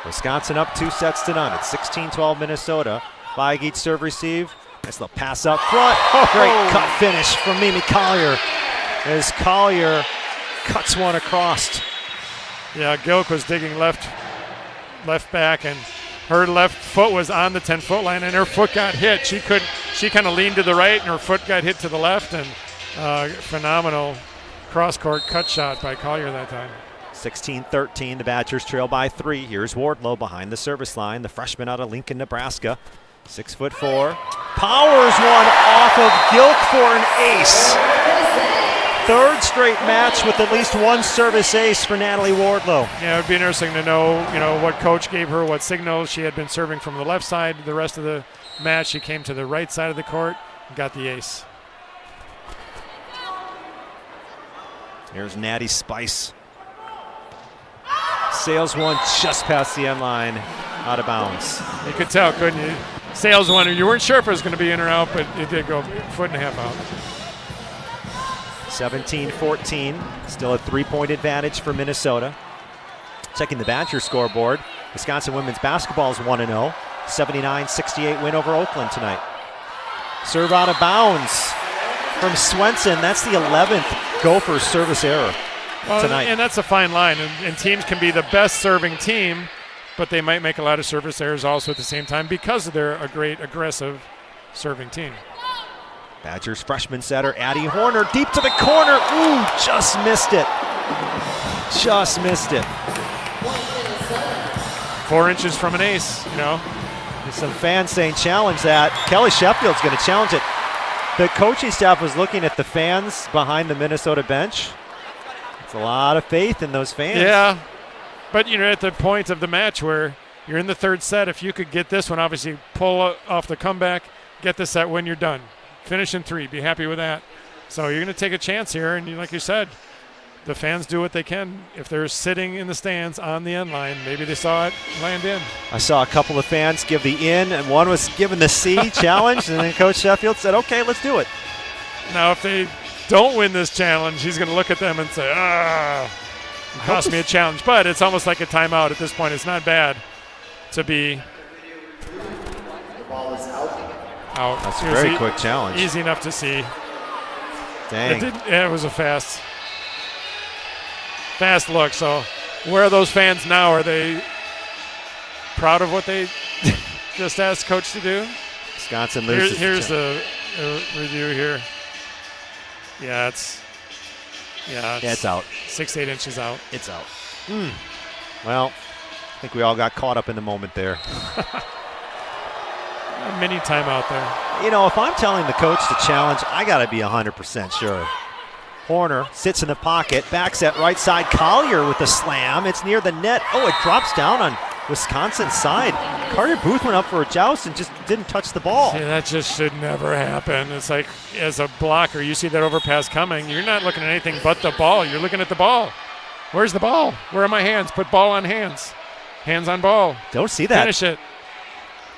Wisconsin up 2-0. It's 16-12 Minnesota. Vagich serve receive. Nice little pass up front. Great cut finish from Mimi Collier as Collier cuts one across. Yeah, Gilk was digging left back, and her left foot was on the 10-foot line, and her foot got hit. She kind of leaned to the right, and her foot got hit to the left, and phenomenal cross-court cut shot by Collier that time. 16-13, the Badgers trail by 3. Here's Wardlow behind the service line, the freshman out of Lincoln, Nebraska. 6'4". Powers one off of Gilk for an ace. Third straight match with at least one service ace for Natalie Wardlow. Yeah, it would be interesting to know, what coach gave her, what signals. She had been serving from the left side the rest of the match. She came to the right side of the court and got the ace. Here's Natty Spice. Sails one just past the end line, out of bounds. You could tell, couldn't you? Sails one, you weren't sure if it was going to be in or out, but it did go a foot and a half out. 17-14, still a 3-point advantage for Minnesota. Checking the Badger scoreboard, Wisconsin women's basketball is 1-0. 79-68 win over Oakland tonight. Serve out of bounds from Swenson. That's the 11th Gophers service error tonight. And that's a fine line. And teams can be the best serving team, but they might make a lot of service errors also at the same time because they're a great aggressive serving team. Badgers freshman setter Addie Horner deep to the corner. Ooh, just missed it. Just missed it. 4 inches from an ace, There's some fans saying challenge that. Kelly Sheffield's going to challenge it. The coaching staff was looking at the fans behind the Minnesota bench. It's a lot of faith in those fans. Yeah, but at the point of the match where you're in the third set, if you could get this one, obviously pull off the comeback, get the set when you're done. Finish in 3, be happy with that. So you're going to take a chance here, and like you said, the fans do what they can. If they're sitting in the stands on the end line, maybe they saw it land in. I saw a couple of fans give the in, and one was given the C challenge, and then Coach Sheffield said, okay, let's do it. Now, if they don't win this challenge, he's going to look at them and say, it cost me a challenge. But it's almost like a timeout at this point. It's not bad to be out. That's a very quick challenge. Easy enough to see. Dang. It was a fast look. So where are those fans now? Are they proud of what they just asked Coach to do? Wisconsin loses. Here's the review here. Yeah, it's out. 6-8 inches out. It's out. Well, I think we all got caught up in the moment there. A mini timeout there. If I'm telling the coach to challenge, I got to be 100% sure. Horner sits in the pocket, backs at right side. Collier with the slam. It's near the net. Oh, it drops down on Wisconsin's side. Carter Booth went up for a joust and just didn't touch the ball. See, that just should never happen. It's like, as a blocker, you see that overpass coming. You're not looking at anything but the ball. You're looking at the ball. Where's the ball? Where are my hands? Put ball on hands. Hands on ball. Don't see that. Finish it.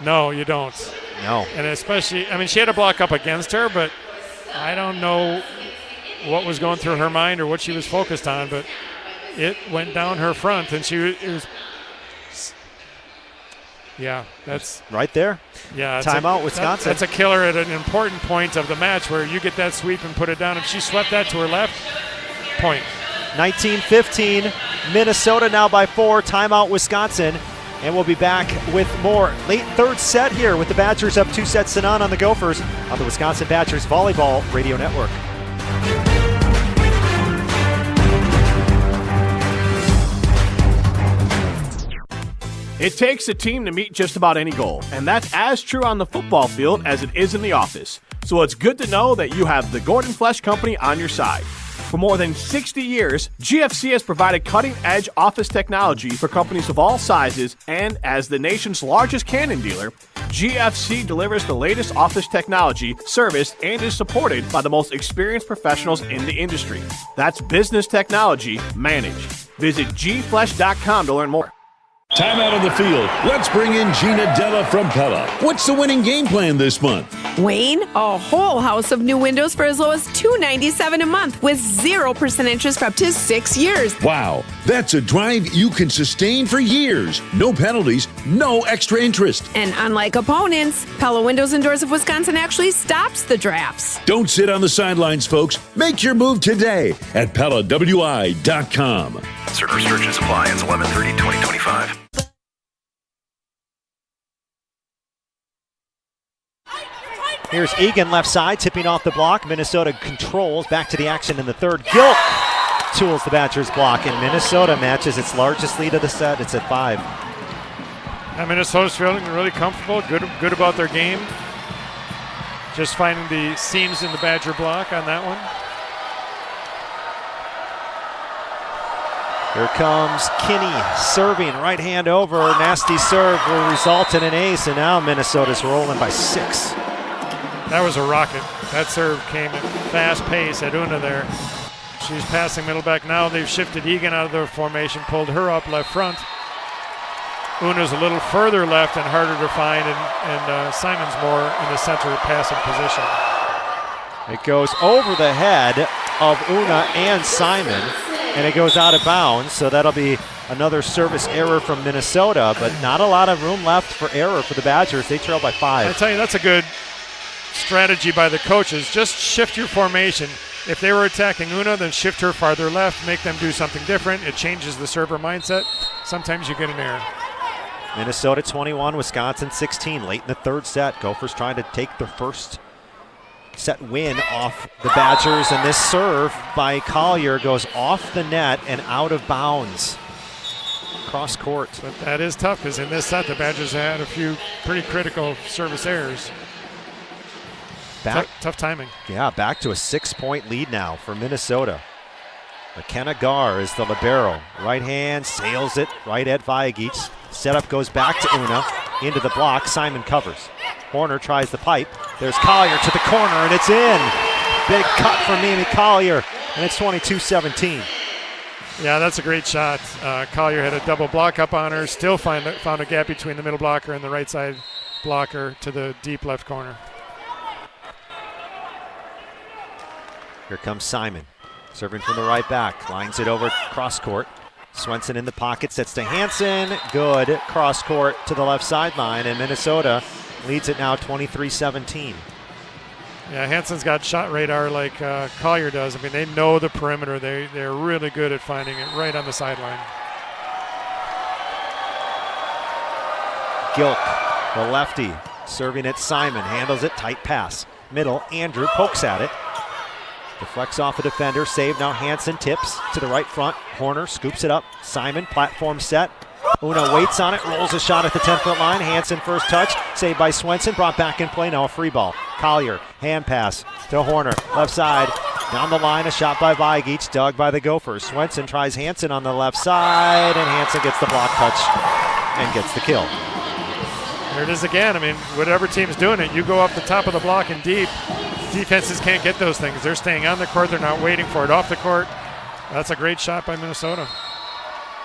No, you don't. No. And especially, she had a block up against her, but I don't know what was going through her mind or what she was focused on, but it went down her front, and that's right there. Yeah, timeout, Wisconsin. That's a killer at an important point of the match where you get that sweep and put it down. If she swept that to her left, point. 19-15, Minnesota now by 4. Timeout, Wisconsin. And we'll be back with more late third set here with the Badgers up 2-0 on the Gophers on the Wisconsin Badgers Volleyball Radio Network. It takes a team to meet just about any goal, and that's as true on the football field as it is in the office. So it's good to know that you have the Gordon Flesch Company on your side. For more than 60 years, GFC has provided cutting-edge office technology for companies of all sizes, and as the nation's largest Canon dealer, GFC delivers the latest office technology, service, and is supported by the most experienced professionals in the industry. That's business technology managed. Visit gflesh.com to learn more. Time out on the field. Let's bring in Gina Della from Pella. What's the winning game plan this month? Wayne, a whole house of new windows for as low as $297 a month with 0% interest for up to 6 years. Wow, that's a drive you can sustain for years. No penalties, no extra interest. And unlike opponents, Pella Windows and Doors of Wisconsin actually stops the drafts. Don't sit on the sidelines, folks. Make your move today at PellaWI.com. Certain restrictions apply. Ends 11/30/2025. Here's Egan left side, tipping off the block. Minnesota controls. Back to the action in the third. Gilk tools the Badgers block, and Minnesota matches its largest lead of the set. It's at 5. And Minnesota's feeling really comfortable, good about their game. Just finding the seams in the Badger block on that one. Here comes Kinney serving, right hand over. Nasty serve will result in an ace, and now Minnesota's rolling by 6. That was a rocket. That serve came at fast pace at Una there. She's passing middle back now. They've shifted Egan out of the formation, pulled her up left front. Una's a little further left and harder to find, and Simon's more in the center passing position. It goes over the head of Una and Simon, and it goes out of bounds, so that'll be another service error from Minnesota, but not a lot of room left for error for the Badgers. They trail by 5. I tell you, that's a good strategy by the coaches. Just shift your formation. If they were attacking Una, then shift her farther left, make them do something different. It changes the server mindset. Sometimes you get an error. Minnesota 21, Wisconsin 16. Late in the third set, Gophers trying to take their first set win off the Badgers, and this serve by Collier goes off the net and out of bounds. Cross court. But that is tough, because in this set, the Badgers had a few pretty critical service errors. Tough timing. Yeah, back to a 6-point lead now for Minnesota. McKenna Gar is the libero. Right hand, sails it right at Vagich. Setup goes back to Una. Into the block, Simon covers. Horner tries the pipe. There's Collier to the corner, and it's in. Big cut from Amy Collier, and it's 22-17. Yeah, that's a great shot. Collier had a double block up on her. Still found a gap between the middle blocker and the right side blocker to the deep left corner. Here comes Simon, serving from the right back, lines it over cross court. Swenson in the pocket, sets to Hansen. Good cross court to the left sideline, and Minnesota leads it now 23-17. Yeah, Hansen's got shot radar like Collier does. I mean, they know the perimeter. They're really good at finding it right on the sideline. Gilk, the lefty, serving at Simon, handles it, tight pass. Middle, Andrew pokes at it. Deflects off a defender, save now. Hansen tips to the right front. Horner scoops it up. Simon, platform set. Una waits on it, rolls a shot at the 10-foot line. Hansen first touch, saved by Swenson, brought back in play, now a free ball. Collier, hand pass to Horner, left side. Down the line, a shot by Vagich, dug by the Gophers. Swenson tries Hansen on the left side, and Hansen gets the block touch and gets the kill. There it is again. I mean, whatever team's doing it, you go up the top of the block and deep. Defenses can't get those things. They're staying on the court. They're not waiting for it off the court. That's a great shot by Minnesota.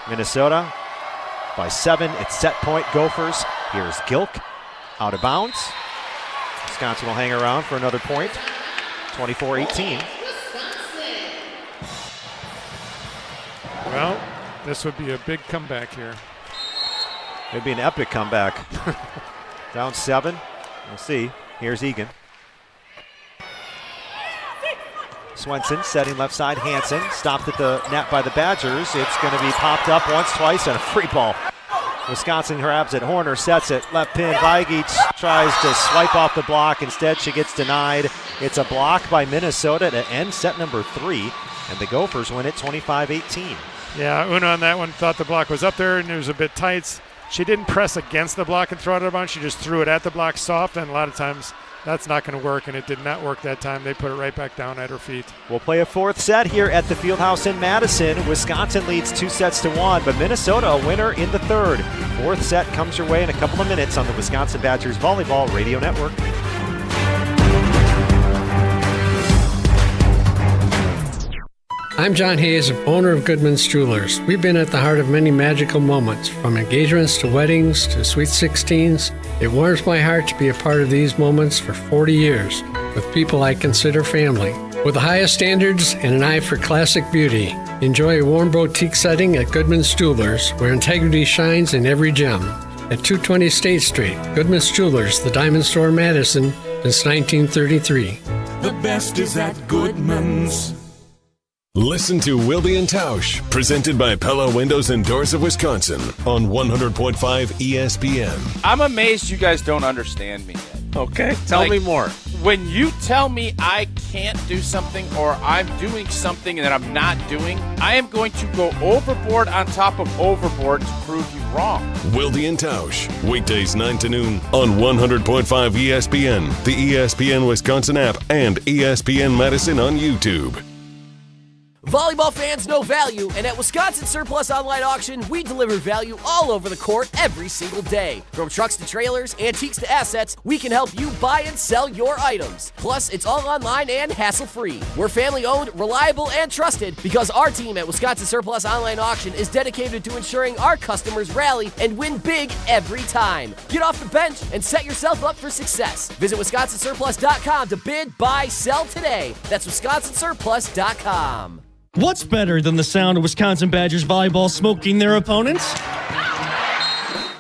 Minnesota by 7. It's set point Gophers. Here's Gilk out of bounds. Wisconsin will hang around for another point. 24-18. Well, this would be a big comeback here. It'd be an epic comeback. Down 7. We'll see. Here's Egan. Swenson setting left side. Hansen stopped at the net by the Badgers. It's going to be popped up once, twice, and a free ball. Wisconsin grabs it. Horner sets it. Left pin. Vagich tries to swipe off the block. Instead, she gets denied. It's a block by Minnesota to end set number 3, and the Gophers win it 25-18. Yeah, Una on that one thought the block was up there, and it was a bit tight. She didn't press against the block and throw it out of bounds. She just threw it at the block soft, and a lot of times that's not going to work, and it did not work that time. They put it right back down at her feet. We'll play a 4th set here at the Fieldhouse in Madison. Wisconsin leads 2-1, but Minnesota a winner in the 3rd. 4th set comes your way in a couple of minutes on the Wisconsin Badgers Volleyball Radio Network. I'm John Hayes, owner of Goodman's Jewelers. We've been at the heart of many magical moments, from engagements to weddings to sweet 16s. It warms my heart to be a part of these moments for 40 years with people I consider family. With the highest standards and an eye for classic beauty, enjoy a warm boutique setting at Goodman's Jewelers, where integrity shines in every gem. At 220 State Street, Goodman's Jewelers, the Diamond Store, Madison, since 1933. The best is at Goodman's. Listen to Wilde and Tausch, presented by Pella Windows and Doors of Wisconsin on 100.5 ESPN. I'm amazed you guys don't understand me yet. Okay, tell me more. When you tell me I can't do something or I'm doing something that I'm not doing, I am going to go overboard on top of overboard to prove you wrong. Wilde and Tausch, weekdays 9 to noon on 100.5 ESPN, the ESPN Wisconsin app, and ESPN Madison on YouTube. Volleyball fans know value, and at Wisconsin Surplus Online Auction, we deliver value all over the court every single day. From trucks to trailers, antiques to assets, we can help you buy and sell your items. Plus, it's all online and hassle-free. We're family-owned, reliable, and trusted because our team at Wisconsin Surplus Online Auction is dedicated to ensuring our customers rally and win big every time. Get off the bench and set yourself up for success. Visit WisconsinSurplus.com to bid, buy, sell today. That's WisconsinSurplus.com. What's better than the sound of Wisconsin Badgers volleyball smoking their opponents?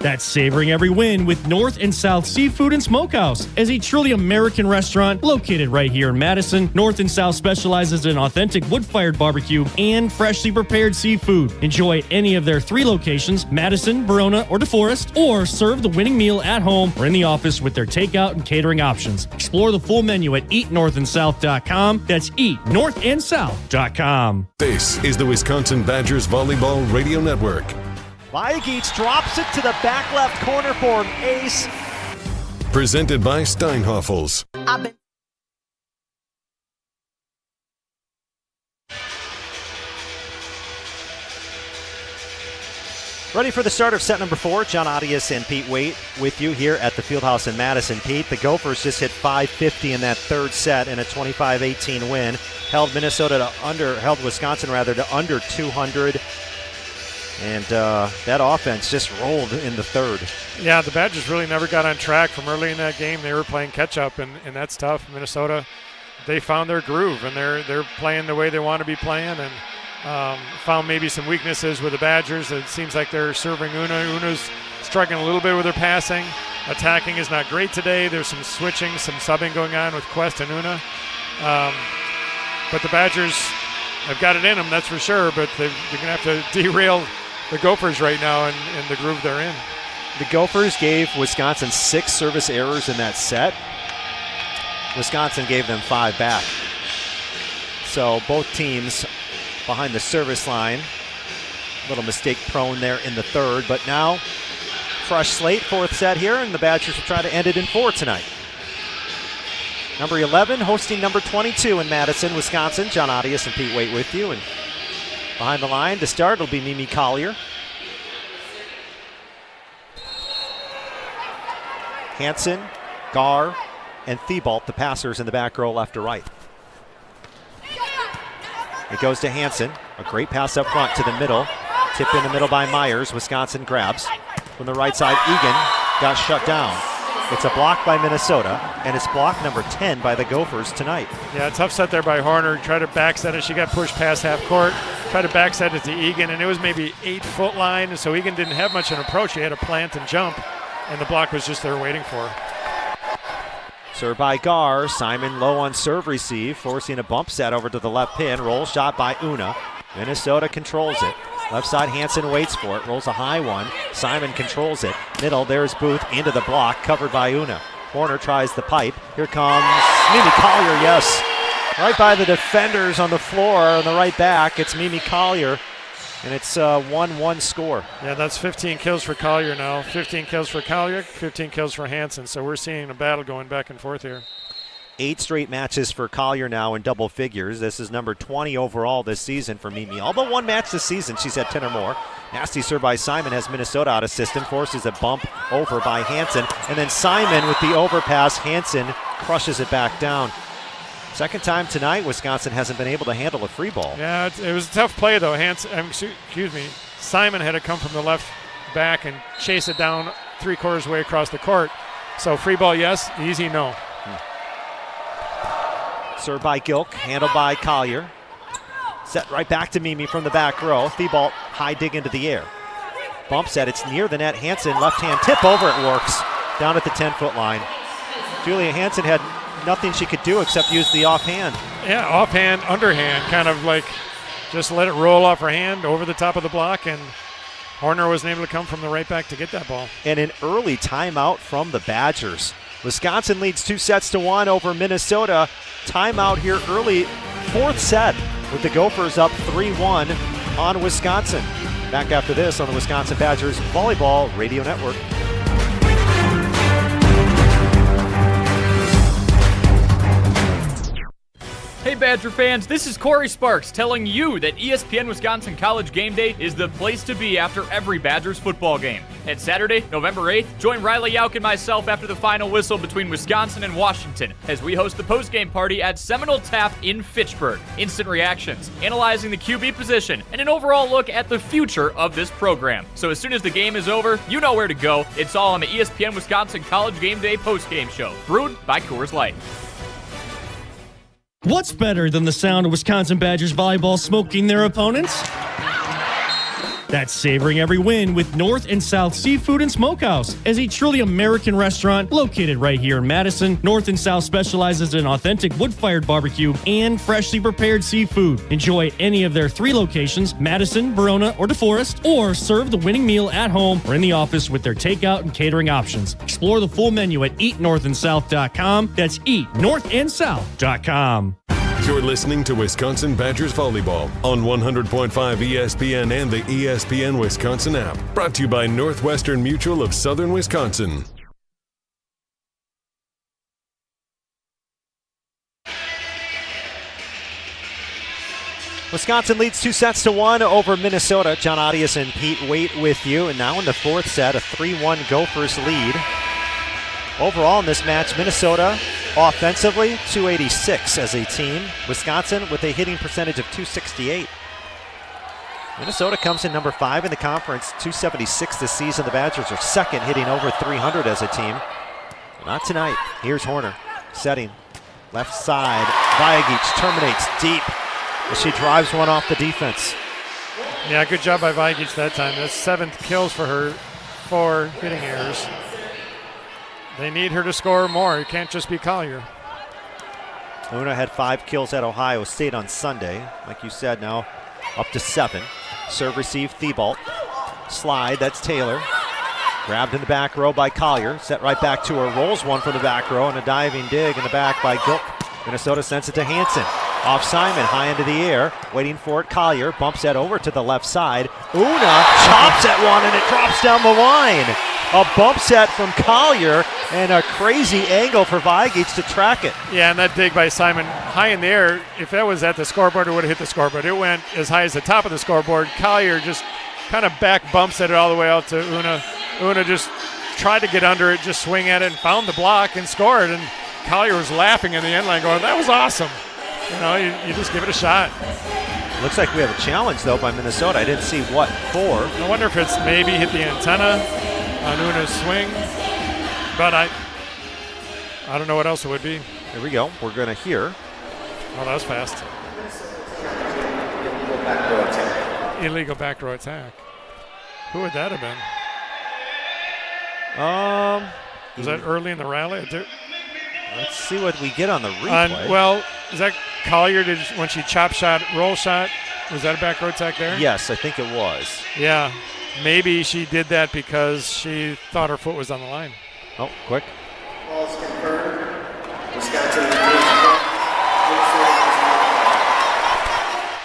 That's savoring every win with North and South Seafood and Smokehouse. As a truly American restaurant located right here in Madison, North and South specializes in authentic wood-fired barbecue and freshly prepared seafood. Enjoy any of their 3 locations, Madison, Verona, or DeForest, or serve the winning meal at home or in the office with their takeout and catering options. Explore the full menu at eatnorthandsouth.com. That's eatnorthandsouth.com. This is the Wisconsin Badgers Volleyball Radio Network. Vagich drops it to the back left corner for an ace. Presented by Steinhoffels. Ready for the start of set number 4. John Arias and Pete Waite with you here at the Fieldhouse in Madison. Pete, the Gophers just hit 550 in that third set in a 25-18 win. Held Wisconsin to under 200. And that offense just rolled in the third. Yeah, the Badgers really never got on track from early in that game. They were playing catch-up, and that's tough. Minnesota, they found their groove, and they're playing the way they want to be playing, and found maybe some weaknesses with the Badgers. It seems like they're serving Una. Una's struggling a little bit with her passing. Attacking is not great today. There's some switching, some subbing going on with Quest and Una. But the Badgers have got it in them, that's for sure, but they're going to have to derail the Gophers right now in the groove they're in. The Gophers gave Wisconsin 6 service errors in that set. Wisconsin gave them 5 back. So both teams behind the service line. A little mistake prone there in the third, but now fresh slate, 4th set here, and the Badgers will try to end it in 4 tonight. Number 11 hosting number 22 in Madison, Wisconsin. John Arias and Pete Waite with you. And behind the line to start will be Mimi Collier. Hansen, Gar, and Thibault, the passers in the back row left to right. It goes to Hansen. A great pass up front to the middle. Tipped in the middle by Myers. Wisconsin grabs. From the right side, Egan got shut down. It's a block by Minnesota, and it's block number 10 by the Gophers tonight. Yeah, tough set there by Horner. Tried to backset it. She got pushed past half court. Tried to backset it to Egan, and it was maybe 8-foot line, so Egan didn't have much of an approach. He had to plant and jump, and the block was just there waiting for her. Served by Gar. Simon low on serve receive, forcing a bump set over to the left pin. Roll shot by Una. Minnesota controls it. Left side, Hansen waits for it. Rolls a high one. Simon controls it. Middle, there's Booth into the block, covered by Una. Horner tries the pipe. Here comes Mimi Collier, yes. Right by the defenders on the floor on the right back. It's Mimi Collier, and it's a 1-1 score. Yeah, that's 15 kills for Collier now. 15 kills for Collier, 15 kills for Hansen. So we're seeing a battle going back and forth here. 8 straight matches for Collier now in double figures. This is number 20 overall this season for Mimi. All but 1 match this season, she's had 10 or more. Nasty serve by Simon has Minnesota out of system, forces a bump over by Hansen. And then Simon with the overpass, Hansen crushes it back down. Second time tonight, Wisconsin hasn't been able to handle a free ball. Yeah, it was a tough play, though. Simon had to come from the left back and chase it down 3/4 way across the court. So free ball, yes. Easy, no. Served by Gilk, handled by Collier. Set right back to Mimi from the back row. Thibault high dig into the air. Bump set, it's near the net. Hansen, left hand tip over, it works. Down at the 10-foot line. Julia Hansen had nothing she could do except use the offhand. Yeah, offhand, underhand, kind of like just let it roll off her hand over the top of the block, and Horner wasn't able to come from the right back to get that ball. And an early timeout from the Badgers. Wisconsin leads 2-1 over Minnesota. Timeout here early, fourth set, with the Gophers up 3-1 on Wisconsin. Back after this on the Wisconsin Badgers Volleyball Radio Network. Hey Badger fans, this is Corey Sparks telling you that ESPN Wisconsin College Game Day is the place to be after every Badgers football game. And Saturday, November 8th, join Riley Yauk and myself after the final whistle between Wisconsin and Washington as we host the postgame party at Seminole Tap in Fitchburg. Instant reactions, analyzing the QB position, and an overall look at the future of this program. So as soon as the game is over, you know where to go. It's all on the ESPN Wisconsin College Game Day postgame show, brewed by Coors Light. What's better than the sound of Wisconsin Badgers volleyball smoking their opponents? That's savoring every win with North and South Seafood and Smokehouse. As a truly American restaurant located right here in Madison, North and South specializes in authentic wood-fired barbecue and freshly prepared seafood. Enjoy any of their 3 locations, Madison, Verona, or DeForest, or serve the winning meal at home or in the office with their takeout and catering options. Explore the full menu at eatnorthandsouth.com. That's eatnorthandsouth.com. You're listening to Wisconsin Badgers Volleyball on 100.5 ESPN and the ESPN Wisconsin app. Brought to you by Northwestern Mutual of Southern Wisconsin. Wisconsin leads 2-1 over Minnesota. John Arias and Pete Waite with you. And now in the fourth set, a 3-1 Gophers lead. Overall in this match, Minnesota offensively, 286 as a team. Wisconsin with a hitting percentage of 268. Minnesota comes in number 5 in the conference, 276 this season. The Badgers are second, hitting over 300 as a team. Not tonight. Here's Horner setting. Left side, Vagich terminates deep as she drives one off the defense. Yeah, good job by Vagich that time. That's 7th kills for her, 4 hitting errors. They need her to score more. It can't just be Collier. Una had 5 kills at Ohio State on Sunday. Like you said, now up to 7. Serve receive Thibault. Slide, that's Taylor. Grabbed in the back row by Collier. Set right back to her. Rolls one from the back row and a diving dig in the back by Gilk. Minnesota sends it to Hansen. Off Simon, high into the air. Waiting for it, Collier. Bumps that over to the left side. Una chops at one and it drops down the line. A bump set from Collier and a crazy angle for Vagich to track it. Yeah, and that dig by Simon high in the air, if that was at the scoreboard, it would have hit the scoreboard. It went as high as the top of the scoreboard. Collier just kind of back bumps at it all the way out to Una. Una just tried to get under it, just swing at it, and found the block and scored. And Collier was laughing in the end line going, that was awesome. You know, you just give it a shot. Looks like we have a challenge, though, by Minnesota. I didn't see what for. I wonder if it's maybe hit the antenna on Una's swing, but I don't know what else it would be. Here we go. We're going to hear. Oh, that was fast. Illegal back row attack. Who would that have been? Was that early in the rally? Let's see what we get on the replay. Well, is that Collier when she chop shot, roll shot? Was that a back row attack there? Yes, I think it was. Yeah. Maybe she did that because she thought her foot was on the line. Oh, quick. Ball's confirmed. Wisconsin.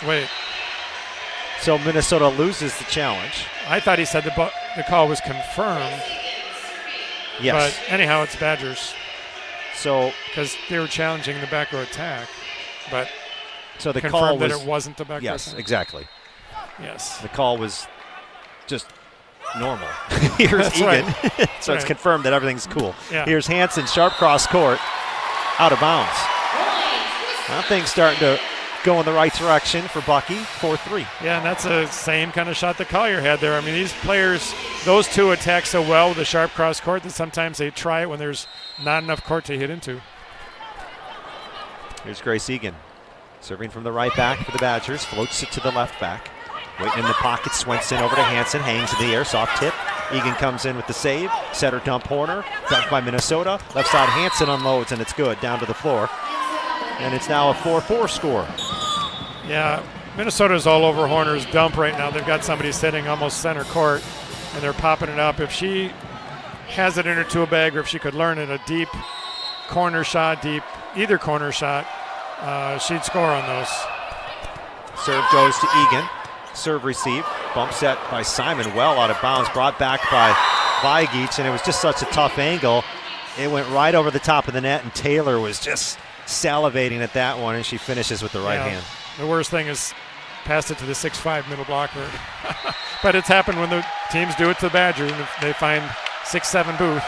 Wait. So Minnesota loses the challenge. I thought he said the call was confirmed. Yes. But anyhow, it's Badgers. So because they were challenging the back row attack, but so the confirmed call was that it wasn't the back row yes, attack. exactly. Yes. The call was just normal. Here's That's Egan. right. So it's confirmed that everything's cool. Yeah. Here's Hansen, sharp cross court, out of bounds. Now things starting to go in the right direction for Bucky, 4-3. Yeah, and that's the same kind of shot that Collier had there. I mean, these players, those two attack so well with a sharp cross court that sometimes they try it when there's not enough court to hit into. Here's Grace Egan, serving from the right back for the Badgers, floats it to the left back. Waiting in the pocket, Swenson over to Hansen, hangs in the air, soft tip. Egan comes in with the save, setter dump Horner, dunked by Minnesota. Left side, Hansen unloads, and it's good, down to the floor. And it's now a 4-4 score. Yeah, Minnesota's all over Horner's dump right now. They've got somebody sitting almost center court, and they're popping it up. If she has it in her tool bag, or if she could learn it, a deep corner shot, either corner shot, she'd score on those. Serve goes to Egan. Serve receive. Bump set by Simon, well out of bounds, brought back by Vagich, and it was just such a tough angle. It went right over the top of the net, and Taylor was just salivating at that one, and she finishes with the right hand. The worst thing is passed it to the 6'5" middle blocker. But it's happened when the teams do it to the Badgers, and they find 6'7" Booth.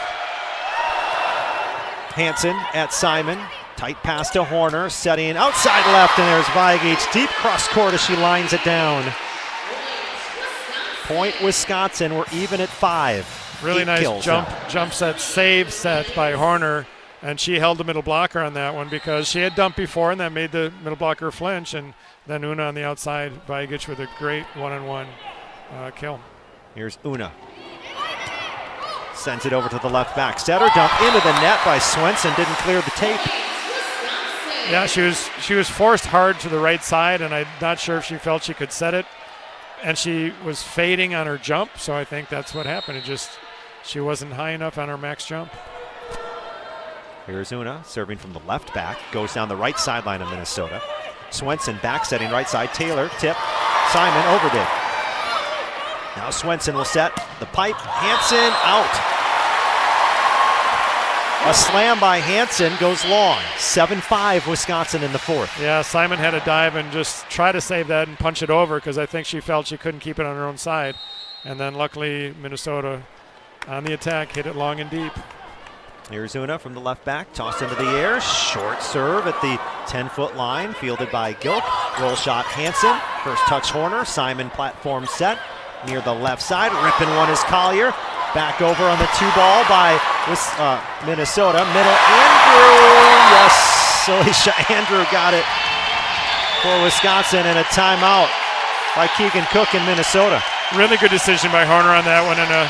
Hansen at Simon. Tight pass to Horner, setting outside left, and there's Vagich. Deep cross court as she lines it down. Point Wisconsin, we're even at 5. Really nice jump set, save set by Horner, and she held the middle blocker on that one because she had dumped before, and that made the middle blocker flinch, and then Una on the outside, Vagich with a great one-on-one kill. Here's Una. Sends it over to the left back. Setter dump into the net by Swenson, didn't clear the tape. Yeah, she was forced hard to the right side, and I'm not sure if she felt she could set it. And she was fading on her jump, so I think that's what happened. She wasn't high enough on her max jump. Here's Una, serving from the left back, goes down the right sideline of Minnesota. Swenson back setting right side, Taylor, tip, Simon overdid. Now Swenson will set the pipe, Hansen out. A slam by Hansen goes long. 7-5 Wisconsin in the fourth. Yeah, Simon had to dive and just try to save that and punch it over because I think she felt she couldn't keep it on her own side. And then luckily Minnesota on the attack hit it long and deep. Here's Una from the left back, tossed into the air. Short serve at the 10-foot line, fielded by Gilk. Roll shot Hansen. First touch Horner. Simon platform set near the left side. Ripping one is Collier. Back over on the 2-ball by Minnesota. Middle, Andrew. Yes, Alicia Andrew got it for Wisconsin, and a timeout by Keegan Cook in Minnesota. Really good decision by Horner on that one, and a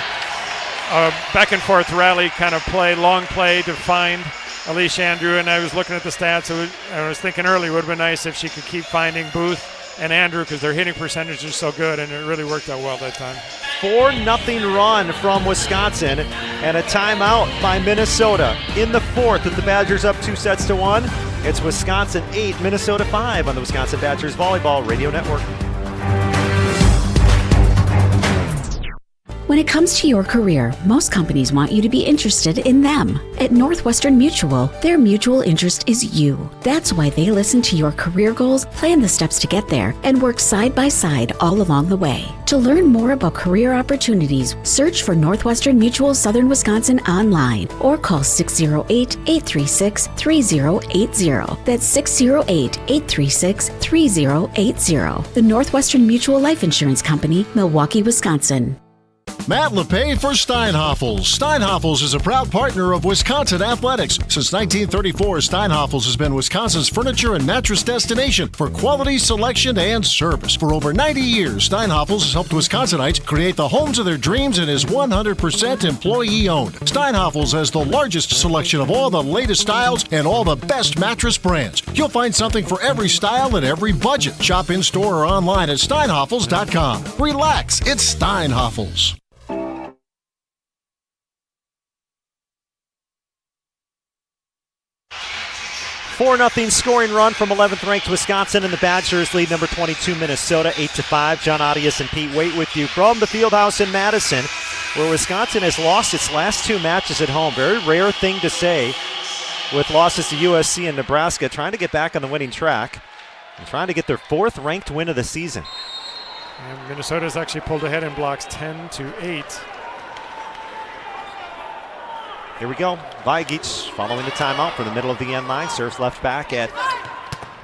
back and forth rally kind of play, long play to find Alicia Andrew. And I was looking at the stats. I was thinking early it would have been nice if she could keep finding Booth and Andrew because their hitting percentage is so good, and it really worked out well that time. 4-0 run from Wisconsin, and a timeout by Minnesota in the fourth with the Badgers up 2-1. It's Wisconsin 8, Minnesota 5 on the Wisconsin Badgers Volleyball Radio Network. When it comes to your career, most companies want you to be interested in them. At Northwestern Mutual, their mutual interest is you. That's why they listen to your career goals, plan the steps to get there, and work side by side all along the way. To learn more about career opportunities, search for Northwestern Mutual Southern Wisconsin online or call 608-836-3080. That's 608-836-3080. The Northwestern Mutual Life Insurance Company, Milwaukee, Wisconsin. Matt LePay for Steinhoffels. Steinhoffels is a proud partner of Wisconsin Athletics. Since 1934, Steinhoffels has been Wisconsin's furniture and mattress destination for quality, selection, and service. For over 90 years, Steinhoffels has helped Wisconsinites create the homes of their dreams and is 100% employee-owned. Steinhoffels has the largest selection of all the latest styles and all the best mattress brands. You'll find something for every style and every budget. Shop in-store or online at steinhoffels.com. Relax, it's Steinhoffels. 4-0 scoring run from 11th-ranked Wisconsin, and the Badgers lead number 22 Minnesota 8-5. John Arias and Pete Waite with you from the Fieldhouse in Madison, where Wisconsin has lost its last two matches at home. Very rare thing to say with losses to USC and Nebraska, trying to get back on the winning track and trying to get their fourth-ranked win of the season. And Minnesota's actually pulled ahead in blocks 10-8. Here we go. Vagich following the timeout from the middle of the end line. Serves left back at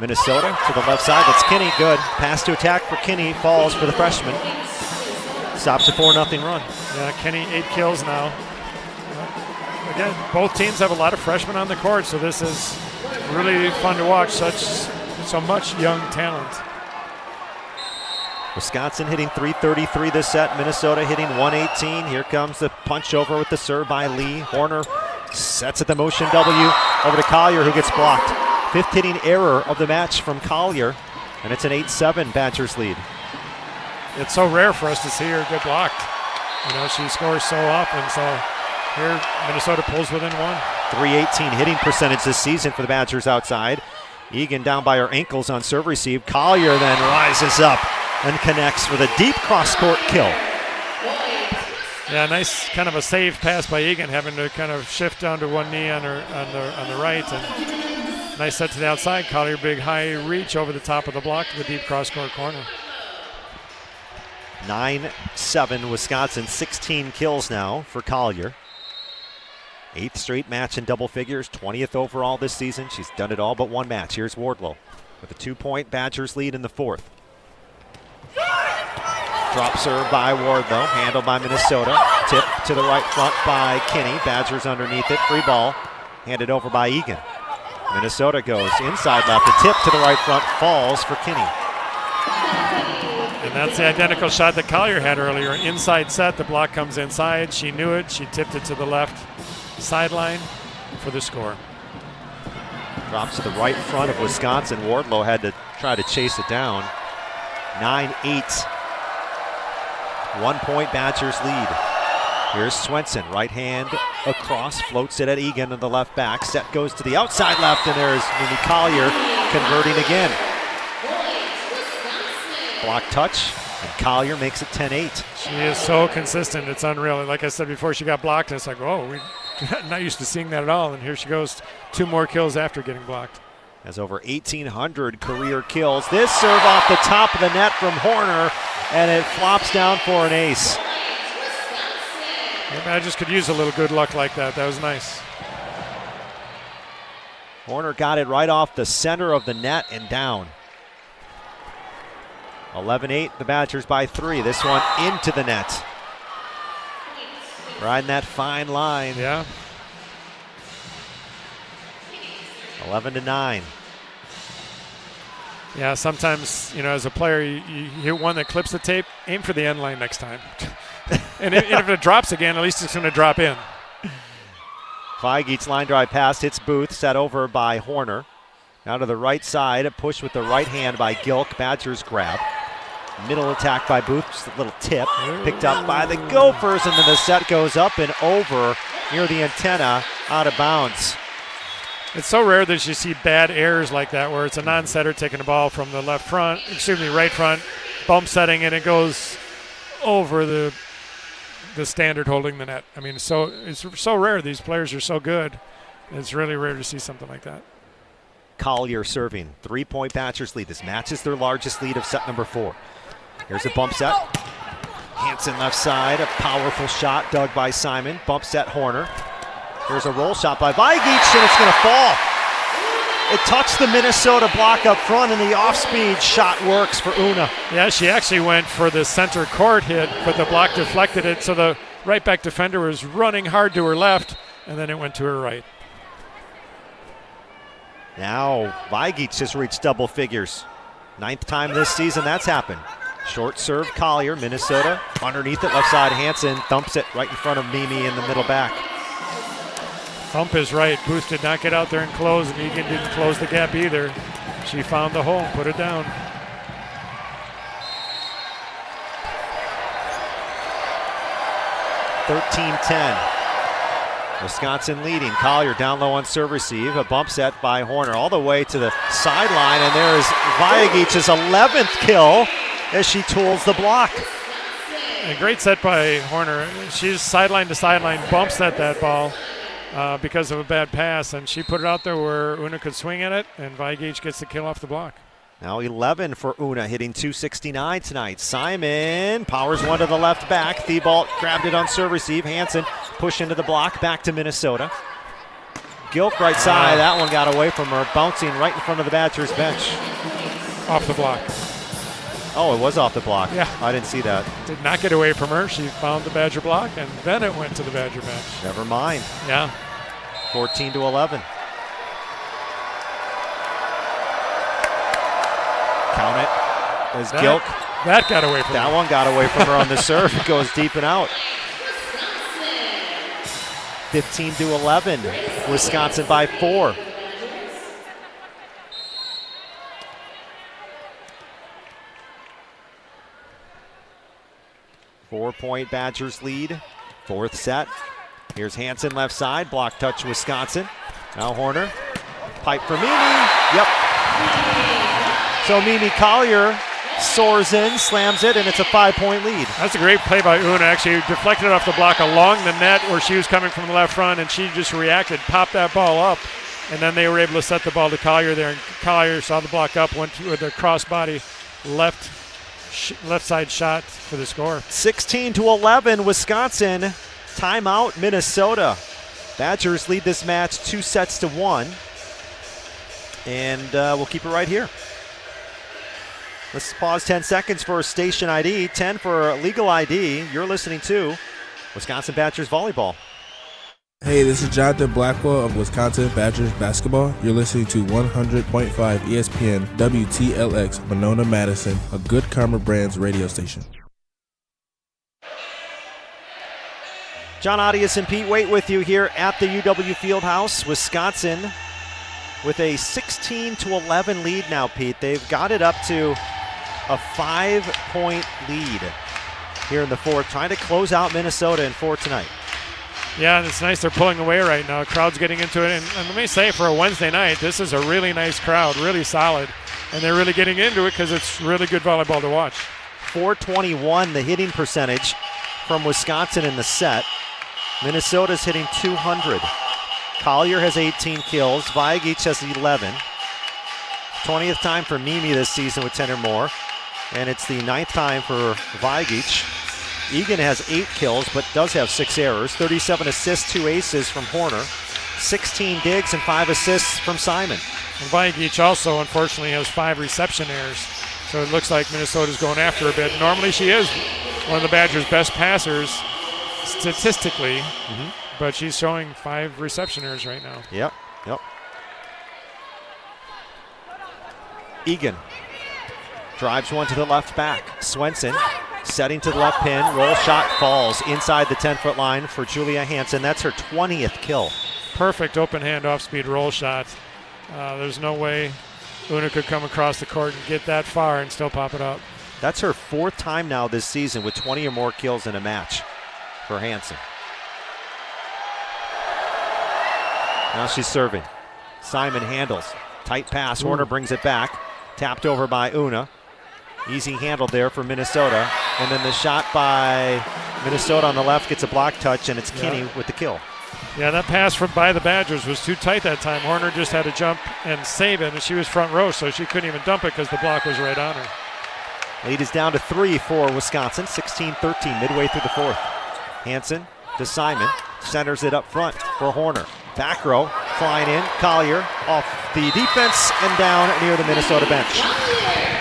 Minnesota to the left side. That's Kinney. Good. Pass to attack for Kinney. Falls for the freshman. Stops a 4-0 run. Yeah, Kinney 8 kills now. Again, both teams have a lot of freshmen on the court, so this is really fun to watch. So much young talent. Wisconsin hitting 333 this set. Minnesota hitting 118. Here comes the punch over with the serve by Lee. Horner sets at the motion W over to Collier, who gets blocked. 5th hitting error of the match from Collier, and it's an 8-7 Badgers lead. It's so rare for us to see her get blocked. You know, she scores so often, so here Minnesota pulls within 1. 318 hitting percentage this season for the Badgers outside. Egan down by her ankles on serve receive. Collier then rises up and connects for the deep cross-court kill. Yeah, nice kind of a save pass by Egan, having to kind of shift down to one knee on the right, and nice set to the outside. Collier, big high reach over the top of the block to the deep cross-court corner. 9-7 Wisconsin, 16 kills now for Collier. 8th straight match in double figures, 20th overall this season. She's done it all but one match. Here's Wardlow with a 2-point Badgers lead in the 4th. Drop serve by Wardlow, handled by Minnesota. Tip to the right front by Kinney. Badgers underneath it, free ball, handed over by Egan. Minnesota goes inside left, a tip to the right front, falls for Kinney. And that's the identical shot that Collier had earlier. Inside set, the block comes inside. She knew it, she tipped it to the left sideline for the score. Drops to the right front of Wisconsin. Wardlow had to try to chase it down. 9-8. 1-point Badgers lead. Here's Swenson, right hand across, floats it at Egan on the left back. Set goes to the outside left, and there's Mimi Collier converting again. Block touch, and Collier makes it 10-8. She is so consistent, it's unreal. Like I said before, she got blocked, and it's like, oh, we're not used to seeing that at all. And here she goes, 2 more kills after getting blocked. Has over 1,800 career kills. This serve off the top of the net from Horner, and it flops down for an ace. The Badgers could use a little good luck like that. That was nice. Horner got it right off the center of the net and down. 11-8, the Badgers by 3. This one into the net. Riding that fine line. Yeah. 11-9. Yeah, sometimes, you know, as a player, you hit one that clips the tape, aim for the end line next time. and if it drops again, at least it's going to drop in. Vagich line drive pass, hits Booth, set over by Horner. Now to the right side, a push with the right hand by Gilk. Badgers grab. Middle attack by Booth, just a little tip. Picked up by the Gophers, and then the set goes up and over near the antenna, out of bounds. It's so rare that you see bad errors like that, where it's a non-setter taking the ball from the right front, bump setting, and it goes over the standard holding the net. I mean, it's so rare. These players are so good. It's really rare to see something like that. Collier serving, 3-point Badgers lead. This matches their largest lead of set number 4. Here's a bump set. Hansen left side, a powerful shot dug by Simon. Bump set Horner. Here's a roll shot by Vagich, and it's going to fall. It touched the Minnesota block up front, and the off-speed shot works for Una. Yeah, she actually went for the center court hit, but the block deflected it, so the right back defender was running hard to her left, and then it went to her right. Now Vagich has reached double figures. 9th time this season that's happened. Short serve Collier, Minnesota. Underneath it, left side, Hansen thumps it right in front of Mimi in the middle back. Thump is right. Booth did not get out there and close, and Egan didn't close the gap either. She found the hole and put it down. Wisconsin leading. Collier down low on serve receive. A bump set by Horner all the way to the sideline, and there is Vagich's 11th kill as she tools the block. A great set by Horner. She's sideline to sideline, bump set that ball because of a bad pass, and she put it out there where Una could swing at it, and Vagich gets the kill off the block. Now 11 for Una, hitting 269 tonight. Simon powers one to the left back. Thibault grabbed it on serve receive. Hansen push into the block, back to Minnesota. Gilk right side. That one got away from her, bouncing right in front of the Badgers bench. Off the block. Oh, it was off the block. Yeah. I didn't see that. Did not get away from her. She found the Badger block, and then it went to the Badger bench. Never mind. Yeah. 14-11. Count it as Gilk. That got away from her. That one got away from her on the serve. It goes deep and out. 15-11. Wisconsin by 4. Four-point Badgers lead. Fourth set. Here's Hansen left side. Block touch Wisconsin. Now Horner. Pipe for Mimi. Yep. So Mimi Collier soars in, slams it, and it's a 5-point lead. That's a great play by Una. Actually deflected it off the block along the net where she was coming from the left front, and she just reacted, popped that ball up, and then they were able to set the ball to Collier there, and Collier saw the block up, went with a crossbody left side shot for the score. 16-11, Wisconsin. Timeout, Minnesota. Badgers lead this match 2-1. And we'll keep it right here. Let's pause 10 seconds for station ID, 10 for legal ID. You're listening to Wisconsin Badgers Volleyball. Hey, this is Jonathan Blackwell of Wisconsin Badgers Basketball. You're listening to 100.5 ESPN WTLX Monona Madison, a Good Karma Brands radio station. John Arias and Pete Waite with you here at the UW Fieldhouse. Wisconsin with a 16-11 lead now, Pete. They've got it up to a 5-point lead here in the fourth, trying to close out Minnesota in 4 tonight. Yeah, and it's nice they're pulling away right now. Crowd's getting into it. And let me say, for a Wednesday night, this is a really nice crowd, really solid. And they're really getting into it because it's really good volleyball to watch. 421, the hitting percentage from Wisconsin in the set. Minnesota's hitting 200. Collier has 18 kills. Vagich has 11. 20th time for Mimi this season with 10 or more. And it's the 9th time for Vagich. Egan has 8 kills, but does have 6 errors. 37 assists, 2 aces from Horner. 16 digs and 5 assists from Simon. And Vagich also, unfortunately, has 5 reception errors. So it looks like Minnesota's going after a bit. Normally she is one of the Badgers' best passers statistically, but she's showing 5 reception errors right now. Yep. Egan drives one to the left back. Swenson setting to the left pin. Roll shot falls inside the 10-foot line for Julia Hansen. That's her 20th kill. Perfect open hand off-speed roll shot. There's no way Una could come across the court and get that far and still pop it up. That's her 4th time now this season with 20 or more kills in a match for Hansen. Now she's serving. Simon handles. Tight pass. Horner brings it back. Tapped over by Una. Easy handle there for Minnesota. And then the shot by Minnesota on the left gets a block touch, and it's Kinney with the kill. Yeah, that pass by the Badgers was too tight that time. Horner just had to jump and save it, and she was front row, so she couldn't even dump it because the block was right on her. Lead is down to 3 for Wisconsin. 16-13 midway through the fourth. Hansen to Simon. Centers it up front for Horner. Back row, flying in. Collier off the defense and down near the Minnesota bench.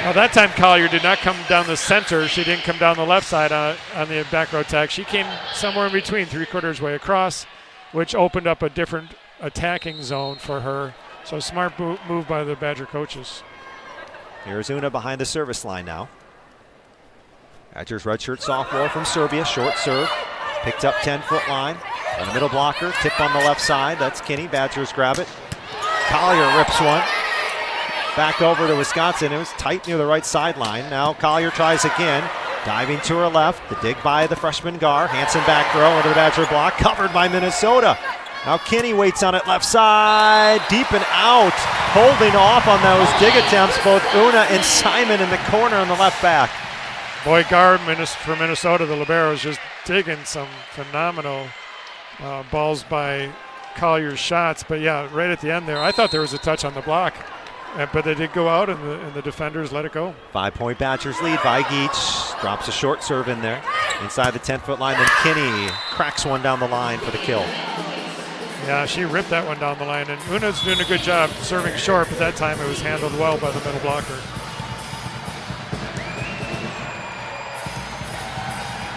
Well, that time Collier did not come down the center. She didn't come down the left side on the back row attack. She came somewhere in between, 3/4 way across, which opened up a different attacking zone for her. So smart move by the Badger coaches. Here's Una behind the service line now. Badgers redshirt sophomore from Serbia, short serve. Picked up 10-foot line. And the middle blocker, tip on the left side. That's Kinney. Badgers grab it. Collier rips one. Back over to Wisconsin. It was tight near the right sideline. Now Collier tries again. Diving to her left. The dig by the freshman Gar. Hansen back row into the Badger block. Covered by Minnesota. Now Kinney waits on it left side. Deep and out. Holding off on those dig attempts. Both Una and Simon in the corner on the left back. Boy, Gar for Minnesota, the libero, is just digging some phenomenal balls by Collier's shots. But yeah, right at the end there, I thought there was a touch on the block. But they did go out, and the defenders let it go. 5-point Badgers lead. Vagich drops a short serve in there. Inside the 10-foot line, then Kinney cracks one down the line for the kill. Yeah, she ripped that one down the line, and Una's doing a good job serving short, but that time it was handled well by the middle blocker.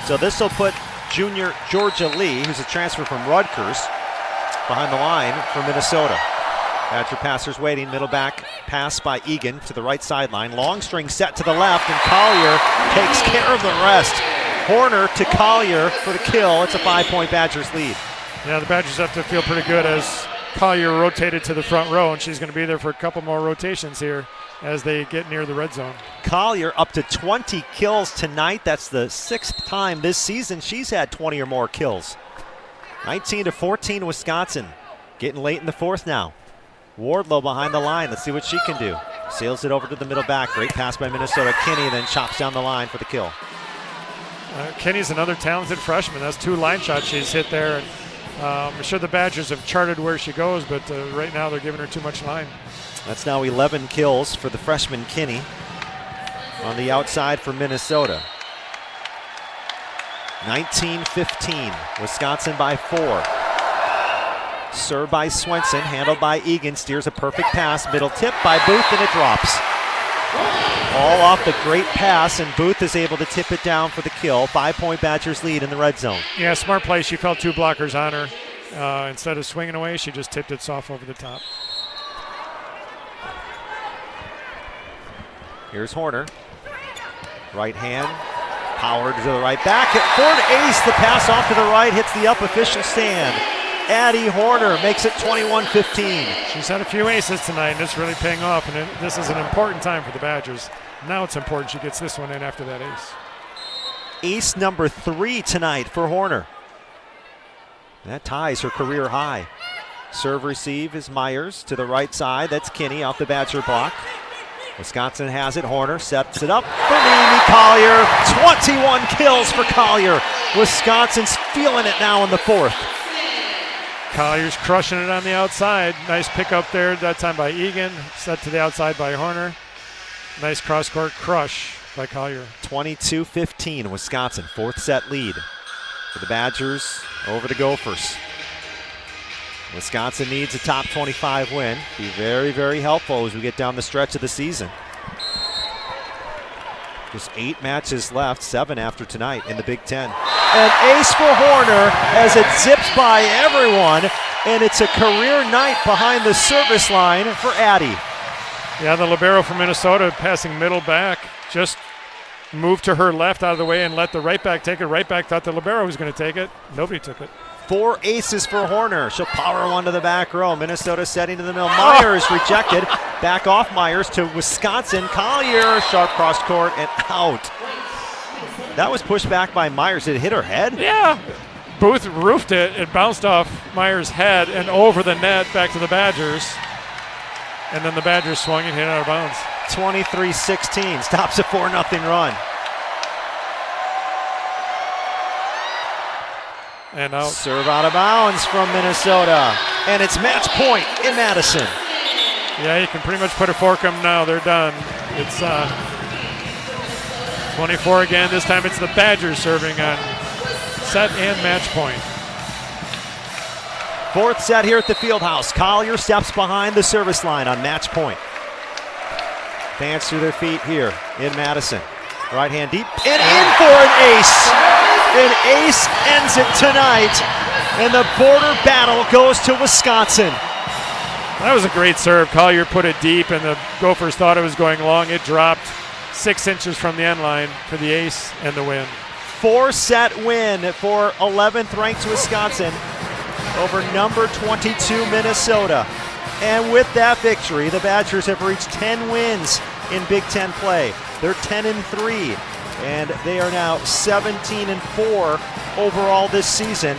So this will put junior Georgia Lee, who's a transfer from Rutgers, behind the line for Minnesota. Badger passers waiting, middle back pass by Egan to the right sideline. Long string set to the left, and Collier takes care of the rest. Horner to Collier for the kill. It's a 5-point Badgers lead. Yeah, the Badgers have to feel pretty good as Collier rotated to the front row, and she's going to be there for a couple more rotations here as they get near the red zone. Collier up to 20 kills tonight. That's the 6th time this season she's had 20 or more kills. 19-14 Wisconsin. Getting late in the fourth now. Wardlow behind the line. Let's see what she can do. Sails it over to the middle back. Great pass by Minnesota. Kinney then chops down the line for the kill. Kenny's another talented freshman. That's 2 line shots she's hit there. And, I'm sure the Badgers have charted where she goes, but right now they're giving her too much line. That's now 11 kills for the freshman Kinney on the outside for Minnesota. 19-15. Wisconsin by 4. Served by Swenson, handled by Egan, steers a perfect pass, middle tip by Booth, and it drops. All off the great pass, and Booth is able to tip it down for the kill. 5-point Badgers lead in the red zone. Yeah, smart play. She felt 2 blockers on her. Instead of swinging away, she just tipped it soft over the top. Here's Horner. Right hand, powered to the right back. Ford ace, the pass off to the right, hits the up official stand. Addie Horner makes it 21-15. She's had a few aces tonight, and it's really paying off, and this is an important time for the Badgers. Now it's important she gets this one in after that ace. Ace number 3 tonight for Horner. That ties her career high. Serve receive is Myers to the right side. That's Kinney off the Badger block. Wisconsin has it. Horner sets it up for Mimi Collier. 21 kills for Collier. Wisconsin's feeling it now in the fourth. Collier's crushing it on the outside. Nice pickup there, that time by Egan. Set to the outside by Horner. Nice cross-court crush by Collier. 22-15, Wisconsin, 4th set lead for the Badgers over the Gophers. Wisconsin needs a top 25 win. Be very, very helpful as we get down the stretch of the season. Just 8 matches left, 7 after tonight in the Big Ten. An ace for Horner as it zips by everyone, and it's a career night behind the service line for Addie. Yeah, the libero from Minnesota passing middle back just moved to her left out of the way and let the right back take it. Right back thought the libero was going to take it. Nobody took it. 4 aces for Horner. She'll power one to the back row. Minnesota setting to the middle. Myers rejected. Back off Myers to Wisconsin. Collier, sharp cross court and out. That was pushed back by Myers. Did it hit her head? Yeah. Booth roofed it. It bounced off Myers' head and over the net back to the Badgers. And then the Badgers swung and hit out of bounds. 23-16. Stops a 4-0 run. And out. Serve out of bounds from Minnesota. And it's match point in Madison. Yeah, you can pretty much put a fork in them now. They're done. It's 24 again. This time it's the Badgers serving on set and match point. 4th set here at the Fieldhouse. Collier steps behind the service line on match point. Fans to their feet here in Madison. Right hand deep and in for an ace. An ace ends it tonight, and the border battle goes to Wisconsin. That was a great serve. Collier put it deep, and the Gophers thought it was going long. It dropped 6 inches from the end line for the ace and the win. 4-set win for 11th ranked Wisconsin over number 22 Minnesota. And with that victory, the Badgers have reached 10 wins in Big Ten play. They're 10-3. And they are now 17-4 overall this season.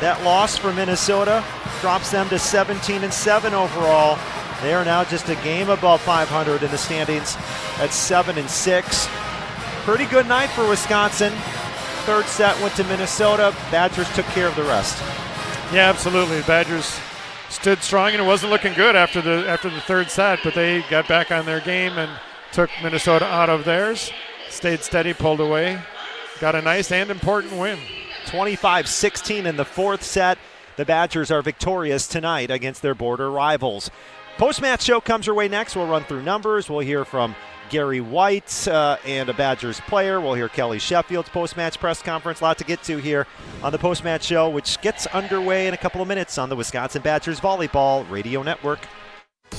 That loss for Minnesota drops them to 17-7 overall. They are now just a game above 500 in the standings at 7-6. Pretty good night for Wisconsin. 3rd set went to Minnesota. Badgers took care of the rest. Yeah, absolutely. The Badgers stood strong, and it wasn't looking good after the 3rd set, but they got back on their game and took Minnesota out of theirs. Stayed steady, pulled away, got a nice and important win. 25-16 in the 4th set. the Badgers are victorious tonight against their border rivals. Post-match show comes your way next. We'll run through numbers. We'll hear from Gary Waite and a Badgers player. We'll hear Kelly Sheffield's post-match press conference. A lot to get to here on the post-match show, which gets underway in a couple of minutes on the Wisconsin Badgers Volleyball Radio Network.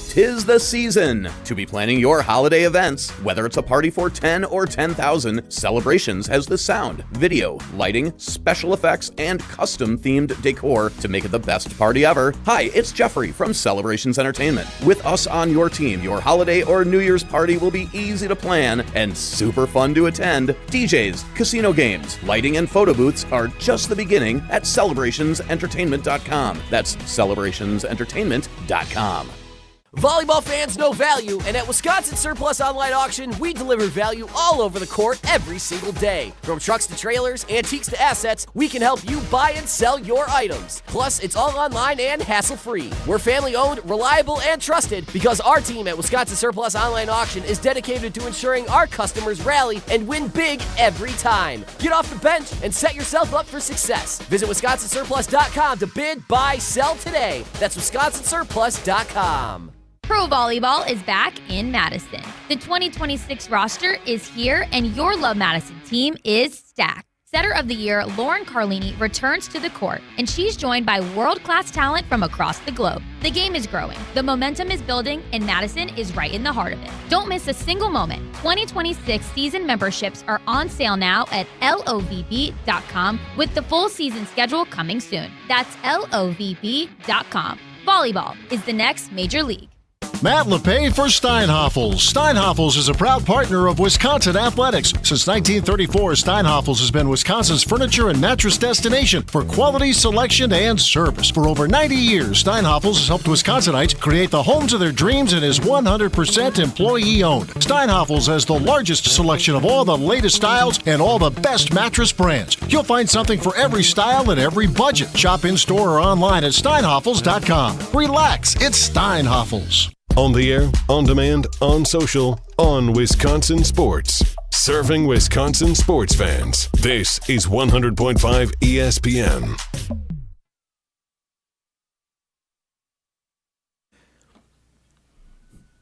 'Tis the season to be planning your holiday events. Whether it's a party for 10 or 10,000, Celebrations has the sound, video, lighting, special effects, and custom-themed decor to make it the best party ever. Hi, it's Jeffrey from Celebrations Entertainment. With us on your team, your holiday or New Year's party will be easy to plan and super fun to attend. DJs, casino games, lighting, and photo booths are just the beginning at celebrationsentertainment.com. That's celebrationsentertainment.com. Volleyball fans know value, and at Wisconsin Surplus Online Auction, we deliver value all over the court every single day. From trucks to trailers, antiques to assets, we can help you buy and sell your items. Plus, it's all online and hassle-free. We're family-owned, reliable, and trusted because our team at Wisconsin Surplus Online Auction is dedicated to ensuring our customers rally and win big every time. Get off the bench and set yourself up for success. Visit WisconsinSurplus.com to bid, buy, sell today. That's WisconsinSurplus.com. Pro Volleyball is back in Madison. The 2026 roster is here, and your Love Madison team is stacked. Setter of the Year, Lauren Carlini, returns to the court, and she's joined by world-class talent from across the globe. The game is growing, the momentum is building, and Madison is right in the heart of it. Don't miss a single moment. 2026 season memberships are on sale now at lovb.com, with the full season schedule coming soon. That's lovb.com. Volleyball is the next major league. Matt LePay for Steinhoffels. Steinhoffels is a proud partner of Wisconsin Athletics. Since 1934, Steinhoffels has been Wisconsin's furniture and mattress destination for quality, selection, and service. For over 90 years, Steinhoffels has helped Wisconsinites create the homes of their dreams and is 100% employee-owned. Steinhoffels has the largest selection of all the latest styles and all the best mattress brands. You'll find something for every style and every budget. Shop in-store or online at steinhoffels.com. Relax, it's Steinhoffels. On the air, on demand, on social, on Wisconsin Sports. Serving Wisconsin sports fans. This is 100.5 ESPN.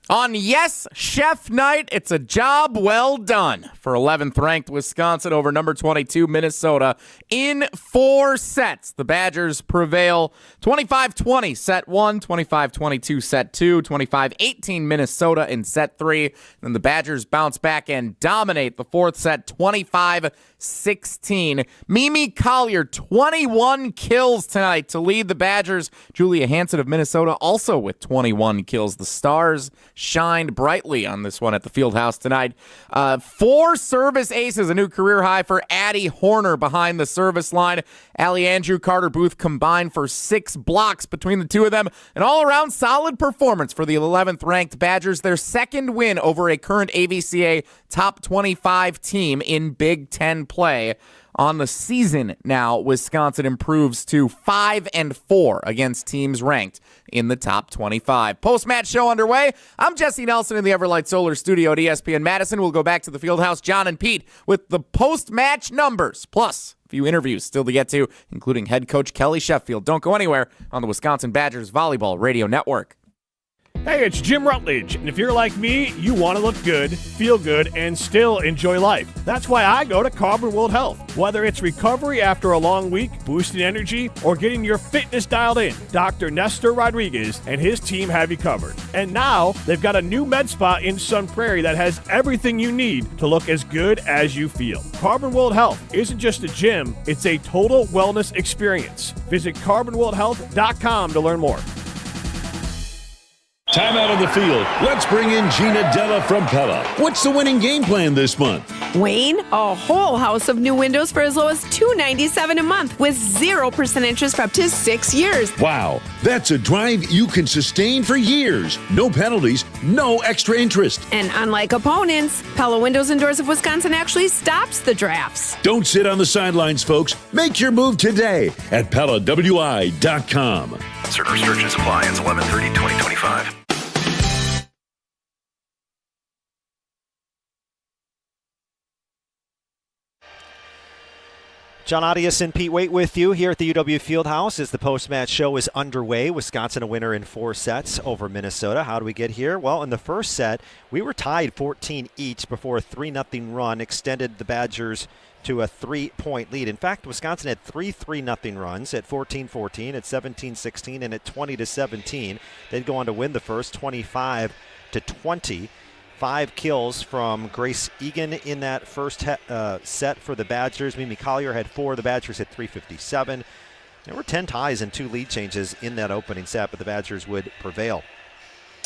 On Yes Chef Night, it's a job well done for 11th ranked Wisconsin over number 22 Minnesota in 4 sets. The Badgers prevail 25-20 set 1, 25-22 set 2, 25-18 Minnesota in set 3. Then the Badgers bounce back and dominate the 4th set 25-16. Mimi Collier, 21 kills tonight to lead the Badgers. Julia Hansen of Minnesota also with 21 kills. The Stars shined brightly on this one at the Fieldhouse tonight. 4 service aces, a new career high for Addie Horner behind the service line. Allie Andrew, Carter Booth combined for 6 blocks between the two of them. An all-around solid performance for the 11th ranked Badgers. Their second win over a current AVCA top 25 team in Big Ten play. On the season now, Wisconsin improves to 5-4 against teams ranked in the top 25. Post-match show underway. I'm Jesse Nelson in the Everlight Solar Studio at ESPN Madison. We'll go back to the Fieldhouse, John and Pete, with the post-match numbers, plus a few interviews still to get to, including head coach Kelly Sheffield. Don't go anywhere on the Wisconsin Badgers Volleyball Radio Network. Hey, it's Jim Rutledge, and if you're like me, you want to look good, feel good, and still enjoy life. That's why I go to Carbon World Health. Whether it's recovery after a long week, boosting energy, or getting your fitness dialed in, Dr. Nestor Rodriguez and his team have you covered. And now, they've got a new med spa in Sun Prairie that has everything you need to look as good as you feel. Carbon World Health isn't just a gym, it's a total wellness experience. Visit carbonworldhealth.com to learn more. Time out on the field. Let's bring in Gina Della from Pella. What's the winning game plan this month? Wayne, a whole house of new windows for as low as $297 a month with 0% interest for up to 6 years. Wow, that's a drive you can sustain for years. No penalties, no extra interest. And unlike opponents, Pella Windows and Doors of Wisconsin actually stops the drafts. Don't sit on the sidelines, folks. Make your move today at PellaWI.com. Certain restrictions apply. Ends 11/30/2025. John Arias and Pete Waite with you here at the UW Fieldhouse as the post-match show is underway. Wisconsin a winner in 4 sets over Minnesota. How do we get here? Well, in the first set, we were tied 14 each before a 3-0 run extended the Badgers to a 3-point lead. In fact, Wisconsin had 3 3-0 runs at 14-14, at 17-16, and at 20-17. They'd go on to win the first 25-20. 5 kills from Grace Egan in that first set for the Badgers. Mimi Collier had 4. The Badgers had 357. There were 10 ties and 2 lead changes in that opening set, but the Badgers would prevail.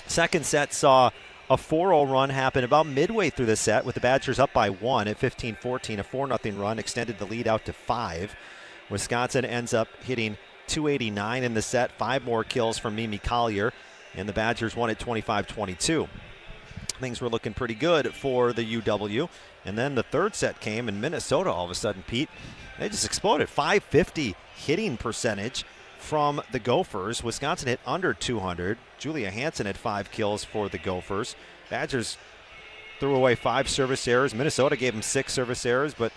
Second set saw a 4-0 run happen about midway through the set with the Badgers up by 1 at 15-14. A 4-0 run extended the lead out to 5. Wisconsin ends up hitting 289 in the set. 5 more kills from Mimi Collier, and the Badgers won at 25-22. Things were looking pretty good for the UW. And then the third set came, and Minnesota all of a sudden, Pete, they just exploded. 550 hitting percentage from the Gophers. Wisconsin hit under 200. Julia Hansen had 5 kills for the Gophers. Badgers threw away 5 service errors. Minnesota gave them 6 service errors, but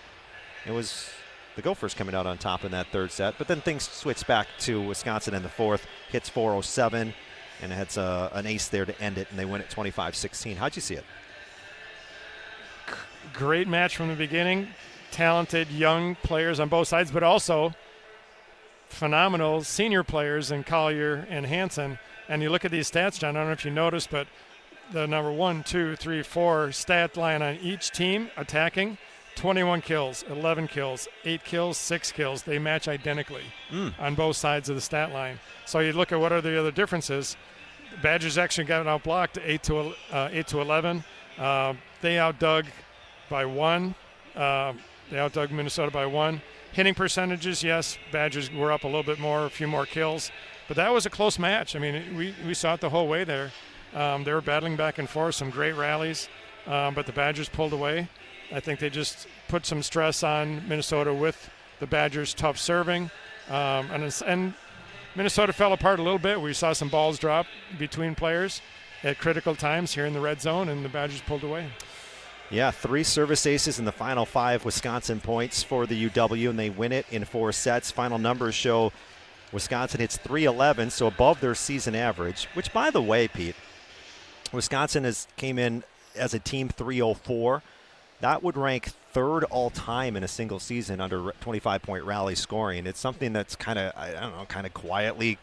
it was the Gophers coming out on top in that third set. But then things switched back to Wisconsin in the fourth. Hits 407. And it had an ace there to end it, and they win at 25-16. How'd you see it? Great match from the beginning. Talented young players on both sides, but also phenomenal senior players in Collier and Hansen. And you look at these stats, John, I don't know if you noticed, but the number 1, 2, 3, 4 stat line on each team attacking, 21 kills, 11 kills, 8 kills, 6 kills. They match identically on both sides of the stat line. So you look at what are the other differences. Badgers actually got outblocked 8 to 11. They outdug by 1. They outdug Minnesota by 1. Hitting percentages, yes, Badgers were up a little bit more, a few more kills. But that was a close match. I mean, we saw it the whole way there. They were battling back and forth, some great rallies, but the Badgers pulled away. I think they just put some stress on Minnesota with the Badgers' tough serving. And Minnesota fell apart a little bit. We saw some balls drop between players at critical times here in the red zone, and the Badgers pulled away. Yeah, 3 service aces in the final 5 Wisconsin points for the UW, and they win it in 4 sets. Final numbers show Wisconsin hits 311, so above their season average, which, by the way, Pete, Wisconsin came in as a team 304. That would rank 3rd all-time in a single season under 25-point rally scoring. It's something that's kind of quietly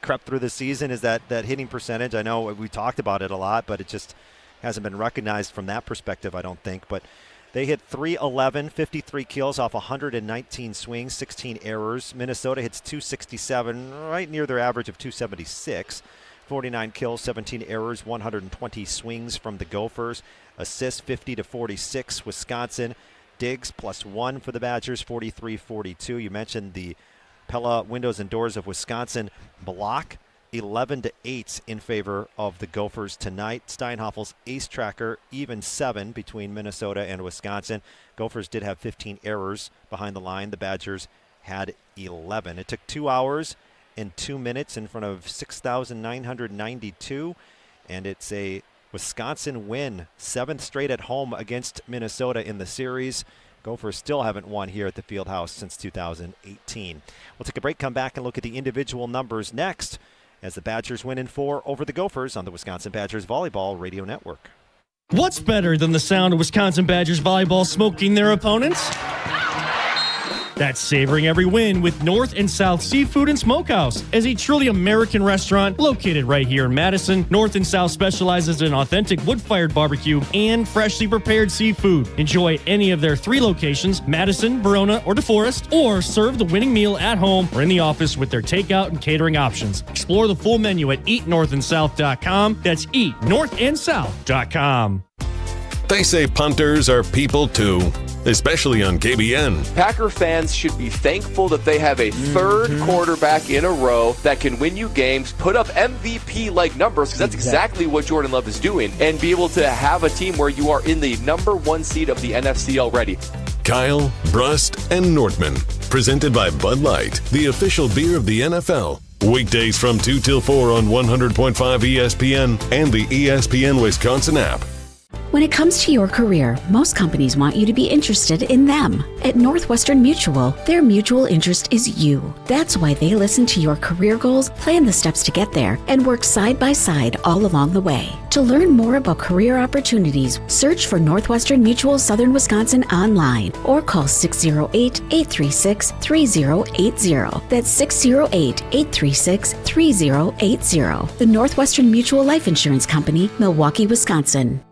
crept through the season, is that hitting percentage. I know we talked about it a lot, but it just hasn't been recognized from that perspective, I don't think. But they hit 311, 53 kills off 119 swings, 16 errors. Minnesota hits 267, right near their average of 276. 49 kills, 17 errors, 120 swings from the Gophers. Assists 50-46, Wisconsin. Digs +1 for the Badgers, 43-42. You mentioned the Pella windows and doors of Wisconsin block, 11-8 in favor of the Gophers tonight. Steinhoffel's ace tracker, even 7 between Minnesota and Wisconsin. Gophers did have 15 errors behind the line. The Badgers had 11. It took 2 hours and 2 minutes in front of 6,992, and it's a Wisconsin win, 7th straight at home against Minnesota in the series. Gophers still haven't won here at the Fieldhouse since 2018. We'll take a break, come back, and look at the individual numbers next as the Badgers win in 4 over the Gophers on the Wisconsin Badgers Volleyball Radio Network. What's better than the sound of Wisconsin Badgers volleyball smoking their opponents? That's savoring every win with North and South Seafood and Smokehouse. As a truly American restaurant located right here in Madison, North and South specializes in authentic wood-fired barbecue and freshly prepared seafood. Enjoy any of their 3 locations, Madison, Verona, or DeForest, or serve the winning meal at home or in the office with their takeout and catering options. Explore the full menu at eatnorthandsouth.com. That's eatnorthandsouth.com. They say punters are people too, especially on KBN. Packer fans should be thankful that they have a third quarterback in a row that can win you games, put up MVP-like numbers, because that's exactly what Jordan Love is doing, and be able to have a team where you are in the number 1 seed of the NFC already. Kyle, Brust, and Nordman. Presented by Bud Light, the official beer of the NFL. Weekdays from 2 till 4 on 100.5 ESPN and the ESPN Wisconsin app. When it comes to your career, most companies want you to be interested in them. At Northwestern Mutual, their mutual interest is you. That's why they listen to your career goals, plan the steps to get there, and work side by side all along the way. To learn more about career opportunities, search for Northwestern Mutual Southern Wisconsin online or call 608-836-3080. That's 608-836-3080. The Northwestern Mutual Life Insurance Company, Milwaukee, Wisconsin.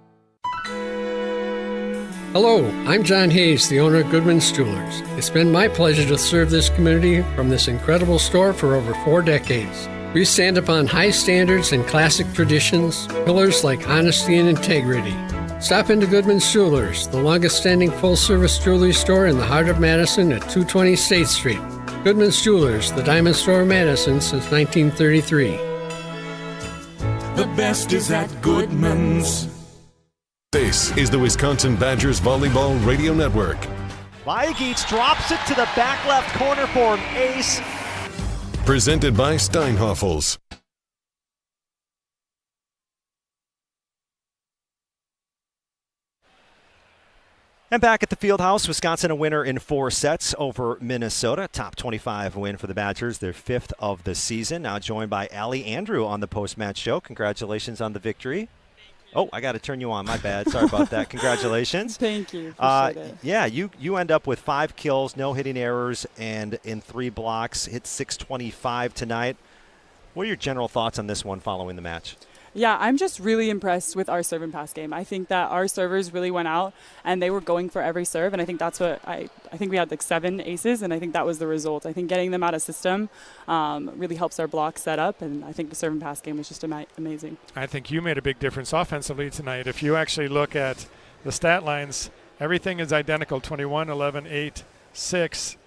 Hello, I'm John Hayes, the owner of Goodman's Jewelers. It's been my pleasure to serve this community from this incredible store for over 4 decades. We stand upon high standards and classic traditions, pillars like honesty and integrity. Stop into Goodman's Jewelers, the longest-standing full-service jewelry store in the heart of Madison at 220 State Street. Goodman's Jewelers, the diamond store of Madison since 1933. The best is at Goodman's. This is the Wisconsin Badgers Volleyball Radio Network. Vagich drops it to the back left corner for an ace. Presented by Steinhoffels. And back at the Fieldhouse, Wisconsin a winner in 4 sets over Minnesota. Top 25 win for the Badgers, their 5th of the season. Now joined by Allie Andrew on the post-match show. Congratulations on the victory. Oh, I got to turn you on. My bad. Sorry about that. Congratulations. Thank you. Appreciate it. Yeah, you end up with 5 kills, no hitting errors, and in 3 blocks. Hit 625 tonight. What are your general thoughts on this one following the match? Yeah, I'm just really impressed with our serve and pass game. I think that our servers really went out and they were going for every serve, and I think that's what I think we had like 7 aces, and I think that was the result. I think getting them out of system really helps our block set up, and I think the serve and pass game was just amazing. I think you made a big difference offensively tonight. If you actually look at the stat lines, everything is identical, 21, 11, 8, 6.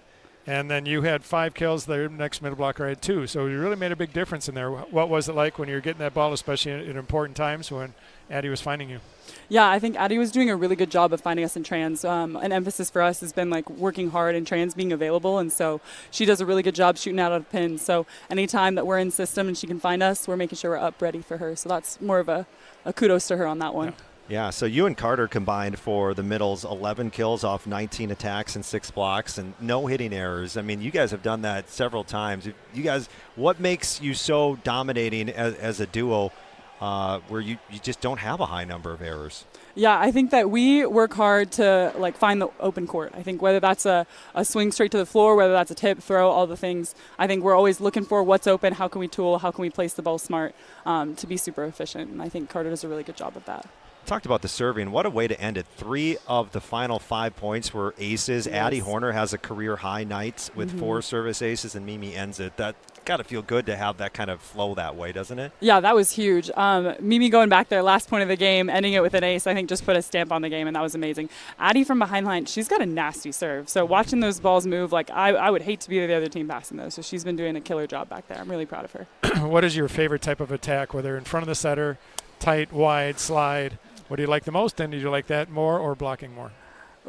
And then you had 5 kills. The next middle blocker had 2. So you really made a big difference in there. What was it like when you were getting that ball, especially in important times when Addie was finding you? Yeah, I think Addie was doing a really good job of finding us in trans. An emphasis for us has been like working hard in trans, being available, and so she does a really good job shooting out of pins. So anytime that we're in system and she can find us, we're making sure we're up ready for her. So that's more of a kudos to her on that one. Yeah. Yeah, so you and Carter combined for the middles 11 kills off 19 attacks and 6 blocks and no hitting errors. I mean, you guys have done that several times. You guys, what makes you so dominating as a duo where you just don't have a high number of errors? Yeah, I think that we work hard to like find the open court. I think whether that's a swing straight to the floor, whether that's a tip, throw, all the things, I think we're always looking for what's open, how can we tool, how can we place the ball smart to be super efficient. And I think Carter does a really good job of that. Talked about the serving. What a way to end it. 3 of the final 5 points were aces. Yes. Addie Horner has a career high night with 4 service aces, and Mimi ends it. That got to feel good to have that kind of flow that way, doesn't it? Yeah, that was huge. Mimi going back there, last point of the game, ending it with an ace, I think just put a stamp on the game, and that was amazing. Addie from behind line, she's got a nasty serve. So watching those balls move, like I would hate to be the other team passing those. So she's been doing a killer job back there. I'm really proud of her. What is your favorite type of attack, whether in front of the setter, tight, wide, slide? What do you like the most, and do you like that more or blocking more?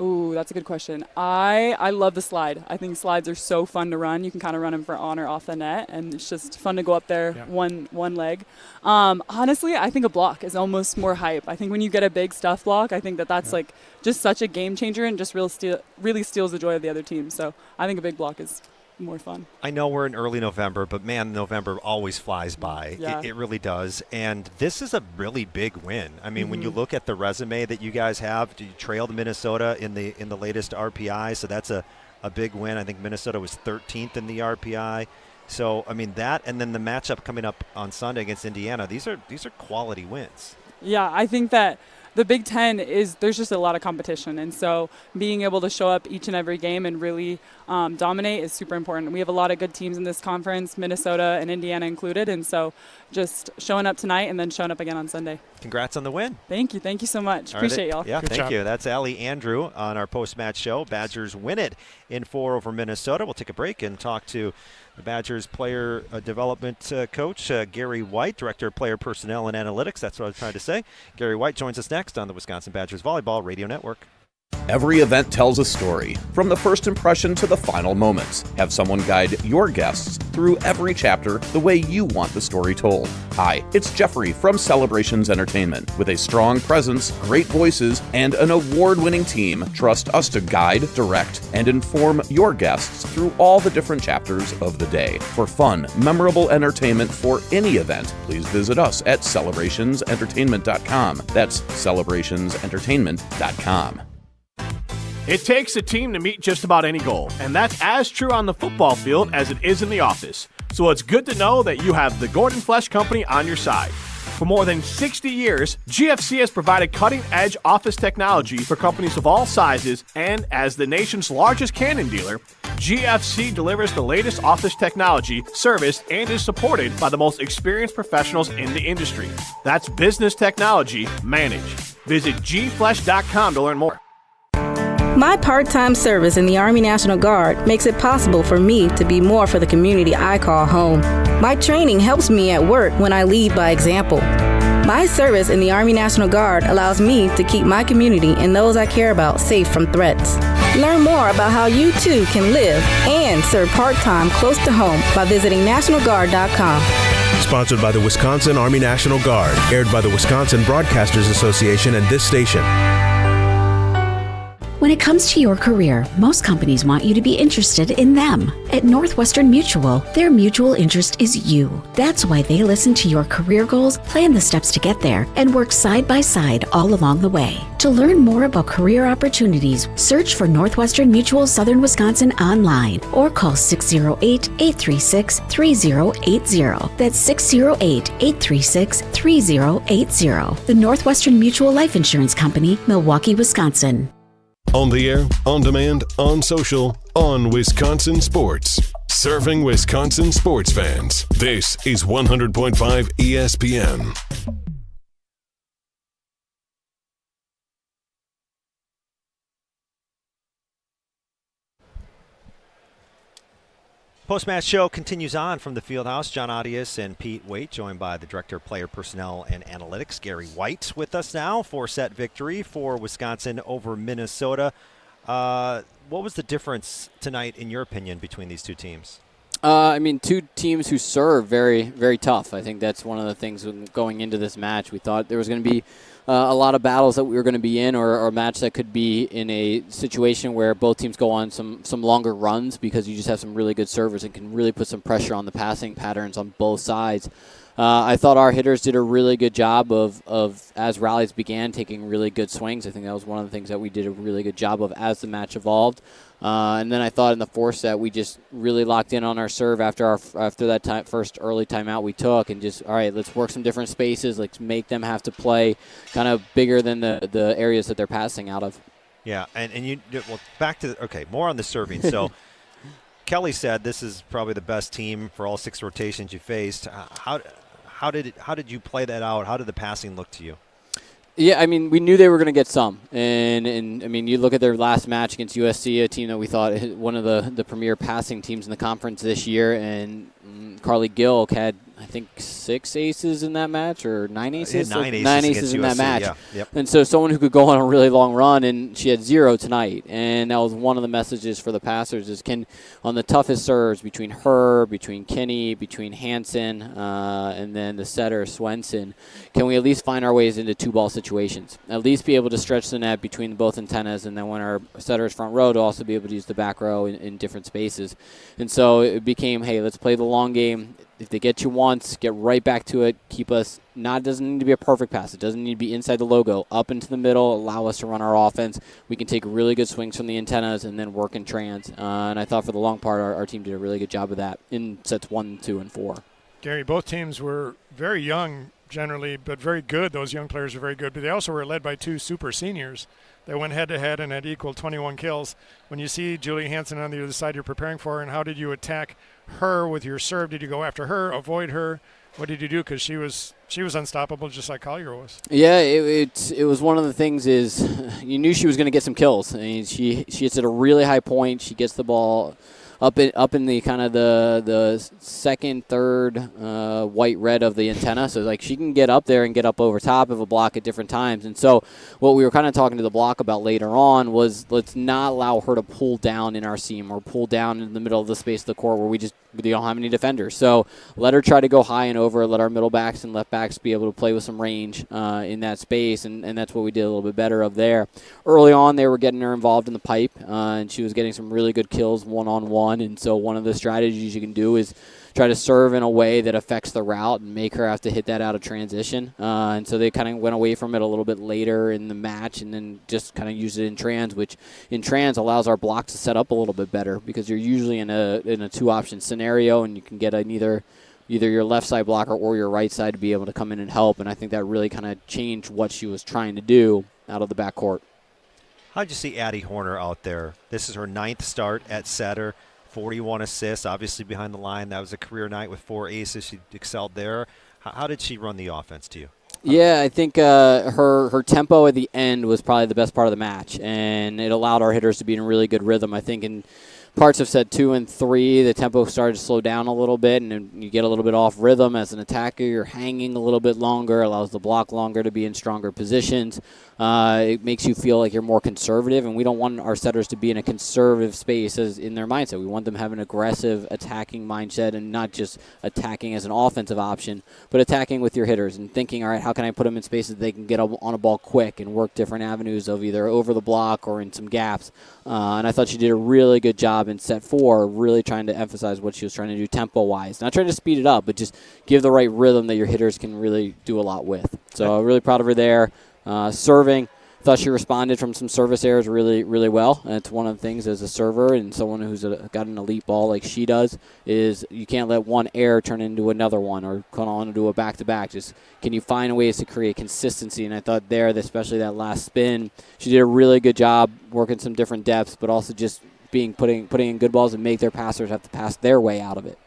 Ooh, that's a good question. I love the slide. I think slides are so fun to run. You can kind of run them for on or off the net, and it's just fun to go up there one leg. Honestly, I think a block is almost more hype. I think when you get a big stuff block, I think that's like just such a game changer and just really steals the joy of the other team. So I think a big block is more fun. I know we're in early November, but man, November always flies by. Yeah. It really does. And this is a really big win. I mean, when you look at the resume that you guys have, you trailed Minnesota in the latest RPI, so that's a big win. I think Minnesota was 13th in the RPI. So, I mean, that and then the matchup coming up on Sunday against Indiana, these are quality wins. Yeah, I think that the Big Ten there's just a lot of competition, and so being able to show up each and every game and really dominate is super important. We have a lot of good teams in this conference, Minnesota and Indiana included, and so just showing up tonight and then showing up again on Sunday. Congrats on the win. Thank you so much. Appreciate y'all. Yeah, Good thank job. you. That's Allie Andrew on our post-match show. Badgers win it in 4 over Minnesota. We'll take a break and talk to the Badgers player development coach, Gary Waite, Director of Player Personnel and Analytics. That's what I was trying to say. Gary Waite joins us next on the Wisconsin Badgers Volleyball Radio Network. Every event tells a story, from the first impression to the final moments. Have someone guide your guests through every chapter the way you want the story told. Hi, it's Jeffrey from Celebrations Entertainment. With a strong presence, great voices, and an award-winning team, trust us to guide, direct, and inform your guests through all the different chapters of the day. For fun, memorable entertainment for any event, please visit us at celebrationsentertainment.com. That's celebrationsentertainment.com. It takes a team to meet just about any goal, and that's as true on the football field as it is in the office. So it's good to know that you have the Gordon Flesch Company on your side. For more than 60 years, GFC has provided cutting-edge office technology for companies of all sizes, and as the nation's largest Canon dealer, GFC delivers the latest office technology, service, and is supported by the most experienced professionals in the industry. That's business technology managed. Visit gflesh.com to learn more. My part-time service in the Army National Guard makes it possible for me to be more for the community I call home. My training helps me at work when I lead by example. My service in the Army National Guard allows me to keep my community and those I care about safe from threats. Learn more about how you too can live and serve part-time close to home by visiting NationalGuard.com. Sponsored by the Wisconsin Army National Guard, aired by the Wisconsin Broadcasters Association and this station. When it comes to your career, most companies want you to be interested in them. At Northwestern Mutual, their mutual interest is you. That's why they listen to your career goals, plan the steps to get there, and work side by side all along the way. To learn more about career opportunities, search for Northwestern Mutual Southern Wisconsin online or call 608-836-3080. That's 608-836-3080. The Northwestern Mutual Life Insurance Company, Milwaukee, Wisconsin. On the air, on demand, on social, on Wisconsin Sports. Serving Wisconsin sports fans. This is 100.5 ESPN. Post-match show continues on from the Fieldhouse. John Arias and Pete Waite, joined by the Director of Player Personnel and Analytics, Gary White, with us now. 4-set victory for Wisconsin over Minnesota. What was the difference tonight, in your opinion, between these two teams? Two teams who serve very, very tough. I think that's one of the things going into this match. We thought there was going to be a lot of battles that we were going to be in, or a match that could be in a situation where both teams go on some longer runs because you just have some really good servers and can really put some pressure on the passing patterns on both sides. I thought our hitters did a really good job of as rallies began, taking really good swings. I think that was one of the things that we did a really good job of as the match evolved. And then I thought in the fourth set we just really locked in on our serve after that first early timeout we took, and just, all right, let's work some different spaces. Let's make them have to play kind of bigger than the areas that they're passing out of. Yeah, back to more on the serving. So Kelly said this is probably the best team for all 6 rotations you faced. How did you play that out? How did the passing look to you? Yeah, we knew they were going to get some. And you look at their last match against USC, a team that we thought one of the premier passing teams in the conference this year, and Carly Gill had, I think, 6 aces in that match, or 9 aces? 9 aces in USC, that match. Yeah. Yep. And so someone who could go on a really long run, and she had 0 tonight. And that was one of the messages for the passers is on the toughest serves between her, between Kenny, between Hansen, and then the setter, Swenson, can we at least find our ways into 2-ball situations? At least be able to stretch the net between both antennas, and then when our setter is front row, to also be able to use the back row in different spaces. And so it became, hey, let's play the long game. If they get you once, get right back to it. Keep us, it doesn't need to be a perfect pass. It doesn't need to be inside the logo. Up into the middle, allow us to run our offense. We can take really good swings from the antennas and then work in trans. And I thought for the long part, our team did a really good job of that in sets 1, 2, and 4. Gary, both teams were very young generally, but very good. Those young players are very good. But they also were led by 2 super seniors that went head-to-head and had equal 21 kills. When you see Julie Hansen on the other side you're preparing for her, and how did you attack her with your serve? Did you go after her, avoid her? What did you do? Because she was unstoppable, just like Collier was. Yeah, it was one of the things is you knew she was going to get some kills. She hits at a really high point. She gets the ball up in the kind of the second, third white red of the antenna. So like she can get up there and get up over top of a block at different times. And so what we were kind of talking to the block about later on was let's not allow her to pull down in our seam or pull down in the middle of the space of the court where we don't have any defenders. So let her try to go high and over, let our middle backs and left backs be able to play with some range in that space, and that's what we did a little bit better of there. Early on, they were getting her involved in the pipe, and she was getting some really good kills one-on-one, and so one of the strategies you can do is try to serve in a way that affects the route and make her have to hit that out of transition. And so they kind of went away from it a little bit later in the match and then just kind of used it in trans, which in trans allows our block to set up a little bit better because you're usually in a two-option scenario and you can get either your left side blocker or your right side to be able to come in and help. And I think that really kind of changed what she was trying to do out of the backcourt. How'd you see Addie Horner out there? This is her 9th start at setter. 41 assists, obviously behind the line. That was a career night with 4 aces. She excelled there. How did she run the offense to you? Yeah, I think her tempo at the end was probably the best part of the match, and it allowed our hitters to be in a really good rhythm. I think in parts of set 2 and 3, the tempo started to slow down a little bit, and then you get a little bit off rhythm as an attacker. You're hanging a little bit longer, allows the block longer to be in stronger positions. It makes you feel like you're more conservative, and we don't want our setters to be in a conservative space as in their mindset. We want them to have an aggressive attacking mindset and not just attacking as an offensive option, but attacking with your hitters and thinking, all right, how can I put them in spaces that they can get on a ball quick and work different avenues of either over the block or in some gaps. And I thought she did a really good job in set 4, really trying to emphasize what she was trying to do tempo-wise. Not trying to speed it up, but just give the right rhythm that your hitters can really do a lot with. So really proud of her there. Serving, thought she responded from some service errors really, really well. And it's one of the things as a server and someone who's got an elite ball like she does is you can't let one error turn into another one or come on and do a back-to-back. Just can you find ways to create consistency? And I thought there, especially that last spin, she did a really good job working some different depths, but also just putting in good balls and make their passers have to pass their way out of it.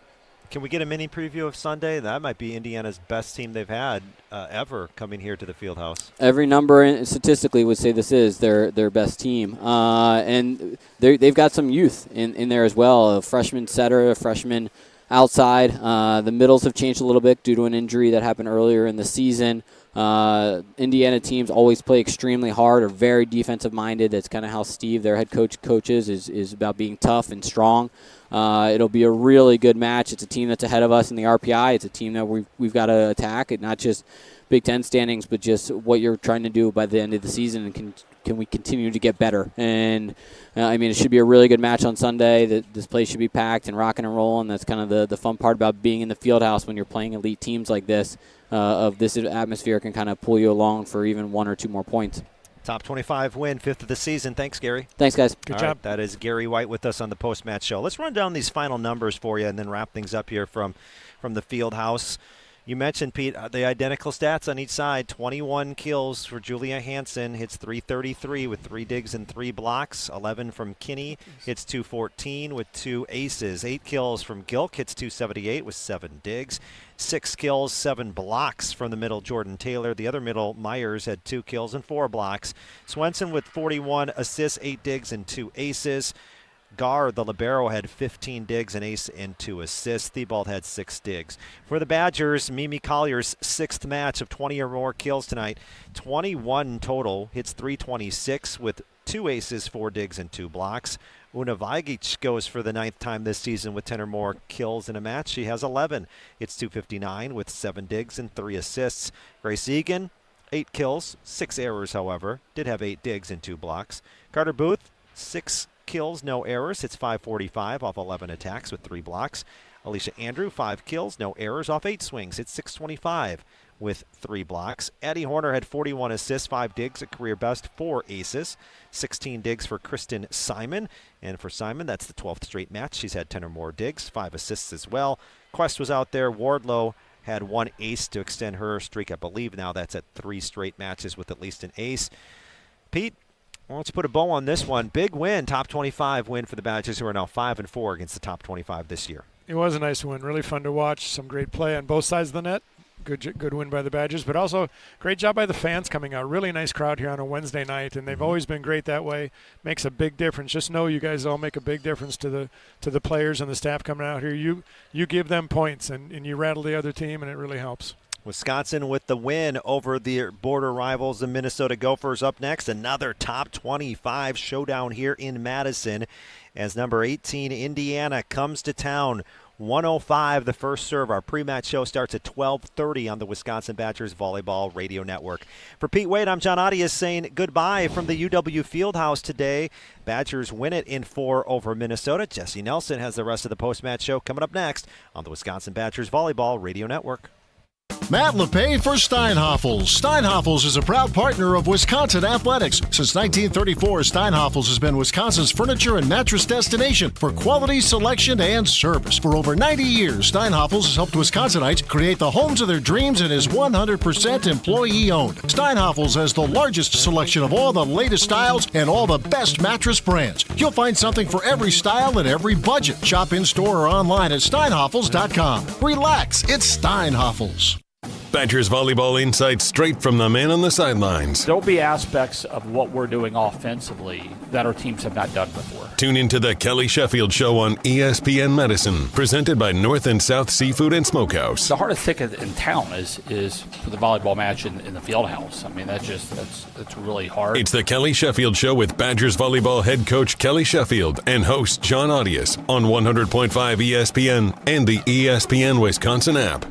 Can we get a mini preview of Sunday? That might be Indiana's best team they've had ever coming here to the Fieldhouse. Every number statistically would say this is their best team. And they've got some youth in there as well. A freshman setter, a freshman outside. The middles have changed a little bit due to an injury that happened earlier in the season. Indiana teams always play extremely hard or very defensive-minded. That's kind of how Steve, their head coach, coaches, is about being tough and strong. It'll be a really good match. It's a team that's ahead of us in the RPI. It's a team that we've got to attack. It not just Big Ten standings, but just what you're trying to do by the end of the season, and can we continue to get better? And I mean, it should be a really good match on Sunday. This place should be packed and rocking and rolling. That's kind of the fun part about being in the Fieldhouse when you're playing elite teams like this. Of this atmosphere can kind of pull you along for even 1 or 2 more points. Top 25 win, 5th of the season. Thanks, Gary. Thanks, guys. Good job. Right, that is Gary Waite with us on the post-match show. Let's run down these final numbers for you and then wrap things up here from the Fieldhouse. You mentioned, Pete, the identical stats on each side. 21 kills for Julia Hansen, hits .333 with 3 digs and 3 blocks. 11 from Kinney, hits .214 with 2 aces. 8 kills from Gilk, hits .278 with 7 digs. 6 kills, 7 blocks from the middle, Jordan Taylor. The other middle, Myers, had 2 kills and 4 blocks. Swenson with 41 assists, 8 digs and 2 aces. Gar, the libero, had 15 digs, an ace, and 2 assists. Thibault had 6 digs. For the Badgers, Mimi Collier's 6th match of 20 or more kills tonight. 21 total, hits .326 with 2 aces, 4 digs, and 2 blocks. Una Vagich goes for the 9th time this season with 10 or more kills in a match. She has 11. It's .259 with 7 digs and 3 assists. Grace Egan, 8 kills, 6 errors, however. Did have 8 digs and 2 blocks. Carter Booth, 6 kills, no errors. It's .545 off 11 attacks with 3 blocks. Alicia Andrew, 5 kills, no errors off 8 swings. It's .625 with 3 blocks. Addie Horner had 41 assists, 5 digs, a career best, 4 aces. 16 digs for Kristen Simon. And for Simon, that's the 12th straight match. She's had 10 or more digs, 5 assists as well. Quest was out there. Wardlow had 1 ace to extend her streak. I believe now that's at 3 straight matches with at least an ace. Pete, well, let's put a bow on this one. Big win, top 25 win for the Badgers, who are now 5-4 against the top 25 this year. It was a nice win. Really fun to watch. Some great play on both sides of the net. good win by the Badgers, but also great job by the fans coming out. Really nice crowd here on a Wednesday night, and they've always been great that way. Makes a big difference. Just know you guys all make a big difference to the players and the staff coming out here. You give them points, and you rattle the other team, and it really helps. Wisconsin with the win over the border rivals, the Minnesota Gophers. Up next, another top 25 showdown here in Madison as number 18 Indiana comes to town. 105 the first serve. Our pre-match show starts at 12:30 on the Wisconsin Badgers Volleyball Radio Network. For Pete Waite, I'm John Arias saying goodbye from the UW Fieldhouse today. Badgers win it in 4 over Minnesota. Jesse Nelson has the rest of the post-match show coming up next on the Wisconsin Badgers Volleyball Radio Network. Matt LePay for Steinhoffels. Steinhoffels is a proud partner of Wisconsin Athletics. Since 1934, Steinhoffels has been Wisconsin's furniture and mattress destination for quality, selection, and service. For over 90 years, Steinhoffels has helped Wisconsinites create the homes of their dreams and is 100% employee-owned. Steinhoffels has the largest selection of all the latest styles and all the best mattress brands. You'll find something for every style and every budget. Shop in-store or online at steinhoffels.com. Relax, it's Steinhoffels. Badgers volleyball insights straight from the man on the sidelines. There'll be aspects of what we're doing offensively that our teams have not done before. Tune into the Kelly Sheffield Show on ESPN Medicine, presented by North and South Seafood and Smokehouse. The hardest ticket in town is for the volleyball match in the field house. I mean, that's really hard. It's the Kelly Sheffield Show with Badgers volleyball head coach Kelly Sheffield and host John Arias on 100.5 ESPN and the ESPN Wisconsin app.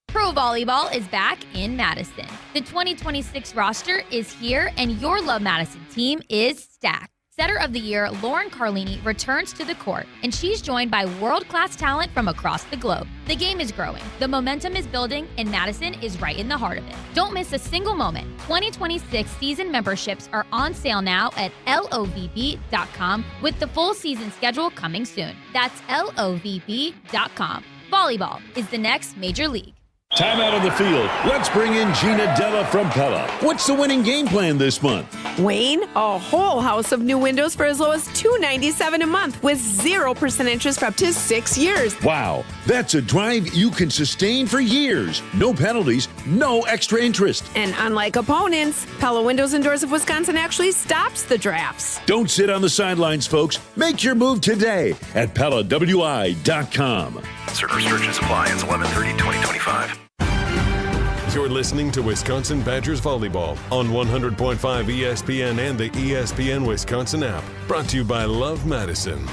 Pro Volleyball is back in Madison. The 2026 roster is here, and your Love Madison team is stacked. Setter of the Year, Lauren Carlini, returns to the court, and she's joined by world-class talent from across the globe. The game is growing, the momentum is building, and Madison is right in the heart of it. Don't miss a single moment. 2026 season memberships are on sale now at lovb.com, with the full season schedule coming soon. That's lovb.com. Volleyball is the next major league. Time out on the field. Let's bring in Gina Della from Pella. What's the winning game plan this month? Wayne, a whole house of new windows for as low as $297 a month with 0% interest for up to 6 years. Wow, that's a drive you can sustain for years. No penalties, no extra interest. And unlike opponents, Pella Windows and Doors of Wisconsin actually stops the drafts. Don't sit on the sidelines, folks. Make your move today at PellaWI.com. Certain restrictions apply. Ends 11/30/2025. You're listening to Wisconsin Badgers Volleyball on 100.5 ESPN and the ESPN Wisconsin app. Brought to you by Love Madison.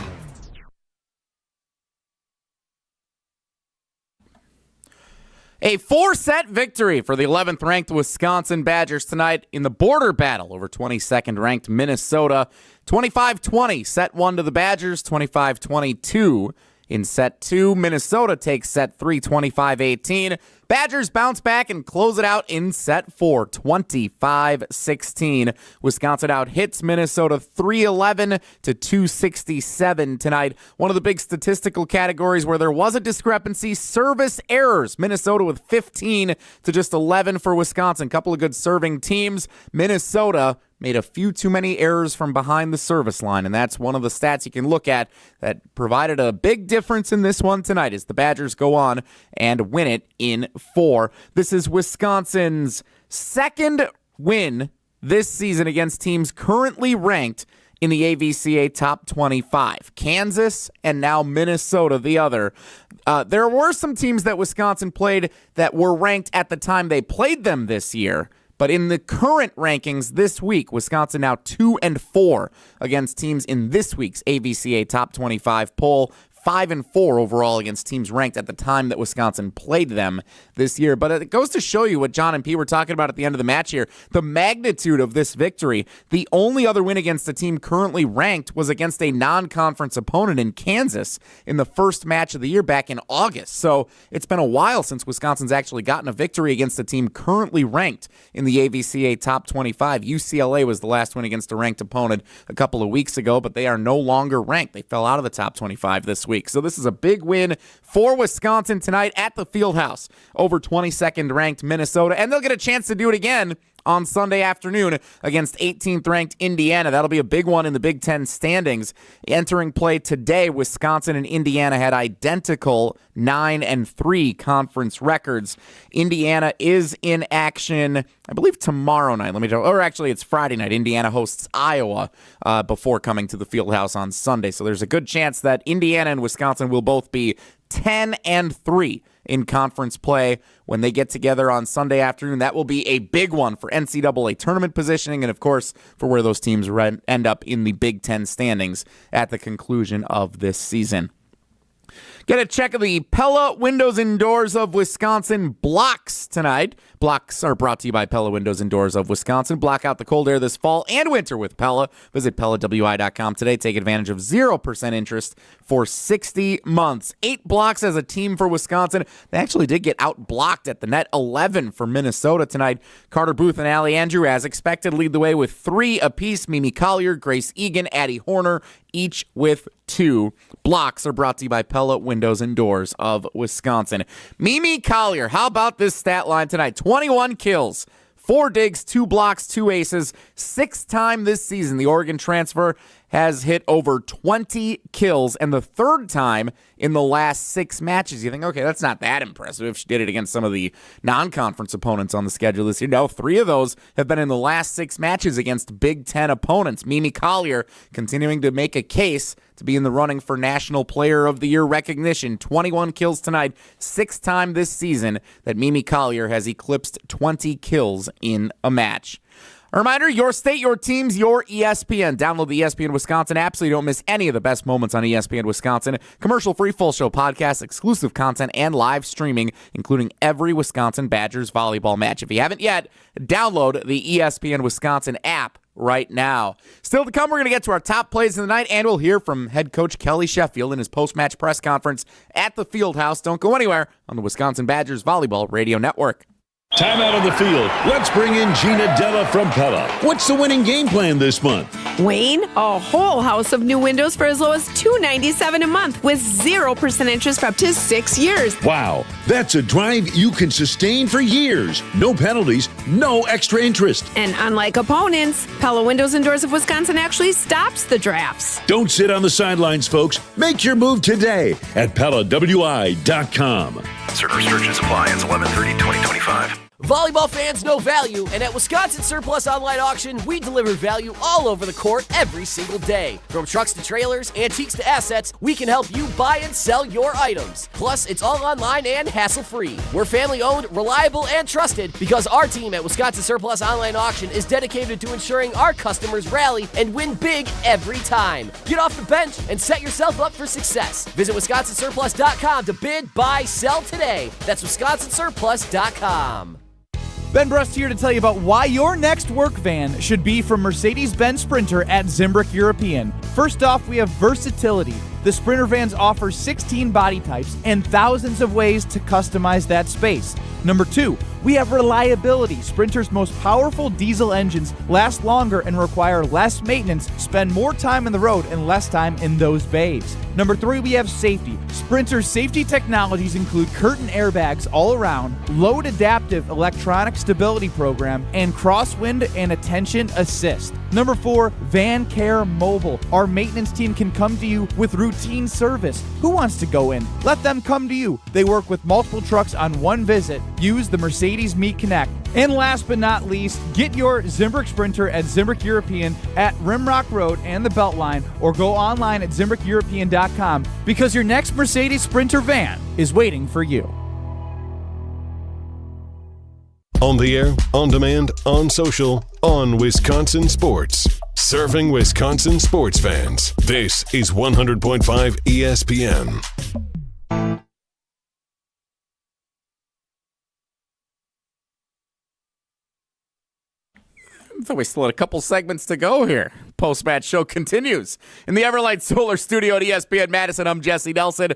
A 4-set victory for the 11th ranked Wisconsin Badgers tonight in the border battle over 22nd ranked Minnesota. 25-20, set 1 to the Badgers, 25-22. In set 2, Minnesota takes set 3, 25-18. Badgers bounce back and close it out in set 4, 25-16. Wisconsin out hits Minnesota 311 to 267 tonight. One of the big statistical categories where there was a discrepancy, service errors. Minnesota with 15 to just 11 for Wisconsin. Couple of good serving teams. Minnesota made a few too many errors from behind the service line, and that's one of the stats you can look at that provided a big difference in this one tonight as the Badgers go on and win it in 4. This is Wisconsin's second win this season against teams currently ranked in the AVCA top 25. Kansas and now Minnesota, the other. There were some teams that Wisconsin played that were ranked at the time they played them this year. But in the current rankings this week, Wisconsin now 2-4 against teams in this week's AVCA Top 25 poll. 5-4 overall against teams ranked at the time that Wisconsin played them this year. But it goes to show you what John and Pete were talking about at the end of the match here. The magnitude of this victory. The only other win against a team currently ranked was against a non-conference opponent in Kansas in the first match of the year back in August. So it's been a while since Wisconsin's actually gotten a victory against a team currently ranked in the AVCA Top 25. UCLA was the last win against a ranked opponent a couple of weeks ago, but they are no longer ranked. They fell out of the Top 25 this week. So this is a big win for Wisconsin tonight at the Fieldhouse over 22nd ranked Minnesota, and they'll get a chance to do it again on Sunday afternoon against 18th-ranked Indiana. That'll be a big one in the Big Ten standings. Entering play today, Wisconsin and Indiana had identical 9-3 conference records. Indiana is in action, I believe, tomorrow night. Or actually, it's Friday night. Indiana hosts Iowa before coming to the Fieldhouse on Sunday. So there's a good chance that Indiana and Wisconsin will both be 10-3 in conference play when they get together on Sunday afternoon. That will be a big one for NCAA tournament positioning and, of course, for where those teams end up in the Big Ten standings at the conclusion of this season. Get a check of the Pella Windows and Doors of Wisconsin blocks tonight. Blocks are brought to you by Pella Windows and Doors of Wisconsin. Block out the cold air this fall and winter with Pella. Visit PellaWI.com today. Take advantage of 0% interest for 60 months. 8 blocks as a team for Wisconsin. They actually did get out-blocked at the net. 11 for Minnesota tonight. Carter Booth and Allie Andrew, as expected, lead the way with 3 apiece. Mimi Collier, Grace Egan, Addie Horner, each with 2. Blocks are brought to you by Pella Windows and Doors of Wisconsin. Mimi Collier, how about this stat line tonight? 21 kills, 4 digs, 2 blocks, 2 aces. 6th time this season the Oregon transfer has hit over 20 kills, and the 3rd time in the last 6 matches. You think, okay, that's not that impressive if she did it against some of the non-conference opponents on the schedule this year. No, 3 of those have been in the last 6 matches against Big Ten opponents. Mimi Collier continuing to make a case to be in the running for National Player of the Year recognition. 21 kills tonight, 6th time this season that Mimi Collier has eclipsed 20 kills in a match. A reminder, your state, your teams, your ESPN. Download the ESPN Wisconsin app so you don't miss any of the best moments on ESPN Wisconsin. Commercial-free full show podcasts, exclusive content, and live streaming, including every Wisconsin Badgers volleyball match. If you haven't yet, download the ESPN Wisconsin app right now. Still to come, we're going to get to our top plays of the night, and we'll hear from head coach Kelly Sheffield in his post-match press conference at the Fieldhouse. Don't go anywhere on the Wisconsin Badgers Volleyball Radio Network. Time out on the field. Let's bring in Gina Della from Pella. What's the winning game plan this month? Wayne, a whole house of new windows for as low as $297 a month with 0% interest for up to 6 years. Wow, that's a drive you can sustain for years. No penalties, no extra interest. And unlike opponents, Pella Windows and Doors of Wisconsin actually stops the drafts. Don't sit on the sidelines, folks. Make your move today at PellaWI.com. Certain restrictions apply. Ends 11/30/2025. Volleyball fans know value, and at Wisconsin Surplus Online Auction, we deliver value all over the court every single day. From trucks to trailers, antiques to assets, we can help you buy and sell your items. Plus, it's all online and hassle-free. We're family-owned, reliable, and trusted because our team at Wisconsin Surplus Online Auction is dedicated to ensuring our customers rally and win big every time. Get off the bench and set yourself up for success. Visit WisconsinSurplus.com to bid, buy, sell today. That's WisconsinSurplus.com. Ben Brust here to tell you about why your next work van should be from Mercedes-Benz Sprinter at Zimbrick European. First off, we have versatility. The Sprinter vans offer 16 body types and thousands of ways to customize that space. Number 2, we have reliability. Sprinter's most powerful diesel engines last longer and require less maintenance, spend more time on the road and less time in those bays. Number 3, we have safety. Sprinter's safety technologies include curtain airbags all around, load adaptive electronic stability program, and crosswind and attention assist. Number 4, Van Care Mobile. Our maintenance team can come to you with routine service. Who wants to go in? Let them come to you. They work with multiple trucks on one visit. Use the Mercedes Meet Connect. And last but not least, get your Zimbrick Sprinter at Zimbrick European at Rimrock Road and the Beltline, or go online at ZimbrickEuropean.com because your next Mercedes Sprinter van is waiting for you. On the air, on demand, on social, on Wisconsin Sports. Serving Wisconsin sports fans. This is 100.5 ESPN. I thought we still had a couple segments to go here. Post-match show continues. In the Everlight Solar Studio at ESPN Madison, I'm Jesse Nelson.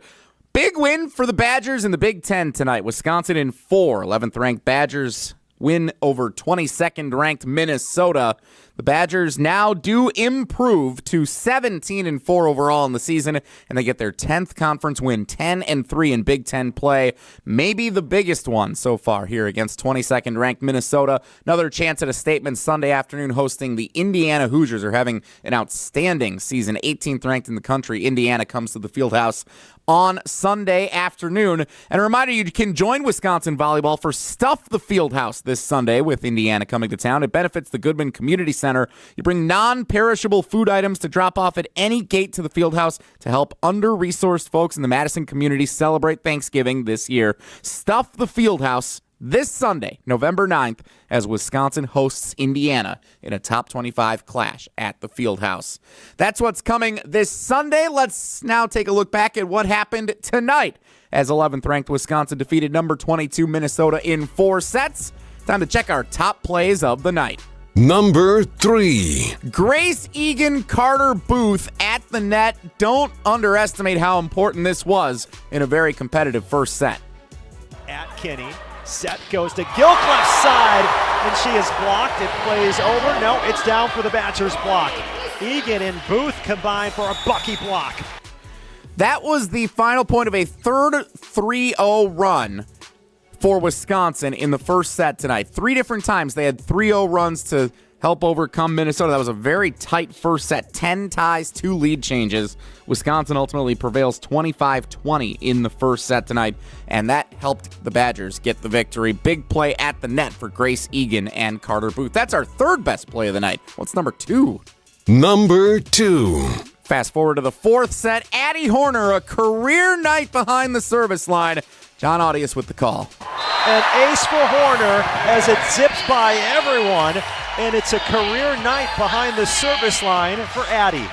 Big win for the Badgers in the Big Ten tonight. Wisconsin in 4. 11th-ranked Badgers win over 22nd-ranked Minnesota. The Badgers now do improve to 17-4 overall in the season, and they get their 10th conference win, 10-3 in Big Ten play. Maybe the biggest one so far here against 22nd ranked Minnesota. Another chance at a statement Sunday afternoon hosting the Indiana Hoosiers, are having an outstanding season, 18th ranked in the country. Indiana comes to the Fieldhouse on Sunday afternoon. And a reminder, you can join Wisconsin Volleyball for Stuff the Fieldhouse this Sunday with Indiana coming to town. It benefits the Goodman Community Center. You bring non-perishable food items to drop off at any gate to the Fieldhouse to help under-resourced folks in the Madison community celebrate Thanksgiving this year. Stuff the Fieldhouse this Sunday, November 9th, as Wisconsin hosts Indiana in a top 25 clash at the Fieldhouse. That's what's coming this Sunday. Let's now take a look back at what happened tonight as 11th-ranked Wisconsin defeated number 22 Minnesota in 4 sets. Time to check our top plays of the night. Number 3. Grace Egan Carter Booth at the net. Don't underestimate how important this was in a very competitive first set. At Kinney. Set goes to Gilk left side, and she is blocked. It plays over. No, it's down for the Badgers block. Egan and Booth combine for a Bucky block. That was the final point of a third 3-0 run for Wisconsin in the first set tonight. 3 different times they had 3-0 runs to help overcome Minnesota. That was a very tight first set. 10 ties, 2 lead changes. Wisconsin ultimately prevails 25-20 in the first set tonight, and that helped the Badgers get the victory. Big play at the net for Grace Egan and Carter Booth. That's our third best play of the night. What's number 2? Number 2. Fast forward to the fourth set. Addie Horner, a career night behind the service line. John Arias with the call. An ace for Horner as it zips by everyone, and it's a career night behind the service line for Addie.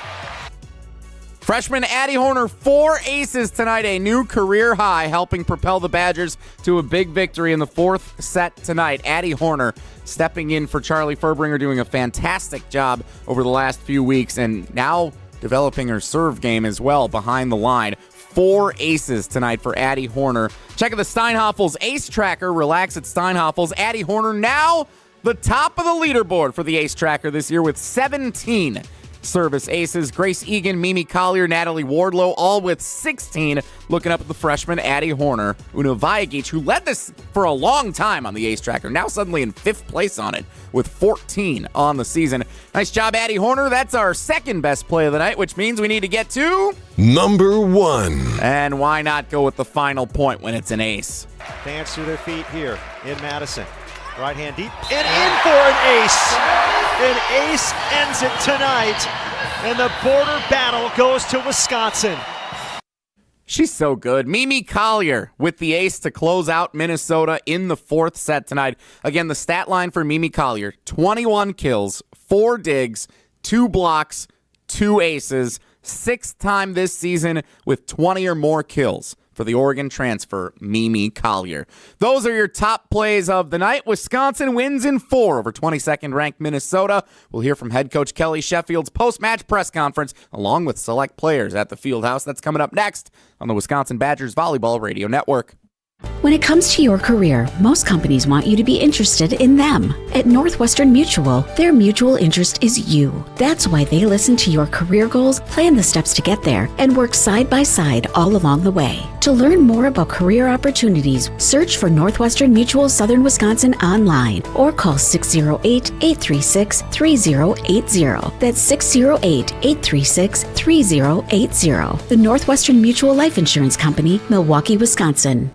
Freshman Addie Horner, 4 aces tonight, a new career high, helping propel the Badgers to a big victory in the fourth set tonight. Addie Horner stepping in for Charlie Furbringer, doing a fantastic job over the last few weeks, and now developing her serve game as well behind the line. 4 aces tonight for Addie Horner. Check out the Steinhafels Ace Tracker. Relax at Steinhafels. Addie Horner now the top of the leaderboard for the Ace Tracker this year with 17 service aces. Grace Egan, Mimi Collier, Natalie Wardlow, all with 16. Looking up at the freshman Addie Horner. Una Vagich, who led this for a long time on the Ace Tracker, now suddenly in 5th place on it with 14 on the season. Nice job, Addie Horner. That's our second best play of the night, which means we need to get to Number 1. And why not go with the final point when it's an ace? Fans to their feet here in Madison. Right hand deep and in for an ace. An ace ends it tonight, and the border battle goes to Wisconsin. She's so good. Mimi Collier with the ace to close out Minnesota in the fourth set tonight. Again, the stat line for Mimi Collier, 21 kills, 4 digs, 2 blocks, 2 aces, 6th time this season with 20 or more kills for the Oregon transfer, Mimi Collier. Those are your top plays of the night. Wisconsin wins in 4 over 22nd ranked Minnesota. We'll hear from head coach Kelly Sheffield's post-match press conference along with select players at the Fieldhouse. That's coming up next on the Wisconsin Badgers Volleyball Radio Network. When it comes to your career, most companies want you to be interested in them. At Northwestern Mutual, their mutual interest is you. That's why they listen to your career goals, plan the steps to get there, and work side by side all along the way. To learn more about career opportunities, search for Northwestern Mutual Southern Wisconsin online or call 608-836-3080. That's 608-836-3080. The Northwestern Mutual Life Insurance Company, Milwaukee, Wisconsin.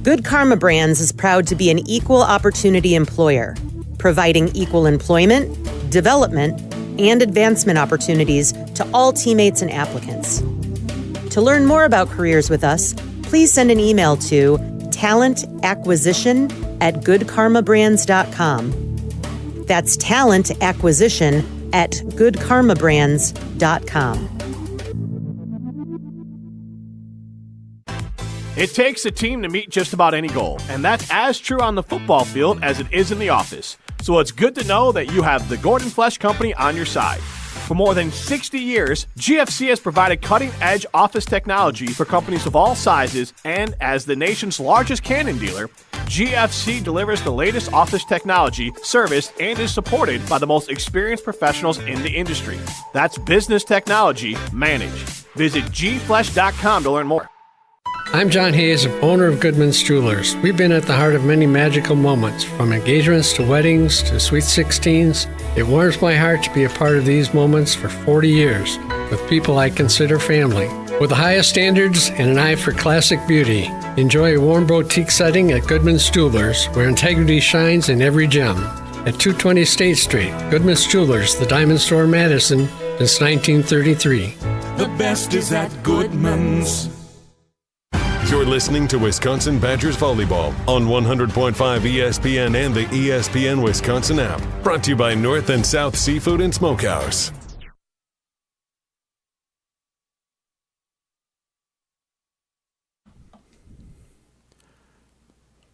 Good Karma Brands is proud to be an equal opportunity employer, providing equal employment, development, and advancement opportunities to all teammates and applicants. To learn more about careers with us, please send an email to talentacquisition@goodkarmabrands.com. That's talentacquisition@goodkarmabrands.com. It takes a team to meet just about any goal, and that's as true on the football field as it is in the office. So it's good to know that you have the Gordon Flesch Company on your side. For more than 60 years, GFC has provided cutting-edge office technology for companies of all sizes, and as the nation's largest Canon dealer, GFC delivers the latest office technology, serviced, and is supported by the most experienced professionals in the industry. That's business technology managed. Visit gflesh.com to learn more. I'm John Hayes, owner of Goodman's Jewelers. We've been at the heart of many magical moments, from engagements to weddings to sweet 16s. It warms my heart to be a part of these moments for 40 years with people I consider family. With the highest standards and an eye for classic beauty, enjoy a warm boutique setting at Goodman's Jewelers, where integrity shines in every gem. At 220 State Street, Goodman's Jewelers, the Diamond Store, Madison, since 1933. The best is at Goodman's. You're listening to Wisconsin Badgers Volleyball on 100.5 ESPN and the ESPN Wisconsin app. Brought to you by North and South Seafood and Smokehouse.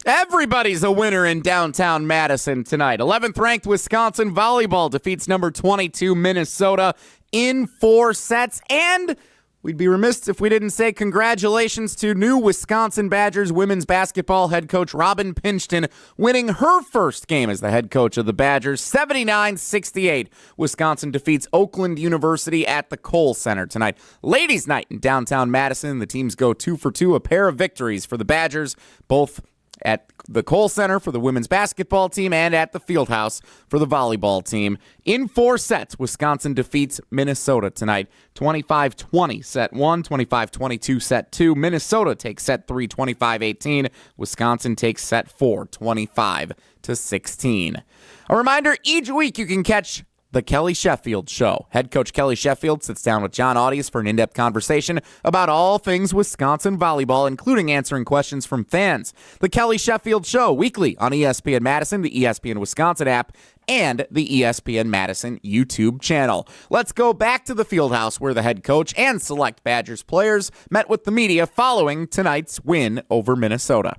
Everybody's a winner in downtown Madison tonight. 11th ranked Wisconsin Volleyball defeats number 22 Minnesota in 4 sets. And we'd be remiss if we didn't say congratulations to new Wisconsin Badgers women's basketball head coach Robin Pinchton, winning her first game as the head coach of the Badgers. 79-68. Wisconsin defeats Oakland University at the Kohl Center tonight. Ladies' night in downtown Madison. The teams go 2 for 2, a pair of victories for the Badgers, both at the Kohl Center for the women's basketball team and at the Fieldhouse for the volleyball team. In 4 sets, Wisconsin defeats Minnesota tonight. 25-20 set 1, 25-22 set 2. Minnesota takes set 3, 25-18. Wisconsin takes set 4, 25-16. A reminder, each week you can catch The Kelly Sheffield Show. Head coach Kelly Sheffield sits down with John Audius for an in-depth conversation about all things Wisconsin volleyball, including answering questions from fans. The Kelly Sheffield Show, weekly on ESPN Madison, the ESPN Wisconsin app, and the ESPN Madison YouTube channel. Let's go back to the Fieldhouse where the head coach and select Badgers players met with the media following tonight's win over Minnesota.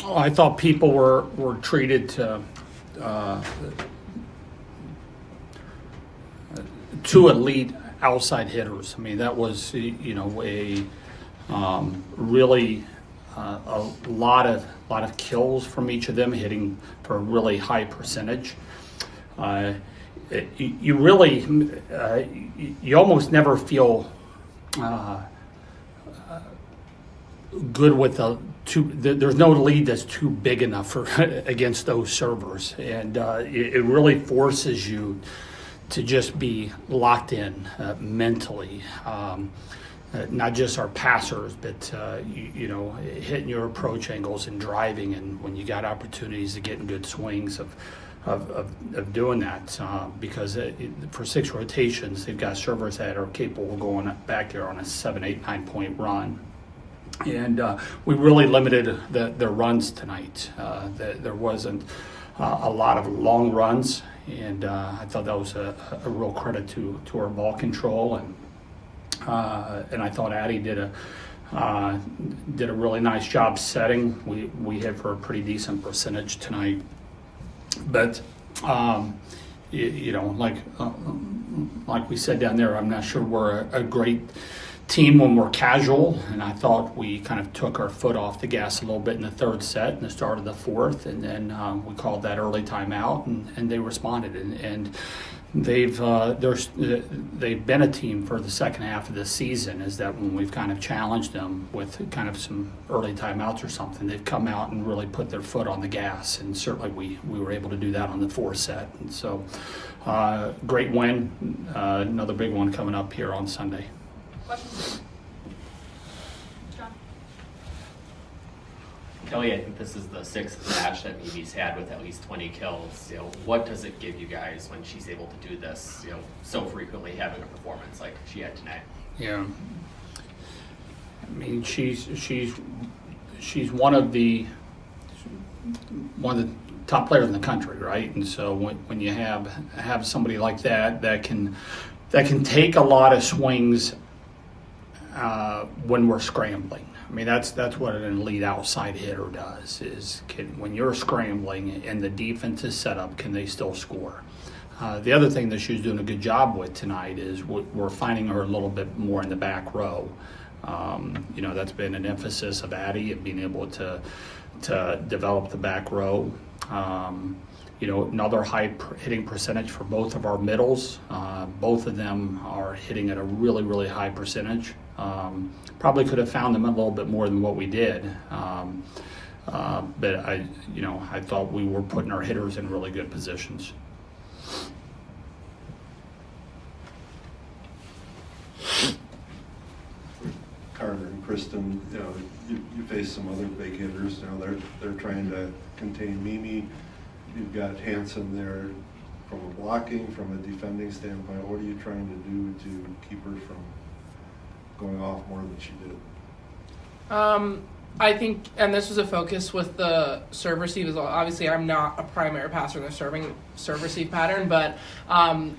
I thought people were treated two elite outside hitters. I mean, that was a really a lot of kills from each of them, hitting for a really high percentage. You almost never feel good with there's no lead that's too big enough for against those servers, and it really forces you to just be locked in mentally, not just our passers, but hitting your approach angles and driving, and when you got opportunities to get in good swings of doing that, because for 6 rotations they've got servers that are capable of going back there on a 7, 8, 9 point run. And we really limited their runs tonight. There wasn't a lot of long runs, and I thought that was a real credit to our ball control, and I thought Addie did a really nice job setting. We hit for a pretty decent percentage tonight, but like we said down there, I'm not sure we're a great team when we're casual, and I thought we kind of took our foot off the gas a little bit in the 3rd set and the start of the 4th, and then we called that early timeout, and they responded, and they've been a team for the second half of the season, is that when we've kind of challenged them with kind of some early timeouts or something, they've come out and really put their foot on the gas, and certainly we were able to do that on the 4th set, and so great win, another big one coming up here on Sunday. John. Kelly, I think this is the 6th match that Mimi's had with at least 20 kills. What does it give you guys when she's able to do this, so frequently, having a performance like she had tonight? Yeah. I mean, she's one of the top players in the country, right? And so when you have somebody like that can take a lot of swings when we're scrambling. I mean, that's what an elite outside hitter does, when you're scrambling and the defense is set up, can they still score? The other thing that she was doing a good job with tonight is we're finding her a little bit more in the back row. That's been an emphasis of Addie, of being able to develop the back row. Another high hitting percentage for both of our middles. Both of them are hitting at a really, really high percentage. Probably could have found them a little bit more than what we did. But I thought we were putting our hitters in really good positions. Carter and Kristen, you face some other big hitters. They're trying to contain Mimi. You've got Hansen there from a blocking, from a defending standpoint. What are you trying to do to keep her from going off more than she did? I think, and this was a focus with the serve receive as well. Obviously, I'm not a primary passer in the serve receive pattern, but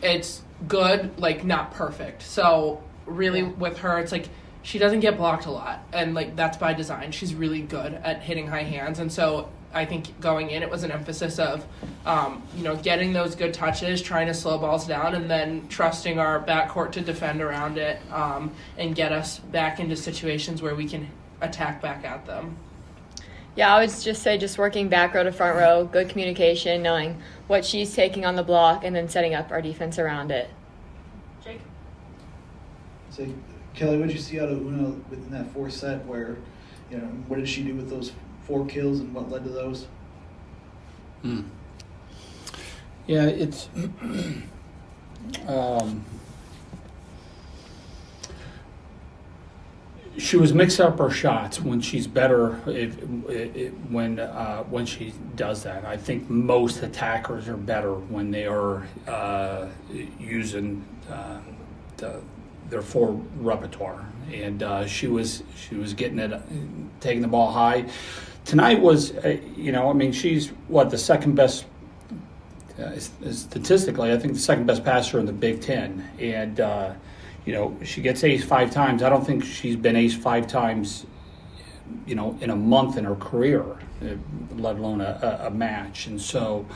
it's good, not perfect. So really, with her, it's she doesn't get blocked a lot, and that's by design. She's really good at hitting high hands, and so I think going in, it was an emphasis of getting those good touches, trying to slow balls down, and then trusting our backcourt to defend around it and get us back into situations where we can attack back at them. Yeah, I would just say working back row to front row, good communication, knowing what she's taking on the block, and then setting up our defense around it. Jake? So, Kelly, what did you see out of Una within that fourth set where, what did she do with those 4 kills and what led to those? Yeah, it's she was mixing up her shots when she's better when she does that. I think most attackers are better when they are using their full repertoire, and she was getting it, taking the ball high. Tonight was, she's the second best, statistically, I think the second best passer in the Big Ten. And, she gets ace 5 times. I don't think she's been ace 5 times, in a month in her career, let alone a match. And so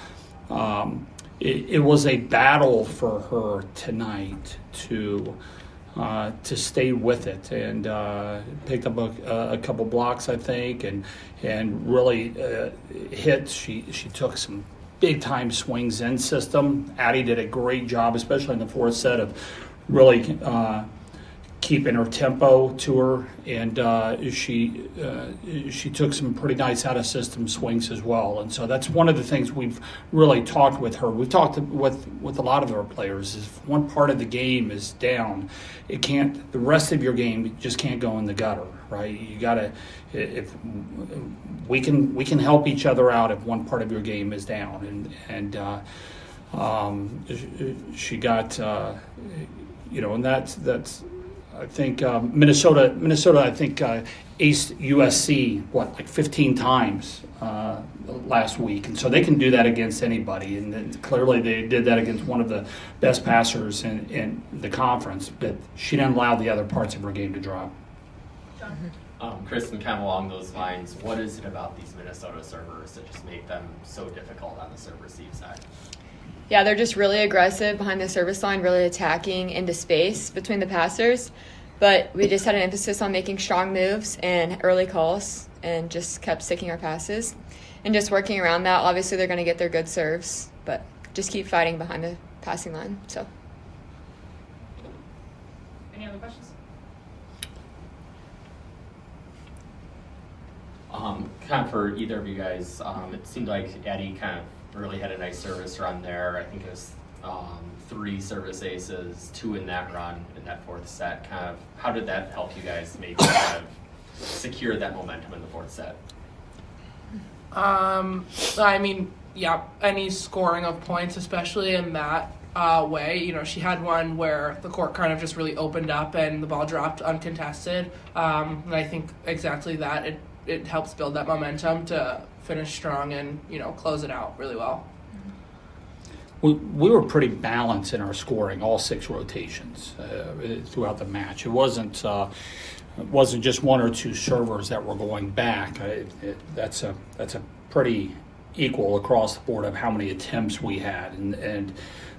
it was a battle for her tonight to stay with it, and picked up a couple blocks, I think, and really hit. She took some big time swings in system. Addie did a great job, especially in the fourth set, of really keeping her tempo to her, and she took some pretty nice out of system swings as well. And so that's one of the things we've really talked with her. We've talked with a lot of our players. Is if one part of the game is down, the rest of your game just can't go in the gutter, right? You gotta, if we can help each other out if one part of your game is down, and she got and that's. I think Minnesota. I think aced USC 15 times last week, and so they can do that against anybody. And then clearly, they did that against one of the best passers in the conference. But she didn't allow the other parts of her game to drop. Kristen, kind of along those lines, what is it about these Minnesota servers that just make them so difficult on the serve-receive side? Yeah, they're just really aggressive behind the service line, really attacking into space between the passers. But we just had an emphasis on making strong moves and early calls, and just kept sticking our passes and just working around that. Obviously, they're going to get their good serves, but just keep fighting behind the passing line. So, any other questions? Kind of for either of you guys, it seemed like Addie kind of really had a nice service run there. I think it was 3 service aces, 2 in that run in that fourth set. Kind of, how did that help you guys maybe kind of secure that momentum in the fourth set? Any scoring of points, especially in that way. She had one where the court kind of just really opened up and the ball dropped uncontested. And I think exactly that. It helps build that momentum to finish strong and, close it out really well. We were pretty balanced in our scoring, all 6 rotations throughout the match. It wasn't just 1 or 2 servers that were going back. That's a pretty equal across the board of how many attempts we had. And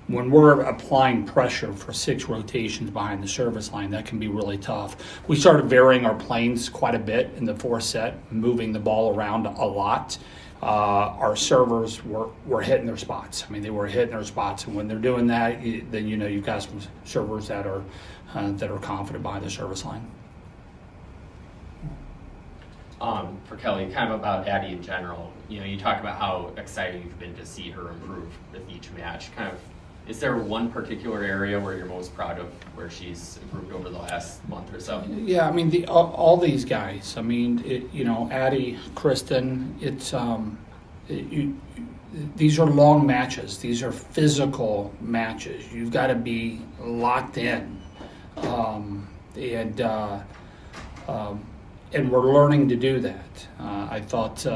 when we're applying pressure for 6 rotations behind the service line, that can be really tough. We started varying our planes quite a bit in the 4th set, moving the ball around a lot. Our servers were hitting their spots. I mean, they were hitting their spots, and when they're doing that, then you've got some servers that are confident behind the service line. For Kelly, kind of about Addie in general, you talk about how excited you've been to see her improve with each match. Kind of, is there one particular area where you're most proud of where she's improved over the last month or so? Yeah, I mean, all these guys. I mean, Addie, Kristen. These are long matches. These are physical matches. You've got to be locked in, and we're learning to do that. I thought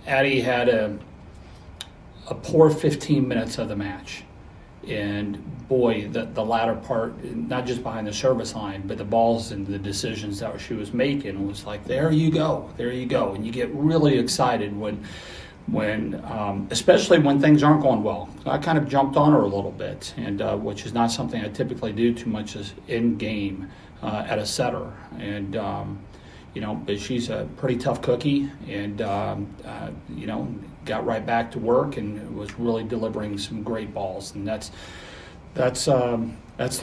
Addie had a poor 15 minutes of the match, and boy, the latter part, not just behind the service line, but the balls and the decisions that she was making was like, there you go, and you get really excited when especially when things aren't going well. I kind of jumped on her a little bit, and which is not something I typically do too much as in game at a setter, and but she's a pretty tough cookie, and got right back to work and was really delivering some great balls, and that's the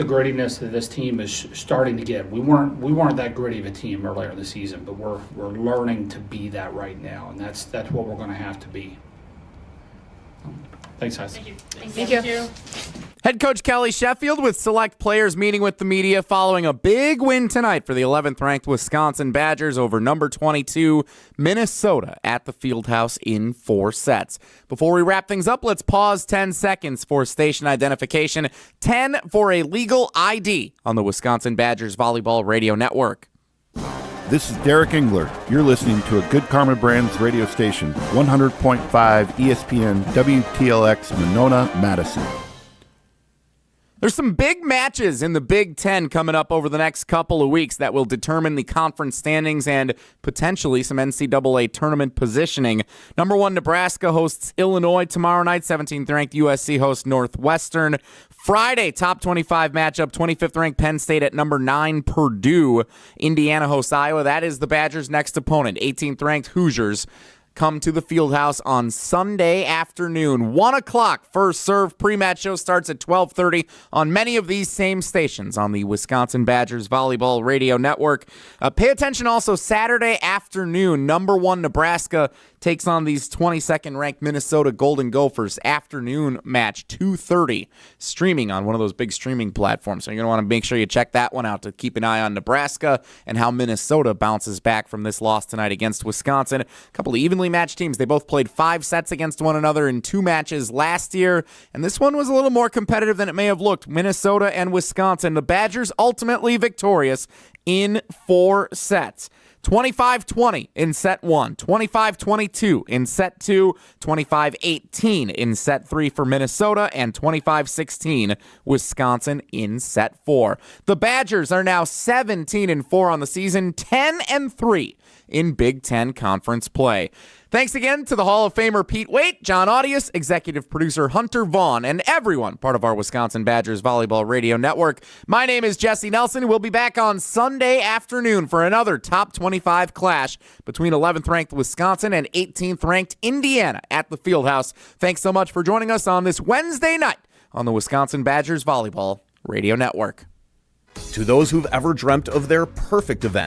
grittiness that this team is starting to get. We weren't that gritty of a team earlier in the season, but we're learning to be that right now, and that's what we're going to have to be. Thanks, guys. Thank you. Head coach Kelly Sheffield with select players meeting with the media following a big win tonight for the 11th ranked Wisconsin Badgers over number 22 Minnesota at the Fieldhouse in 4 sets. Before we wrap things up, let's pause 10 seconds for station identification, 10 for a legal ID on the Wisconsin Badgers Volleyball Radio Network. This is Derek Engler. You're listening to a Good Karma Brands radio station, 100.5 ESPN WTLX Monona, Madison. There's some big matches in the Big Ten coming up over the next couple of weeks that will determine the conference standings and potentially some NCAA tournament positioning. Number 1, Nebraska hosts Illinois tomorrow night. 17th ranked USC hosts Northwestern. Friday, top 25 matchup, 25th ranked Penn State at number 9 Purdue. Indiana hosts Iowa. That is the Badgers' next opponent. 18th ranked Hoosiers come to the Fieldhouse on Sunday afternoon. 1 o'clock first serve. Pre-match show starts at 12:30 on many of these same stations on the Wisconsin Badgers Volleyball Radio Network. Pay attention also Saturday afternoon. Number 1 Nebraska takes on these 22nd ranked Minnesota Golden Gophers. Afternoon match, 2:30, streaming on one of those big streaming platforms. So you're going to want to make sure you check that one out to keep an eye on Nebraska and how Minnesota bounces back from this loss tonight against Wisconsin. A couple of evenly matched teams. They both played 5 sets against one another in 2 matches last year, and this one was a little more competitive than it may have looked. Minnesota and Wisconsin. The Badgers ultimately victorious in 4 sets. 25-20 in set 1, 25-22 in set 2, 25-18 in set 3 for Minnesota, and 25-16 Wisconsin in set 4. The Badgers are now 17-4 on the season, 10-3 in Big Ten Conference play. Thanks again to the Hall of Famer Pete Waite, John Audius, executive producer Hunter Vaughn, and everyone part of our Wisconsin Badgers Volleyball Radio Network. My name is Jesse Nelson. We'll be back on Sunday afternoon for another top 25 clash between 11th ranked Wisconsin and 18th ranked Indiana at the Fieldhouse. Thanks so much for joining us on this Wednesday night on the Wisconsin Badgers Volleyball Radio Network. To those who've ever dreamt of their perfect event,